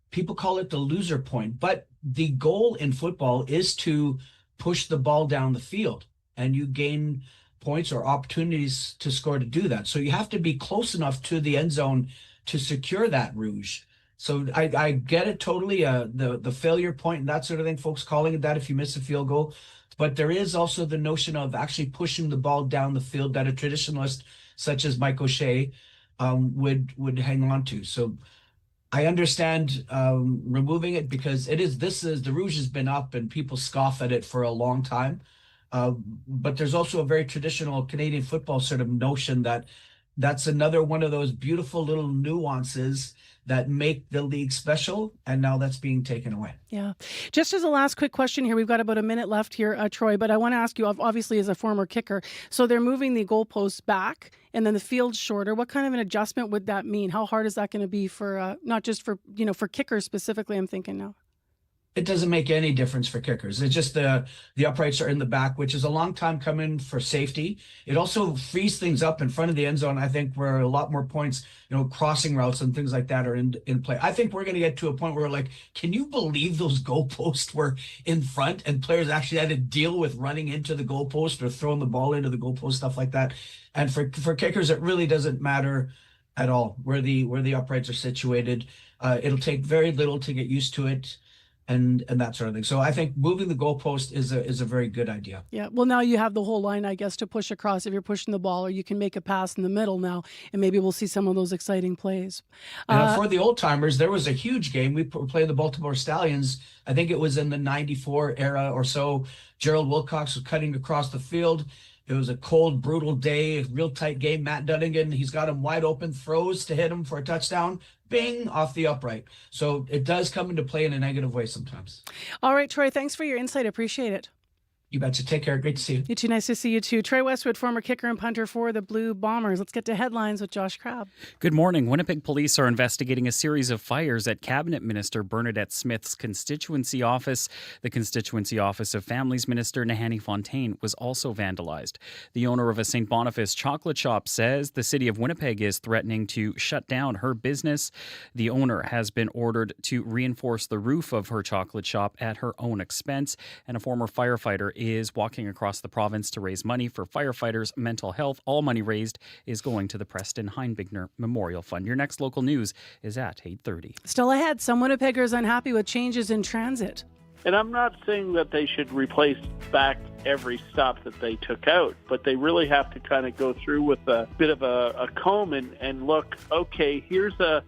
People call it the loser point, but the goal in football is to push the ball down the field, and you gain points or opportunities to score to do that. So you have to be close enough to the end zone to secure that Rouge. So I get it totally, the failure point and that sort of thing, folks calling it that if you miss a field goal. But there is also the notion of actually pushing the ball down the field that a traditionalist such as Mike O'Shea would hang on to. So I understand removing it because the Rouge has been up and people scoff at it for a long time. But there's also a very traditional Canadian football sort of notion that that's another one of those beautiful little nuances that make the league special, and now that's being taken away. Yeah. Just as a last quick question here, we've got about a minute left here, Troy, but I want to ask you, obviously as a former kicker, so they're moving the goalposts back and then the field's shorter. What kind of an adjustment would that mean? How hard is that going to be for, not just for, for kickers specifically, I'm thinking now? It doesn't make any difference for kickers. It's just the uprights are in the back, which is a long time coming for safety. It also frees things up in front of the end zone, I think, where a lot more points, crossing routes and things like that are in play. I think we're going to get to a point where we're like, can you believe those goalposts were in front and players actually had to deal with running into the goalpost or throwing the ball into the goalpost, stuff like that. And for kickers, it really doesn't matter at all where the uprights are situated. It'll take very little to get used to it. And that sort of thing. So I think moving the goalpost is a very good idea. Yeah. Well, now you have the whole line, I guess, to push across if you're pushing the ball, or you can make a pass in the middle now, and maybe we'll see some of those exciting plays. For the old timers, there was a huge game. We played the Baltimore Stallions. I think it was in the '94 era or so. Gerald Wilcox was cutting across the field. It was a cold, brutal day, a real tight game. Matt Dunnigan, he's got him wide open, throws to hit him for a touchdown. Bing, off the upright. So it does come into play in a negative way sometimes. All right, Troy, thanks for your insight. Appreciate it. You betcha. Take care. Great to see you. You too. Nice to see you too. Troy Westwood, former kicker and punter for the Blue Bombers. Let's get to headlines with Josh Crabb. Good morning. Winnipeg police are investigating a series of fires at Cabinet Minister Bernadette Smith's constituency office. The constituency office of Families Minister Nahanni Fontaine was also vandalized. The owner of a St. Boniface chocolate shop says the city of Winnipeg is threatening to shut down her business. The owner has been ordered to reinforce the roof of her chocolate shop at her own expense, and a former firefighter is walking across the province to raise money for firefighters' mental health. All money raised is going to the Preston Heinbigner Memorial Fund. Your next local news is at 8:30. Still ahead, some Winnipeggers unhappy with changes in transit. And I'm not saying that they should replace back every stop that they took out, but they really have to kind of go through with a bit of a comb and look, okay, here's a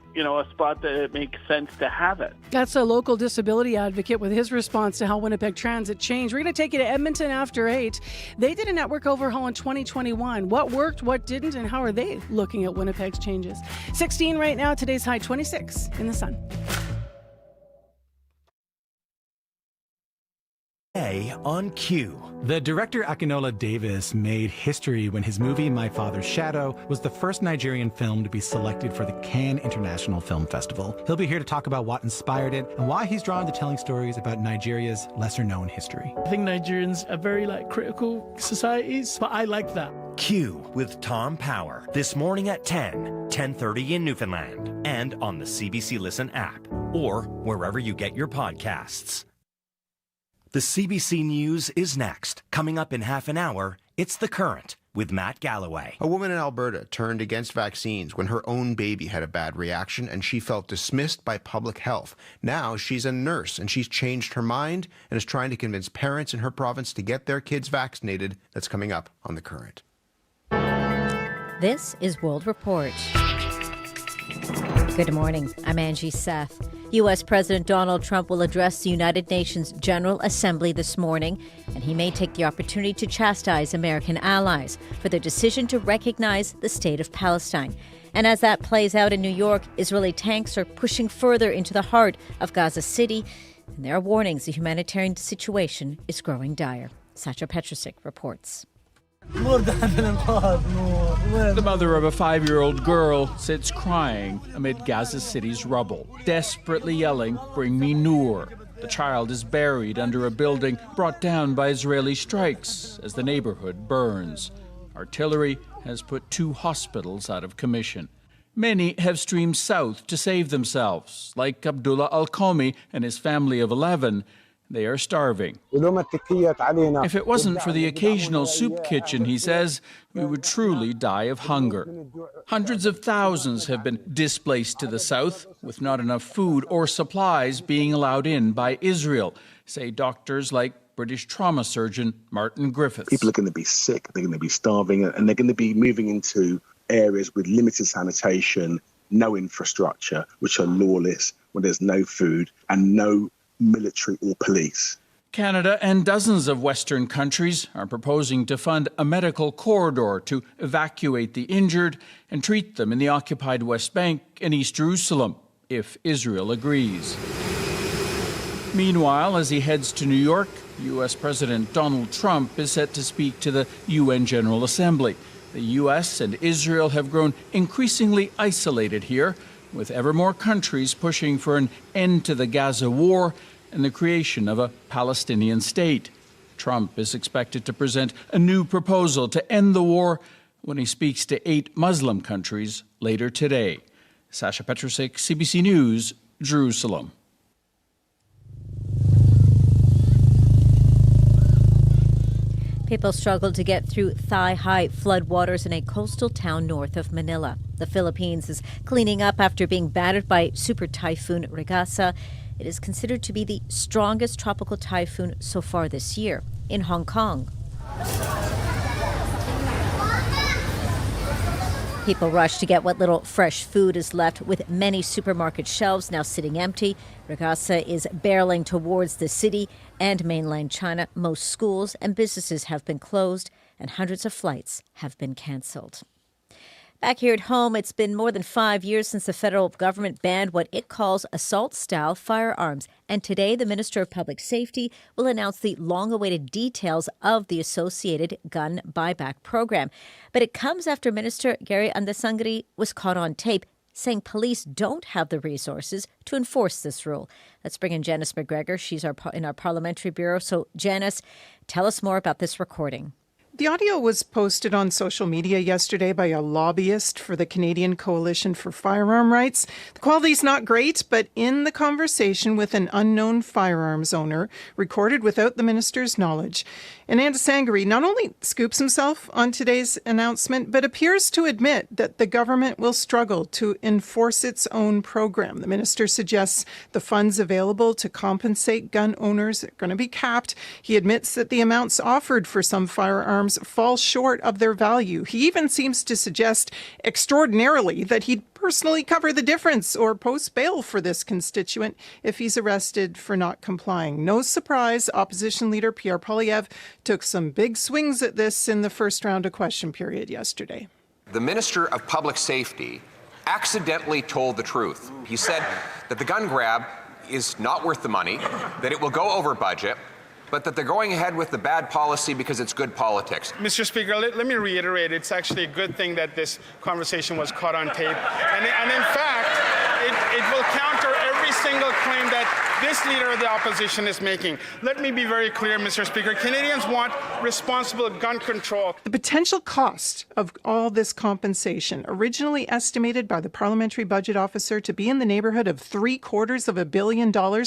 spot that it makes sense to have it. That's a local disability advocate with his response to how Winnipeg Transit changed. We're going to take you to Edmonton after 8. They did a network overhaul in 2021. What worked, what didn't, and how are they looking at Winnipeg's changes? 16 right now, today's high 26 in the sun. Today on Q. The director Akinola Davis made history when his movie My Father's Shadow was the first Nigerian film to be selected for the Cannes International Film Festival. He'll be here to talk about what inspired it and why he's drawn to telling stories about Nigeria's lesser-known history. I think Nigerians are very critical societies, but I like that. Q with Tom Power this morning at 10:30 in Newfoundland, and on the CBC Listen app or wherever you get your podcasts. The CBC News is next. Coming up in half an hour, it's The Current with Matt Galloway. A woman in Alberta turned against vaccines when her own baby had a bad reaction and she felt dismissed by public health. Now she's a nurse and she's changed her mind and is trying to convince parents in her province to get their kids vaccinated. That's coming up on The Current. This is World Report. Good morning. I'm Angie Seth. U.S. President Donald Trump will address the United Nations General Assembly this morning, and he may take the opportunity to chastise American allies for their decision to recognize the state of Palestine. And as that plays out in New York, Israeli tanks are pushing further into the heart of Gaza City, and there are warnings the humanitarian situation is growing dire. Sacha Petrusik reports. The mother of a 5-year-old girl sits crying amid Gaza City's rubble, desperately yelling, "Bring me Noor." The child is buried under a building brought down by Israeli strikes as the neighborhood burns. Artillery has put 2 hospitals out of commission. Many have streamed south to save themselves, like Abdullah Al-Komi and his family of 11. They are starving. If it wasn't for the occasional soup kitchen, he says, we would truly die of hunger. Hundreds of thousands have been displaced to the south, with not enough food or supplies being allowed in by Israel, say doctors like British trauma surgeon Martin Griffiths. People are going to be sick, they're going to be starving, and they're going to be moving into areas with limited sanitation, no infrastructure, which are lawless, where there's no food and no military or police. Canada and dozens of Western countries are proposing to fund a medical corridor to evacuate the injured and treat them in the occupied West Bank and East Jerusalem, if Israel agrees. Meanwhile, as he heads to New York, U.S. President Donald Trump is set to speak to the UN General Assembly. The U.S. and Israel have grown increasingly isolated here, with ever more countries pushing for an end to the Gaza war and the creation of a Palestinian state. Trump is expected to present a new proposal to end the war when he speaks to 8 Muslim countries later today. Sacha Petrusik, CBC News, Jerusalem. People struggled to get through thigh-high floodwaters in a coastal town north of Manila. The Philippines is cleaning up after being battered by super typhoon Regasa. It is considered to be the strongest tropical typhoon so far this year. In Hong Kong, people rush to get what little fresh food is left, with many supermarket shelves now sitting empty. Regasa is barreling towards the city and mainland China. Most schools and businesses have been closed, and hundreds of flights have been canceled. Back here at home, it's been more than 5 years since the federal government banned what it calls assault-style firearms. And today, the Minister of Public Safety will announce the long-awaited details of the associated gun buyback program. But it comes after Minister Gary Andasangri was caught on tape saying police don't have the resources to enforce this rule. Let's bring in Janice McGregor. She's in our parliamentary bureau. So, Janice, tell us more about this recording. The audio was posted on social media yesterday by a lobbyist for the Canadian Coalition for Firearm Rights. The quality's not great, but in the conversation with an unknown firearms owner, recorded without the minister's knowledge. And Andasangri not only scoops himself on today's announcement, but appears to admit that the government will struggle to enforce its own program. The minister suggests the funds available to compensate gun owners are going to be capped. He admits that the amounts offered for some firearms fall short of their value. He even seems to suggest extraordinarily that he'd personally cover the difference or post bail for this constituent if he's arrested for not complying. No surprise, opposition leader Pierre Poilievre took some big swings at this in the first round of question period yesterday. The Minister of Public Safety accidentally told the truth. He said that the gun grab is not worth the money, that it will go over budget, but that they're going ahead with the bad policy because it's good politics. Mr. Speaker, let me reiterate, it's actually a good thing that this conversation was caught on tape. And in fact, it will counter every single claim that this leader of the opposition is making. Let me be very clear, Mr. Speaker. Canadians want responsible gun control. The potential cost of all this compensation, originally estimated by the Parliamentary Budget Officer to be in the neighborhood of $750 million,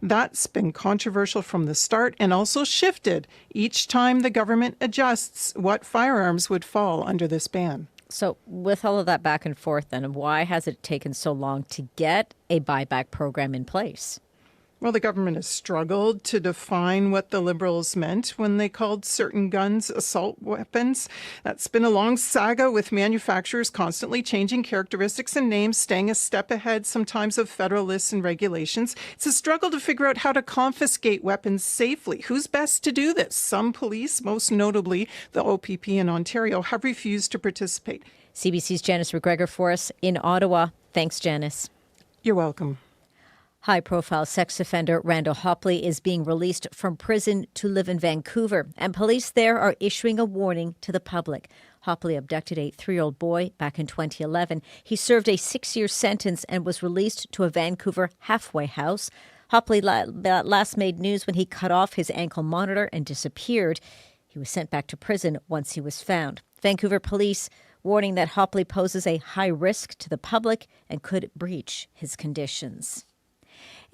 that's been controversial from the start and also shifted each time the government adjusts what firearms would fall under this ban. So with all of that back and forth, then, why has it taken so long to get a buyback program in place? Well, the government has struggled to define what the Liberals meant when they called certain guns assault weapons. That's been a long saga, with manufacturers constantly changing characteristics and names, staying a step ahead sometimes of federal lists and regulations. It's a struggle to figure out how to confiscate weapons safely. Who's best to do this? Some police, most notably the OPP in Ontario, have refused to participate. CBC's Janice McGregor for us in Ottawa. Thanks, Janice. You're welcome. High-profile sex offender Randall Hopley is being released from prison to live in Vancouver, and police there are issuing a warning to the public. Hopley abducted a 3-year-old boy back in 2011. He served a 6-year sentence and was released to a Vancouver halfway house. Hopley last made news when he cut off his ankle monitor and disappeared. He was sent back to prison once he was found. Vancouver police warning that Hopley poses a high risk to the public and could breach his conditions.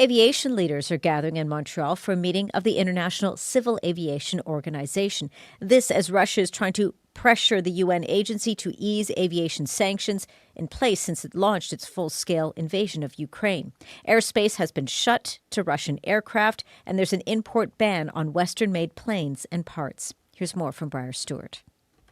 Aviation leaders are gathering in Montreal for a meeting of the International Civil Aviation Organization. This as Russia is trying to pressure the UN agency to ease aviation sanctions in place since it launched its full-scale invasion of Ukraine. Airspace has been shut to Russian aircraft, and there's an import ban on Western-made planes and parts. Here's more from Briar Stewart.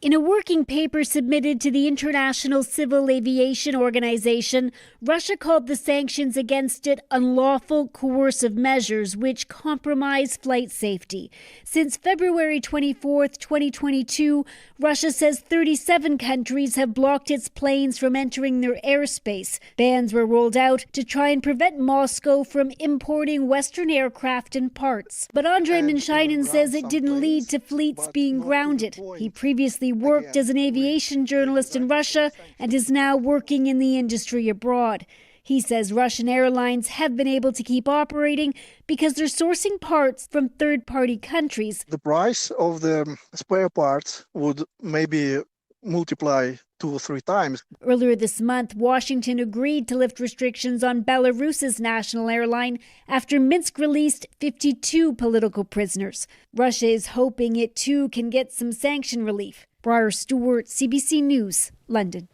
In a working paper submitted to the International Civil Aviation Organization, Russia called the sanctions against it unlawful, coercive measures which compromise flight safety. Since February 24, 2022, Russia says 37 countries have blocked its planes from entering their airspace. Bans were rolled out to try and prevent Moscow from importing Western aircraft and parts. But Andrei Minshinin says it didn't lead to fleets being grounded. He previously worked as an aviation journalist in Russia and is now working in the industry abroad. He says Russian airlines have been able to keep operating because they're sourcing parts from third-party countries. The price of the spare parts would maybe multiply 2 or 3 times. Earlier this month, Washington agreed to lift restrictions on Belarus's national airline after Minsk released 52 political prisoners. Russia is hoping it too can get some sanction relief. Briar Stewart, CBC News, London.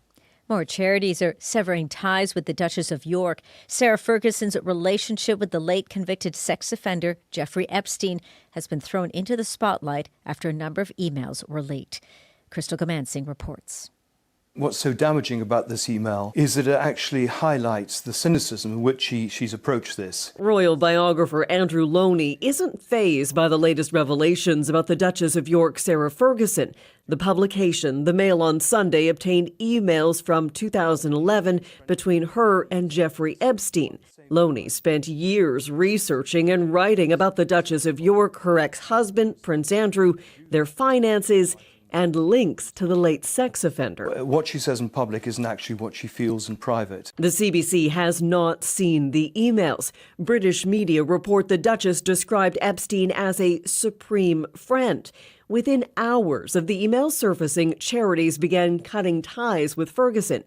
More charities are severing ties with the Duchess of York. Sarah Ferguson's relationship with the late convicted sex offender Jeffrey Epstein has been thrown into the spotlight after a number of emails were leaked. Crystal Gamansing reports. What's so damaging about this email is that it actually highlights the cynicism in which she's approached this. Royal biographer Andrew Loney isn't fazed by the latest revelations about the Duchess of York, Sarah Ferguson. The publication, The Mail on Sunday, obtained emails from 2011 between her and Jeffrey Epstein. Loney spent years researching and writing about the Duchess of York, her ex-husband, Prince Andrew, their finances, and links to the late sex offender. What she says in public isn't actually what she feels in private. The CBC has not seen the emails. British media report the Duchess described Epstein as a supreme friend. Within hours of the email surfacing, charities began cutting ties with Ferguson.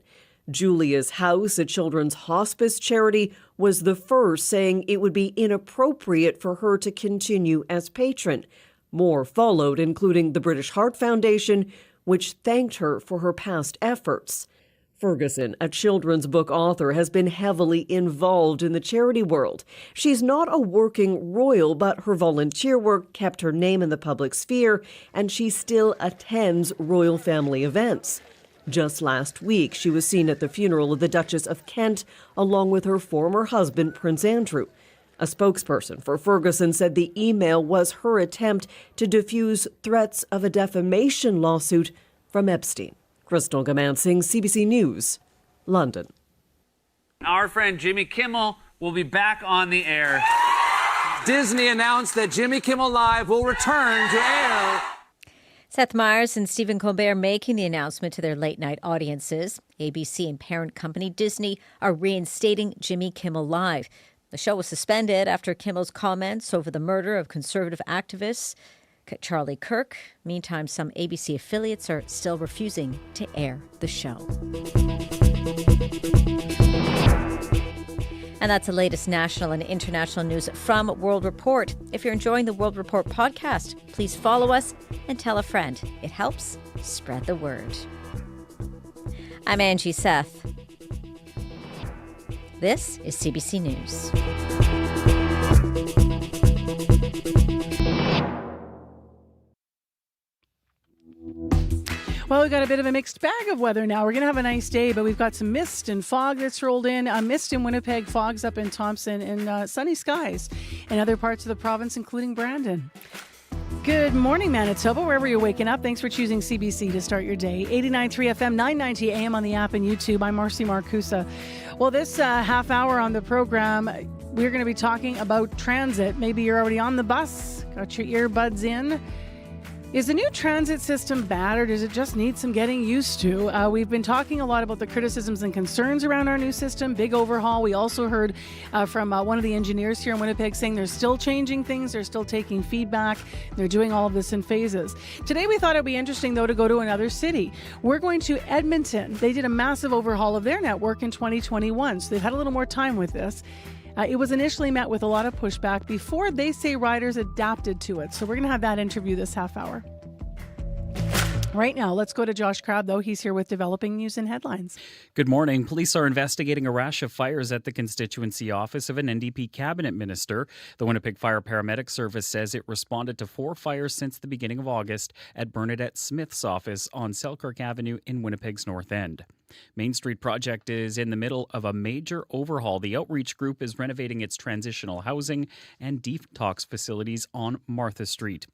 Julia's House, a children's hospice charity, was the first, saying it would be inappropriate for her to continue as patron. More followed, including the British Heart Foundation, which thanked her for her past efforts. Ferguson, a children's book author, has been heavily involved in the charity world. She's not a working royal, but her volunteer work kept her name in the public sphere, and she still attends royal family events. Just last week, she was seen at the funeral of the Duchess of Kent, along with her former husband, Prince Andrew. A spokesperson for Ferguson said the email was her attempt to diffuse threats of a defamation lawsuit from Epstein. Crystal Gamansing, CBC News, London. Our friend Jimmy Kimmel will be back on the air Disney announced that Jimmy Kimmel Live will return to air. Seth Meyers and Stephen Colbert making the announcement to their late-night audiences. ABC and parent company Disney are reinstating Jimmy Kimmel Live. The show was suspended after Kimmel's comments over the murder of conservative activists Charlie Kirk. Meantime, some ABC affiliates are still refusing to air the show. And that's the latest national and international news from World Report. If you're enjoying the World Report podcast, please follow us and tell a friend. It helps spread the word. I'm Angie Seth. This is CBC News. Well, we've got a bit of a mixed bag of weather now. We're going to have a nice day, but we've got some mist and fog that's rolled in. Mist in Winnipeg, fogs up in Thompson, and sunny skies in other parts of the province, including Brandon. Good morning, Manitoba, wherever you're waking up. Thanks for choosing CBC to start your day. 89.3 FM, 990 AM on the app and YouTube. I'm Marcy Marcusa. Well, this half hour on the program, we're going to be talking about transit. Maybe you're already on the bus, got your earbuds in. Is the new transit system bad, or does it just need some getting used to? We've been talking a lot about the criticisms and concerns around our new system, big overhaul. We also heard from one of the engineers here in Winnipeg saying they're still changing things, they're still taking feedback, they're doing all of this in phases. Today we thought it'd be interesting, though, to go to another city. We're going to Edmonton. They did a massive overhaul of their network in 2021, so they've had a little more time with this. It was initially met with a lot of pushback before they say riders adapted to it. So we're going to have that interview this half hour. Right now, let's go to Josh Crabb, though. He's here with Developing News and Headlines. Good morning. Police are investigating a rash of fires at the constituency office of an NDP cabinet minister. The Winnipeg Fire Paramedic Service says it responded to 4 fires since the beginning of August at Bernadette Smith's office on Selkirk Avenue in Winnipeg's North End. Main Street project is in the middle of a major overhaul. The outreach group is renovating its transitional housing and detox facilities on Martha Street.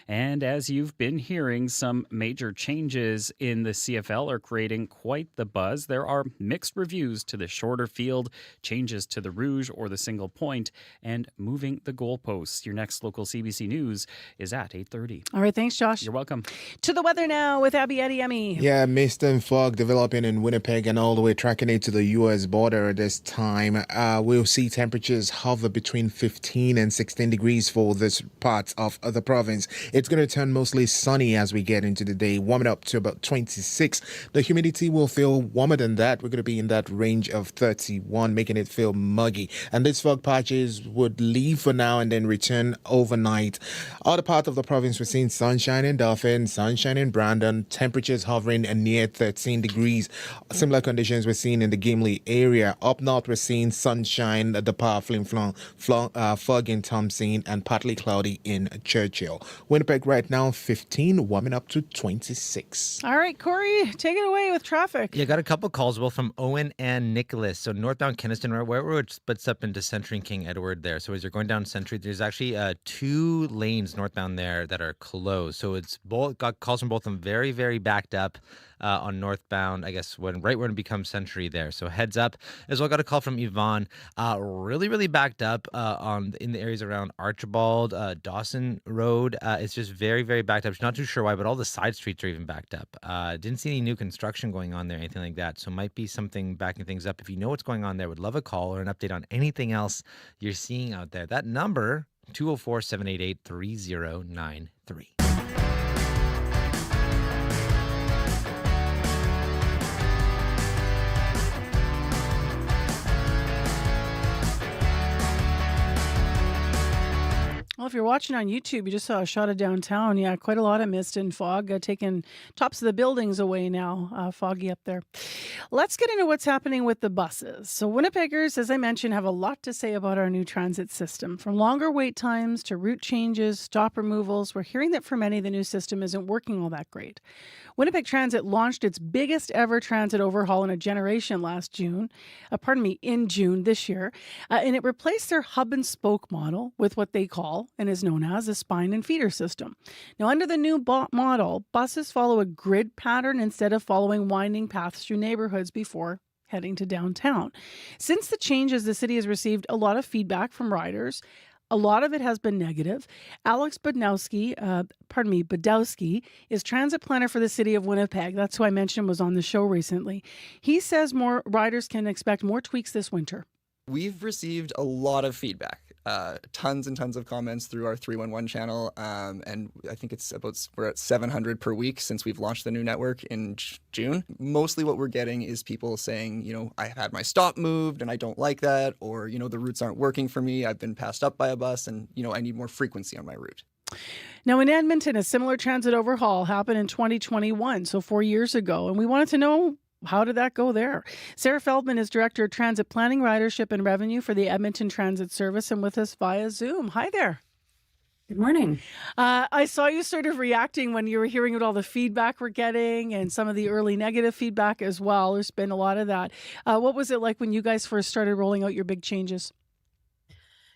And as you've been hearing, some major changes in the CFL are creating quite the buzz. There are mixed reviews to the shorter field, changes to the rouge or the single point, and moving the goalposts. Your next local CBC News is at 8:30. All right, thanks, Josh. You're welcome. To the weather now with Abby Ediemi. Yeah, mist and fog developing in Winnipeg and all the way tracking it to the U.S. border at this time. We'll see temperatures hover between 15 and 16 degrees for this part of the province. It's going to turn mostly sunny as we get into the day, warming up to about 26. The humidity will feel warmer than that. We're going to be in that range of 31, making it feel muggy. And these fog patches would leave for now and then return overnight. Other part of the province, we're seeing sunshine in Dauphin, sunshine in Brandon, temperatures hovering near 13 degrees. Similar conditions we're seeing in the Gimli area. Up north, we're seeing sunshine, the powerful fog in Thompson, and partly cloudy in Churchill. Winnipeg right now, 15, warming up to 26. All right, Corey, take it away with traffic. Yeah, got a couple calls, both from Owen and Nicholas. So northbound Kenniston, right where it splits up into Century and King Edward there. So as you're going down Century, there's actually 2 lanes northbound there that are closed. So it's both got calls from both of them, very, very backed up. On northbound, I guess, when it becomes Century there. So heads up. As well, got a call from Yvonne. Really, really backed up in the areas around Archibald, Dawson Road. It's just very, very backed up. She's not too sure why, but all the side streets are even backed up. Didn't see any new construction going on there, anything like that. So might be something backing things up. If you know what's going on there, would love a call or an update on anything else you're seeing out there. That number, 204-788-3093. Well, if you're watching on YouTube, you just saw a shot of downtown. Yeah, quite a lot of mist and fog taking tops of the buildings away now. Foggy up there. Let's get into what's happening with the buses. So Winnipeggers, as I mentioned, have a lot to say about our new transit system. From longer wait times to route changes, stop removals, we're hearing that for many, the new system isn't working all that great. Winnipeg Transit launched its biggest ever transit overhaul in a generation in June this year. And it replaced their hub and spoke model with what they call and is known as a spine and feeder system. Now, under the new model, buses follow a grid pattern instead of following winding paths through neighborhoods before heading to downtown. Since the changes, the city has received a lot of feedback from riders. A lot of it has been negative. Alex Badowski is transit planner for the city of Winnipeg. That's who I mentioned was on the show recently. He says more riders can expect more tweaks this winter. We've received a lot of feedback, tons and tons of comments through our 311 channel, and I think we're at 700 per week since we've launched the new network in June. Mostly what we're getting is people saying, I had my stop moved and I don't like that, or, the routes aren't working for me. I've been passed up by a bus and, I need more frequency on my route. Now, in Edmonton, a similar transit overhaul happened in 2021, so 4 years ago, and we wanted to know, how did that go there? Sarah Feldman is Director of Transit Planning, Ridership and Revenue for the Edmonton Transit Service and with us via Zoom. Hi there. Good morning. I saw you sort of reacting when you were hearing about all the feedback we're getting and some of the early negative feedback as well. There's been a lot of that. What was it like when you guys first started rolling out your big changes?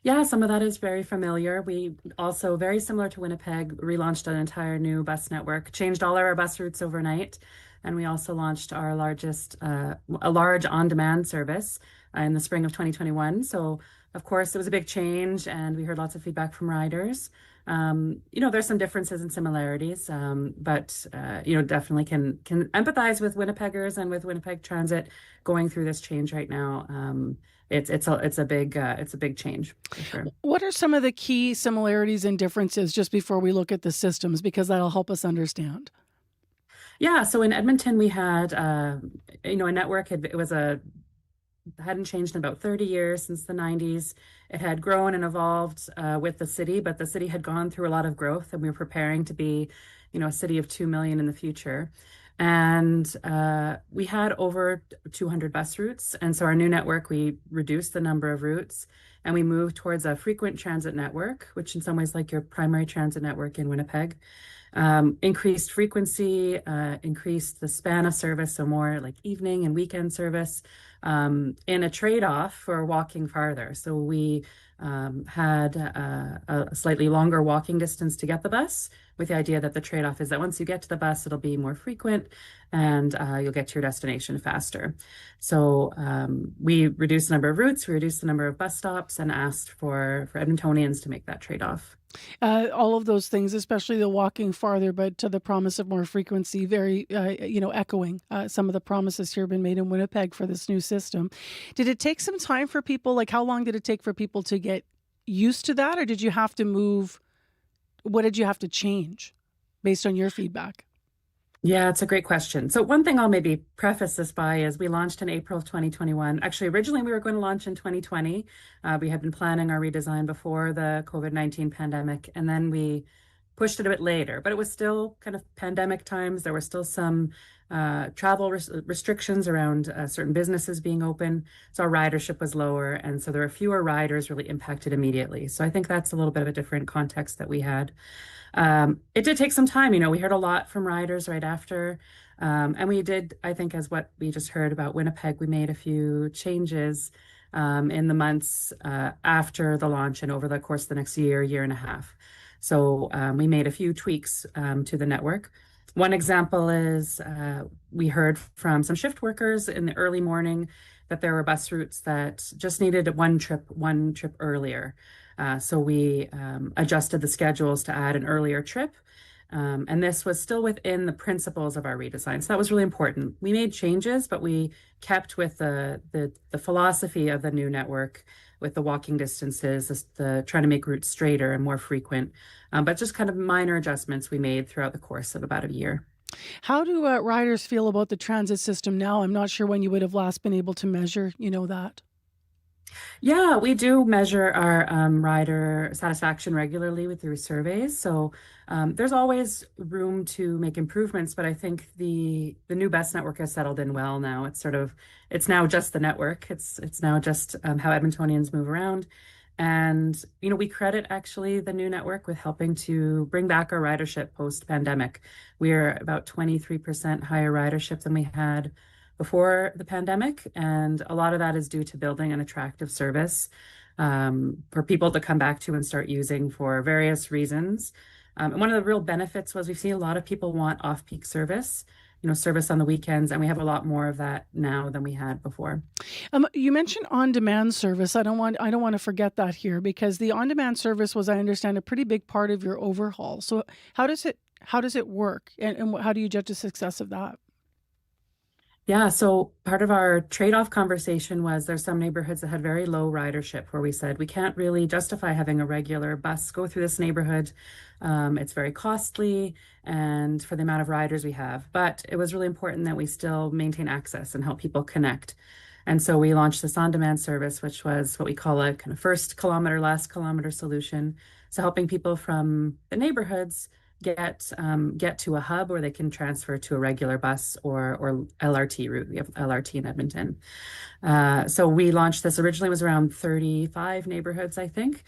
Yeah, some of that is very familiar. We also, very similar to Winnipeg, relaunched an entire new bus network, changed all our bus routes overnight. And we also launched our a large on-demand service in the spring of 2021. So, of course, it was a big change, and we heard lots of feedback from riders. There's some differences and similarities, but definitely can empathize with Winnipeggers and with Winnipeg Transit going through this change right now. It's a big change for sure. What are some of the key similarities and differences just before we look at the systems, because that'll help us understand? Yeah, so in Edmonton we had a network. Hadn't changed in about 30 years, since the 90s. It had grown and evolved with the city, but the city had gone through a lot of growth, and we were preparing to be, a city of 2 million in the future. And we had over 200 bus routes. And so our new network, we reduced the number of routes, and we moved towards a frequent transit network, which in some ways like your primary transit network in Winnipeg. Increased frequency, increased the span of service, so more like evening and weekend service, in a trade-off for walking farther. So we had a slightly longer walking distance to get the bus, with the idea that the trade-off is that once you get to the bus, it'll be more frequent and you'll get to your destination faster. So we reduced the number of routes, we reduced the number of bus stops, and asked for Edmontonians to make that trade-off. All of those things, especially the walking farther, but to the promise of more frequency, very, echoing some of the promises here have been made in Winnipeg for this new system. Did it take some time for people? Like, how long did it take for people to get used to that? Or did you have to move? What did you have to change based on your feedback? Yeah, it's a great question. So one thing I'll maybe preface this by is we launched in April of 2021. Actually, originally we were going to launch in 2020. We had been planning our redesign before the COVID-19 pandemic, and then we pushed it a bit later. But it was still kind of pandemic times. There were still some travel restrictions around certain businesses being open. So our ridership was lower, and so there were fewer riders really impacted immediately. So I think that's a little bit of a different context that we had. It did take some time. We heard a lot from riders right after. And we did, I think, as what we just heard about Winnipeg, we made a few changes in the months after the launch and over the course of the next year and a half. So we made a few tweaks to the network. One example is we heard from some shift workers in the early morning that there were bus routes that just needed one trip earlier. So we adjusted the schedules to add an earlier trip. And this was still within the principles of our redesign. So that was really important. We made changes, but we kept with the philosophy of the new network, with the walking distances, the trying to make routes straighter and more frequent, but just kind of minor adjustments we made throughout the course of about a year. How do riders feel about the transit system now? I'm not sure when you would have last been able to measure, that. Yeah, we do measure our rider satisfaction regularly through surveys. So there's always room to make improvements, but I think the new bus network has settled in well now. It's now just the network. It's now just how Edmontonians move around. And, we credit actually the new network with helping to bring back our ridership post-pandemic. We're about 23% higher ridership than we had before the pandemic. And a lot of that is due to building an attractive service for people to come back to and start using for various reasons. And one of the real benefits was we've seen a lot of people want off-peak service. service on the weekends, and we have a lot more of that now than we had before. You mentioned on-demand service. I don't want to forget that here, because the on-demand service was, I understand, a pretty big part of your overhaul. So how does it work, and how do you judge the success of that? Yeah, so part of our trade-off conversation was there's some neighborhoods that had very low ridership, where we said we can't really justify having a regular bus go through this neighborhood. It's very costly and for the amount of riders we have. But it was really important that we still maintain access and help people connect. And so we launched this on-demand service, which was what we call a kind of first kilometer, last kilometer solution. So helping people from the neighborhoods get to a hub where they can transfer to a regular bus or LRT route. We have LRT in Edmonton. So we launched this. Originally, it was around 35 neighborhoods, I think,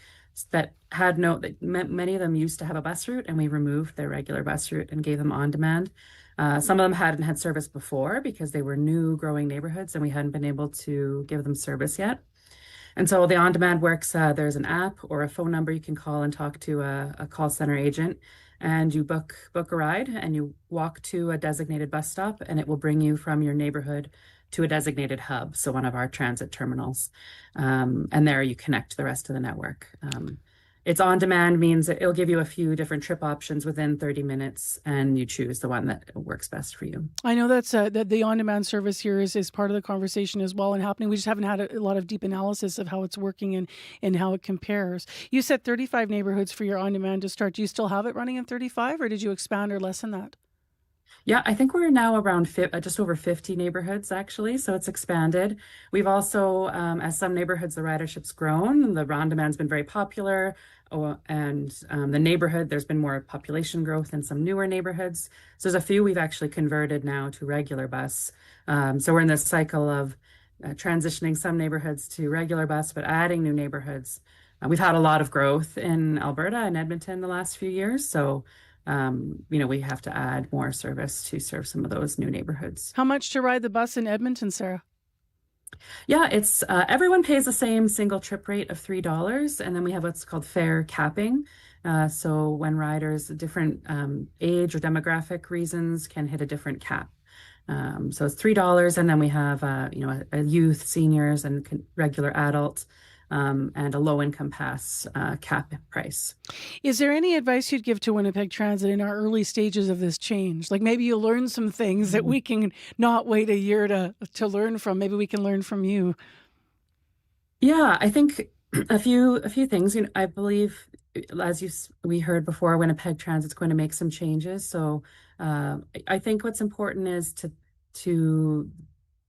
that had many of them used to have a bus route, and we removed their regular bus route and gave them on demand. Some of them hadn't had service before because they were new growing neighborhoods and we hadn't been able to give them service yet. And so the on-demand works, there's an app or a phone number you can call and talk to a call center agent, and you book a ride and you walk to a designated bus stop, and it will bring you from your neighborhood to a designated hub, so one of our transit terminals. And there you connect the rest of the network. It's on demand means that it'll give you a few different trip options within 30 minutes, and you choose the one that works best for you. I know that the on-demand service here is part of the conversation as well and happening. We just haven't had a lot of deep analysis of how it's working and how it compares. You said 35 neighborhoods for your on-demand to start. Do you still have it running in 35, or did you expand or lessen that? Yeah, I think we're now around just over 50 neighborhoods, actually. So it's expanded. We've also, as some neighborhoods, the ridership's grown. The on-demand's been very popular. And the neighborhood, there's been more population growth in some newer neighborhoods. So there's a few we've actually converted now to regular bus. So we're in this cycle of transitioning some neighborhoods to regular bus, but adding new neighborhoods. We've had a lot of growth in Alberta and Edmonton the last few years. So we have to add more service to serve some of those new neighborhoods. How much to ride the bus in Edmonton, Sarah? Yeah, it's everyone pays the same single trip rate of $3, and then we have what's called fare capping. So when riders, different age or demographic reasons, can hit a different cap. So it's $3, and then we have a youth, seniors, and regular adult. And a low-income pass cap price. Is there any advice you'd give to Winnipeg Transit in our early stages of this change? Like maybe you'll learn some things that we can not wait a year to learn from. Maybe we can learn from you. Yeah, I think a few things. I believe, as we heard before, Winnipeg Transit's going to make some changes. So I think what's important is to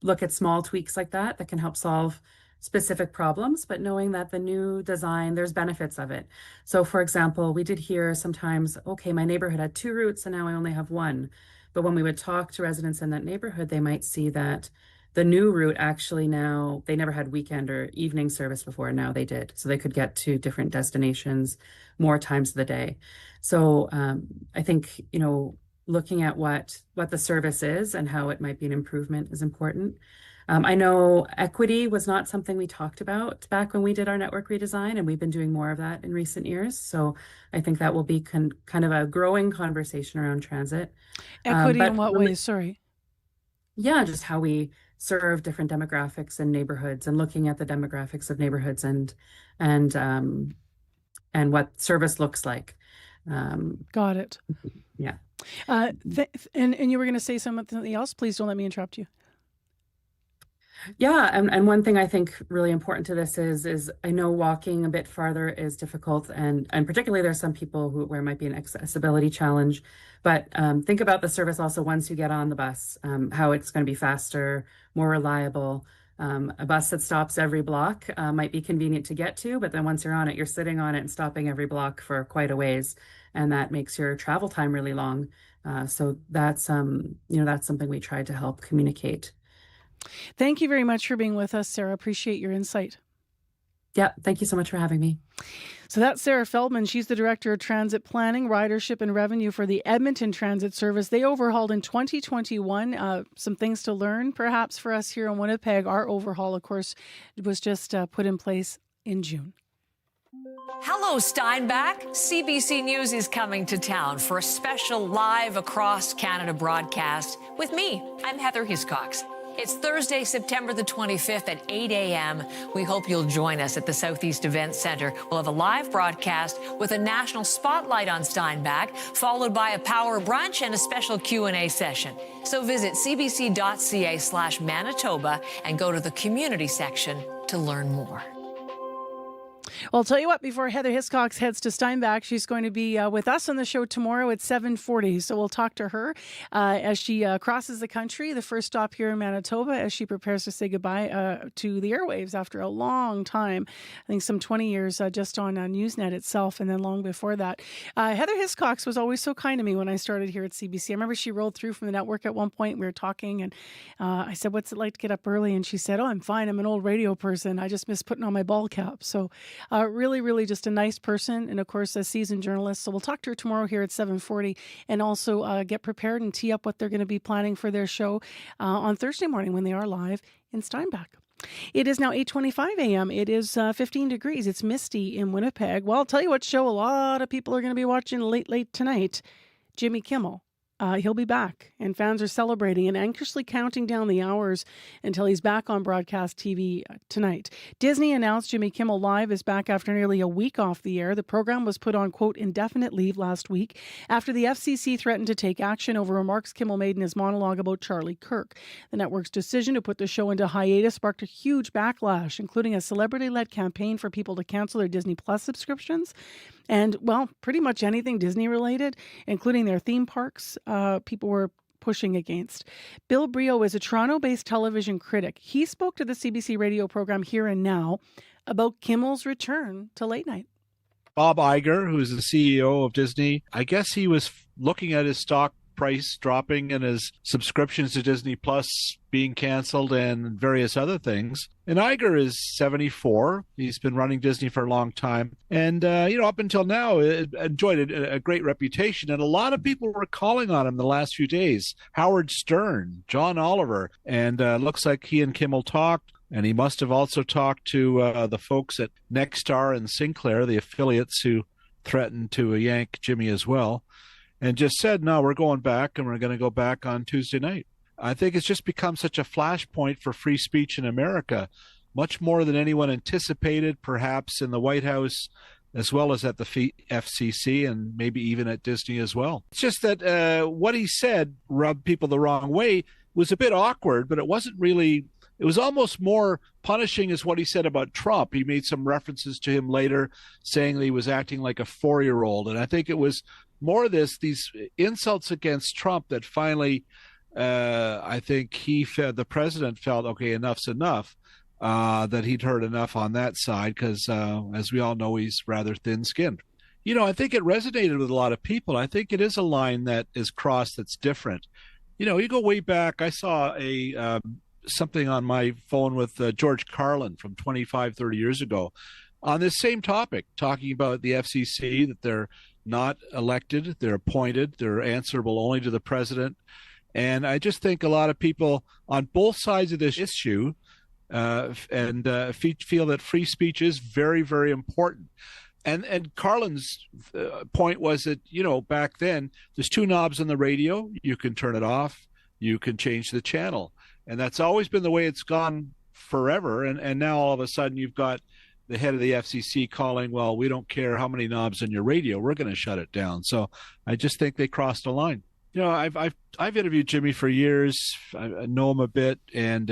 look at small tweaks like that can help solve specific problems, but knowing that the new design, there's benefits of it. So for example, we did hear sometimes, okay, my neighborhood had 2 routes and now I only have 1. But when we would talk to residents in that neighborhood, they might see that the new route actually now, they never had weekend or evening service before, now they did. So they could get to different destinations more times of the day. So I think, looking at what the service is and how it might be an improvement is important. I know equity was not something we talked about back when we did our network redesign, and we've been doing more of that in recent years. So I think that will be kind of a growing conversation around transit. Equity in what ways? Sorry. Yeah, just how we serve different demographics in neighborhoods, and looking at the demographics of neighborhoods and what service looks like. Got it. Yeah. And you were going to say something else? Please don't let me interrupt you. Yeah, and one thing I think really important to this is I know walking a bit farther is difficult, and particularly there's some people where it might be an accessibility challenge, but think about the service also once you get on the bus, how it's going to be faster, more reliable. A bus that stops every block might be convenient to get to, but then once you're on it, you're sitting on it and stopping every block for quite a ways, and that makes your travel time really long. So that's something we tried to help communicate. Thank you very much for being with us, Sarah. Appreciate your insight. Yeah, thank you so much for having me. So that's Sarah Feldman. She's the Director of Transit Planning, Ridership and Revenue for the Edmonton Transit Service. They overhauled in 2021. Some things to learn, perhaps, for us here in Winnipeg. Our overhaul, of course, was just put in place in June. Hello, Steinbach. CBC News is coming to town for a special live across Canada broadcast with me. I'm Heather Hiscox. It's Thursday, September the 25th at 8 a.m. We hope you'll join us at the Southeast Events Centre. We'll have a live broadcast with a national spotlight on Steinbach, followed by a power brunch and a special Q&A session. So visit cbc.ca/Manitoba and go to the community section to learn more. Well, I'll tell you what, before Heather Hiscox heads to Steinbach, she's going to be with us on the show tomorrow at 7:40. So we'll talk to her as she crosses the country, the first stop here in Manitoba, as she prepares to say goodbye to the airwaves after a long time. I think some 20 years just on Newsnet itself, and then long before that. Heather Hiscox was always so kind to me when I started here at CBC. I remember she rolled through from the network at one point. We were talking, and I said, "What's it like to get up early?" And she said, "Oh, I'm fine. I'm an old radio person. I just miss putting on my ball cap." So really, really just a nice person, and of course a seasoned journalist. So we'll talk to her tomorrow here at 7:40, and also get prepared and tee up what they're going to be planning for their show on Thursday morning when they are live in Steinbach. It is now 8:25 a.m. It is 15 degrees. It's misty in Winnipeg. Well, I'll tell you what show a lot of people are going to be watching late tonight. Jimmy Kimmel. He'll be back, and fans are celebrating and anxiously counting down the hours until he's back on broadcast TV tonight. Disney announced Jimmy Kimmel Live is back after nearly a week off the air. The program was put on, quote, indefinite leave last week after the FCC threatened to take action over remarks Kimmel made in his monologue about Charlie Kirk. The network's decision to put the show into hiatus sparked a huge backlash, including a celebrity-led campaign for people to cancel their Disney Plus subscriptions. And, well, pretty much anything Disney-related, including their theme parks, people were pushing against. Bill Brio is a Toronto-based television critic. He spoke to the CBC radio program Here and Now about Kimmel's return to late night. Bob Iger, who's the CEO of Disney, I guess he was looking at his stock price dropping and his subscriptions to Disney Plus being canceled and various other things. And Iger is 74. He's been running Disney for a long time. And, up until now, it enjoyed a great reputation. And a lot of people were calling on him the last few days. Howard Stern, John Oliver. And looks like he and Kimmel talked. And he must have also talked to the folks at Nexstar and Sinclair, the affiliates who threatened to yank Jimmy as well. And just said, no, we're going back, and we're going to go back on Tuesday night. I think it's just become such a flashpoint for free speech in America, much more than anyone anticipated, perhaps in the White House, as well as at the FCC, and maybe even at Disney as well. It's just that what he said rubbed people the wrong way. Was a bit awkward, but it wasn't really... It was almost more punishing as what he said about Trump. He made some references to him later, saying that he was acting like a 4-year-old. And I think it was more of these insults against Trump that finally, I think the president felt, okay, enough's enough, that he'd heard enough on that side because, as we all know, he's rather thin-skinned. I think it resonated with a lot of people. I think it is a line that is crossed that's different. You go way back. I saw something on my phone with George Carlin from 25, 30 years ago on this same topic, talking about the FCC, that they're not elected, they're appointed, they're answerable only to the president. And I just think a lot of people on both sides of this issue feel that free speech is very, very important. And Carlin's point was that, back then, there's two knobs on the radio. You can turn it off. You can change the channel. And that's always been the way it's gone forever. And now all of a sudden you've got the head of the FCC calling, well, we don't care how many knobs in your radio. We're going to shut it down. So I just think they crossed a line. I've interviewed Jimmy for years. I know him a bit, and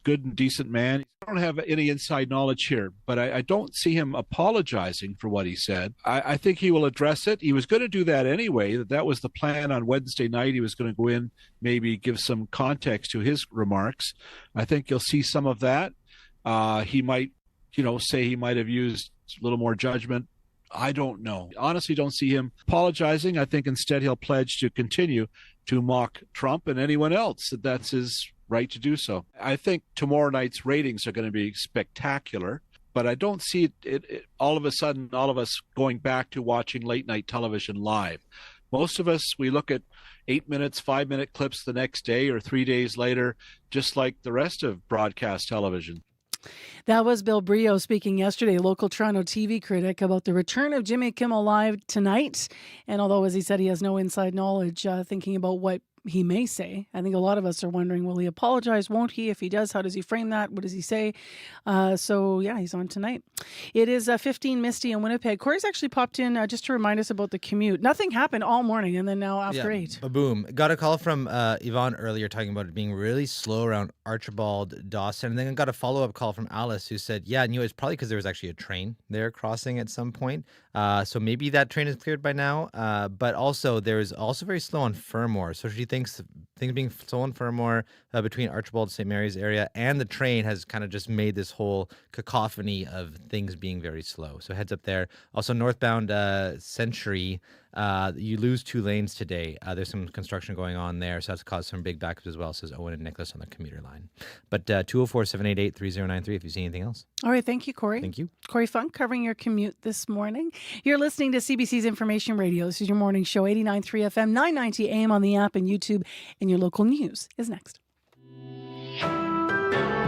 good and decent man. I don't have any inside knowledge here, but I don't see him apologizing for what he said. I think he will address it. He was going to do that anyway. That was the plan on Wednesday night. He was going to go in, maybe give some context to his remarks. I think you'll see some of that. He might, say he might have used a little more judgment. I don't know. Honestly, don't see him apologizing. I think instead he'll pledge to continue to mock Trump and anyone else. That's his right to do so. I think tomorrow night's ratings are going to be spectacular, but I don't see it all of a sudden, all of us going back to watching late night television live. Most of us, we look at 8 minutes, 5-minute clips the next day or 3 days later, just like the rest of broadcast television. That was Bill Brio speaking yesterday, local Toronto TV critic, about the return of Jimmy Kimmel Live tonight. And although, as he said, he has no inside knowledge, thinking about what he may say. I think a lot of us are wondering, will he apologize? Won't he? If he does, how does he frame that? What does he say? So yeah, he's on tonight. It is 15 misty in Winnipeg. Corey's actually popped in just to remind us about the commute. Nothing happened all morning, and then now after 8. Boom. Got a call from Yvonne earlier talking about it being really slow around Archibald, Dawson. And then I got a follow-up call from Alice who said, yeah, I knew it's probably because there was actually a train there crossing at some point. So maybe that train is cleared by now. But also, there's also very slow on Fermor. So she thinks things being slow on Fermor between Archibald and St. Mary's area and the train has kind of just made this whole cacophony of things being very slow. So heads up there. Also, northbound Century, you lose 2 lanes today. There's some construction going on there, so that's caused some big backups as well, says Owen and Nicholas on the commuter line. But 204-788-3093 if you see anything else. All right, thank you, Corey. Thank you. Corey Funk covering your commute this morning. You're listening to CBC's Information Radio. This is your morning show, 89.3 FM, 990 AM on the app and YouTube, and your local news is next.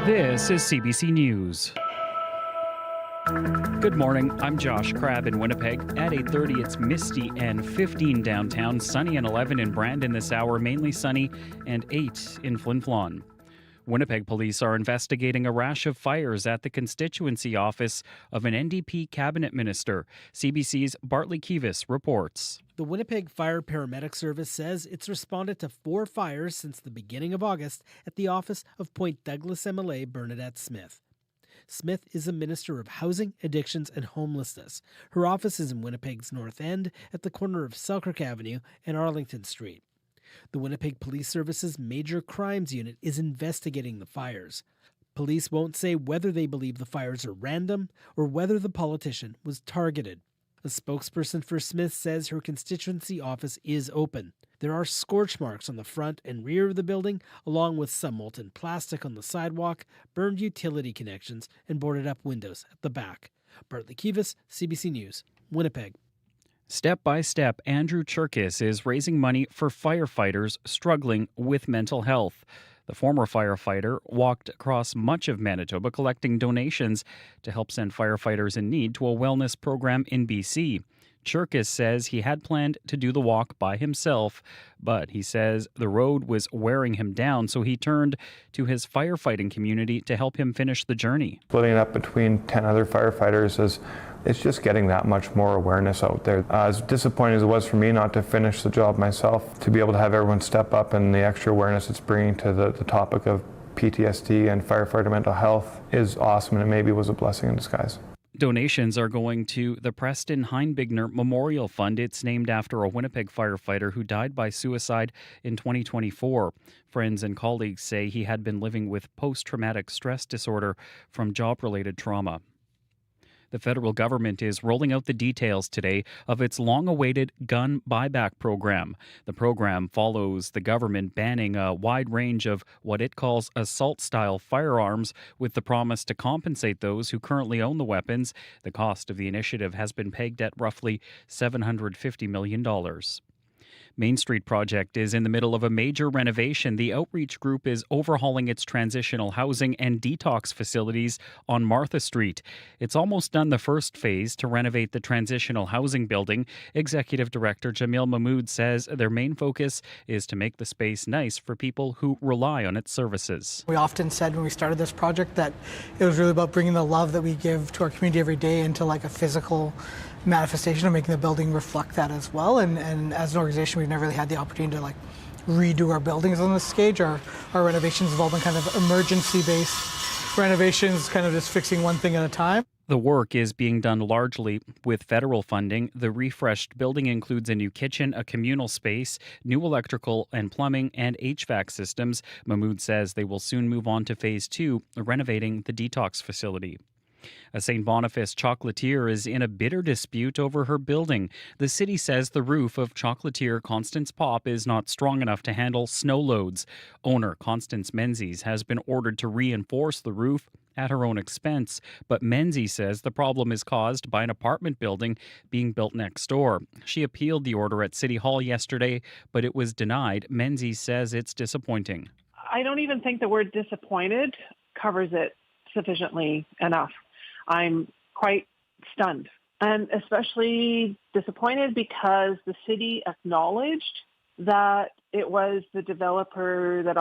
This is CBC News. Good morning. I'm Josh Crabb in Winnipeg. At 8:30, it's misty and 15 downtown, sunny and 11 in Brandon this hour, mainly sunny, and 8 in Flin Flon. Winnipeg police are investigating a rash of fires at the constituency office of an NDP cabinet minister. CBC's Bartley Kivas reports. The Winnipeg Fire Paramedic Service says it's responded to 4 fires since the beginning of August at the office of Point Douglas MLA Bernadette Smith. Smith is a minister of housing, addictions, and homelessness. Her office is in Winnipeg's North End at the corner of Selkirk Avenue and Arlington Street. The Winnipeg Police Service's Major Crimes Unit is investigating the fires. Police won't say whether they believe the fires are random or whether the politician was targeted. A spokesperson for Smith says her constituency office is open. There are scorch marks on the front and rear of the building, along with some molten plastic on the sidewalk, burned utility connections, and boarded up windows at the back. Bartley Kivas, CBC News, Winnipeg. Step by step, Andrew Cherkis is raising money for firefighters struggling with mental health. The former firefighter walked across much of Manitoba collecting donations to help send firefighters in need to a wellness program in BC. Cherkis says he had planned to do the walk by himself, but he says the road was wearing him down, so he turned to his firefighting community to help him finish the journey. Splitting it up between 10 other firefighters it's just getting that much more awareness out there. As disappointing as it was for me not to finish the job myself, to be able to have everyone step up and the extra awareness it's bringing to the topic of PTSD and firefighter mental health is awesome, and it maybe was a blessing in disguise. Donations are going to the Preston Heinbigner Memorial Fund. It's named after a Winnipeg firefighter who died by suicide in 2024. Friends and colleagues say he had been living with post-traumatic stress disorder from job-related trauma. The federal government is rolling out the details today of its long-awaited gun buyback program. The program follows the government banning a wide range of what it calls assault-style firearms with the promise to compensate those who currently own the weapons. The cost of the initiative has been pegged at roughly $750 million. Main Street Project is in the middle of a major renovation. The outreach group is overhauling its transitional housing and detox facilities on Martha Street. It's almost done the first phase to renovate the transitional housing building. Executive Director Jamil Mahmood says their main focus is to make the space nice for people who rely on its services. We often said when we started this project that it was really about bringing the love that we give to our community every day into like a physical manifestation of making the building reflect that as well. And as an organization, we've never really had the opportunity to like redo our buildings on this stage. Our renovations have all been kind of emergency-based renovations, kind of just fixing one thing at a time. The work is being done largely with federal funding. The refreshed building includes a new kitchen, a communal space, new electrical and plumbing, and HVAC systems. Mahmood says they will soon move on to phase 2, renovating the detox facility. A St. Boniface chocolatier is in a bitter dispute over her building. The city says the roof of chocolatier Constance Pop is not strong enough to handle snow loads. Owner Constance Menzies has been ordered to reinforce the roof at her own expense, but Menzies says the problem is caused by an apartment building being built next door. She appealed the order at City Hall yesterday, but it was denied. Menzies says it's disappointing. I don't even think the word disappointed covers it sufficiently enough. I'm quite stunned and especially disappointed because the city acknowledged that it was the developer that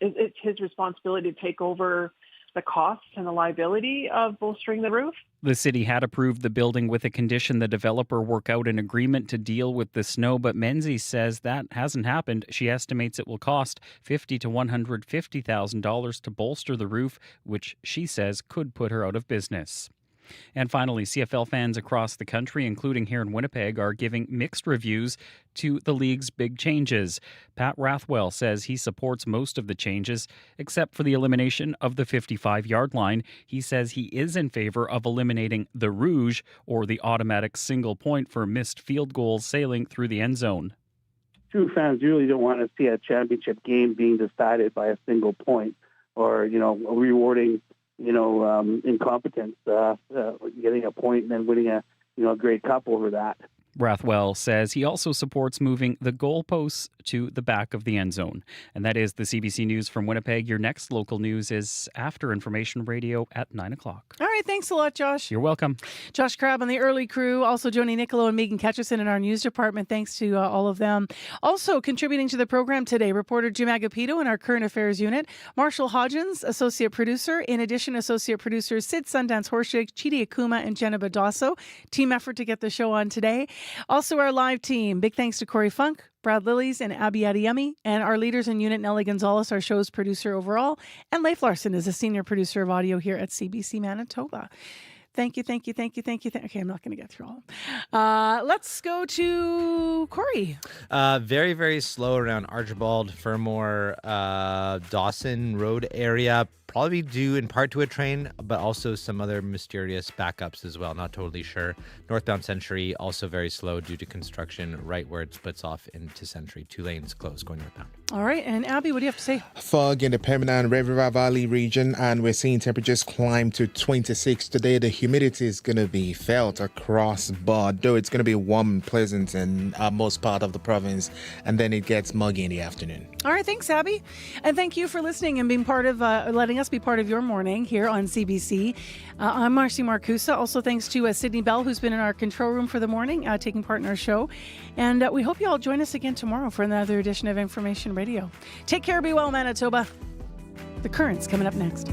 it's his responsibility to take over the costs and the liability of bolstering the roof. The city had approved the building with a condition the developer work out an agreement to deal with the snow, but Menzies says that hasn't happened. She estimates it will cost $50,000 to $150,000 to bolster the roof, which she says could put her out of business. And finally, CFL fans across the country, including here in Winnipeg, are giving mixed reviews to the league's big changes. Pat Rathwell says he supports most of the changes, except for the elimination of the 55-yard line. He says he is in favor of eliminating the rouge, or the automatic single point for missed field goals sailing through the end zone. True fans really don't want to see a championship game being decided by a single point or, rewarding incompetence, getting a point and then winning a Grey Cup over that. Rathwell says he also supports moving the goalposts to the back of the end zone. And that is the CBC News from Winnipeg. Your next local news is after Information Radio at 9 o'clock. All right, thanks a lot, Josh. You're welcome. Josh Crabb on the early crew, also Joni Nicolo and Megan Ketchison in our news department. Thanks to all of them. Also contributing to the program today, reporter Jim Agapito in our current affairs unit, Marshall Hodgins, associate producer. In addition, associate producers Sid Sundance Horshig, Chidi Akuma, and Jenna Badosso. Team effort to get the show on today. Also our live team. Big thanks to Corey Funk, Brad Lillies, and Abby Adiyemi, and our leaders in unit, Nellie Gonzalez, our show's producer overall, and Leif Larson is a senior producer of audio here at CBC Manitoba. Thank you. Okay, I'm not going to get through all. Let's go to Corey. Very, very slow around Archibald, Fermor, Dawson Road area. Probably due in part to a train, but also some other mysterious backups as well. Not totally sure. Northbound Century, also very slow due to construction right where it splits off into Century. 2 lanes closed going northbound. All right. And Abby, what do you have to say? Fog in the Pembina and Red River Valley region, and we're seeing temperatures climb to 26 today. The humidity is going to be felt across board, though it's going to be warm and pleasant in most part of the province, and then it gets muggy in the afternoon. All right. Thanks, Abby. And thank you for listening and being part of letting us be part of your morning here on CBC. I'm Marcy Marcusa. Also thanks to Sydney Bell, who's been in our control room for the morning, taking part in our show. And we hope you all join us again tomorrow for another edition of Information Radio. Take care, be well, Manitoba. The Current's coming up next.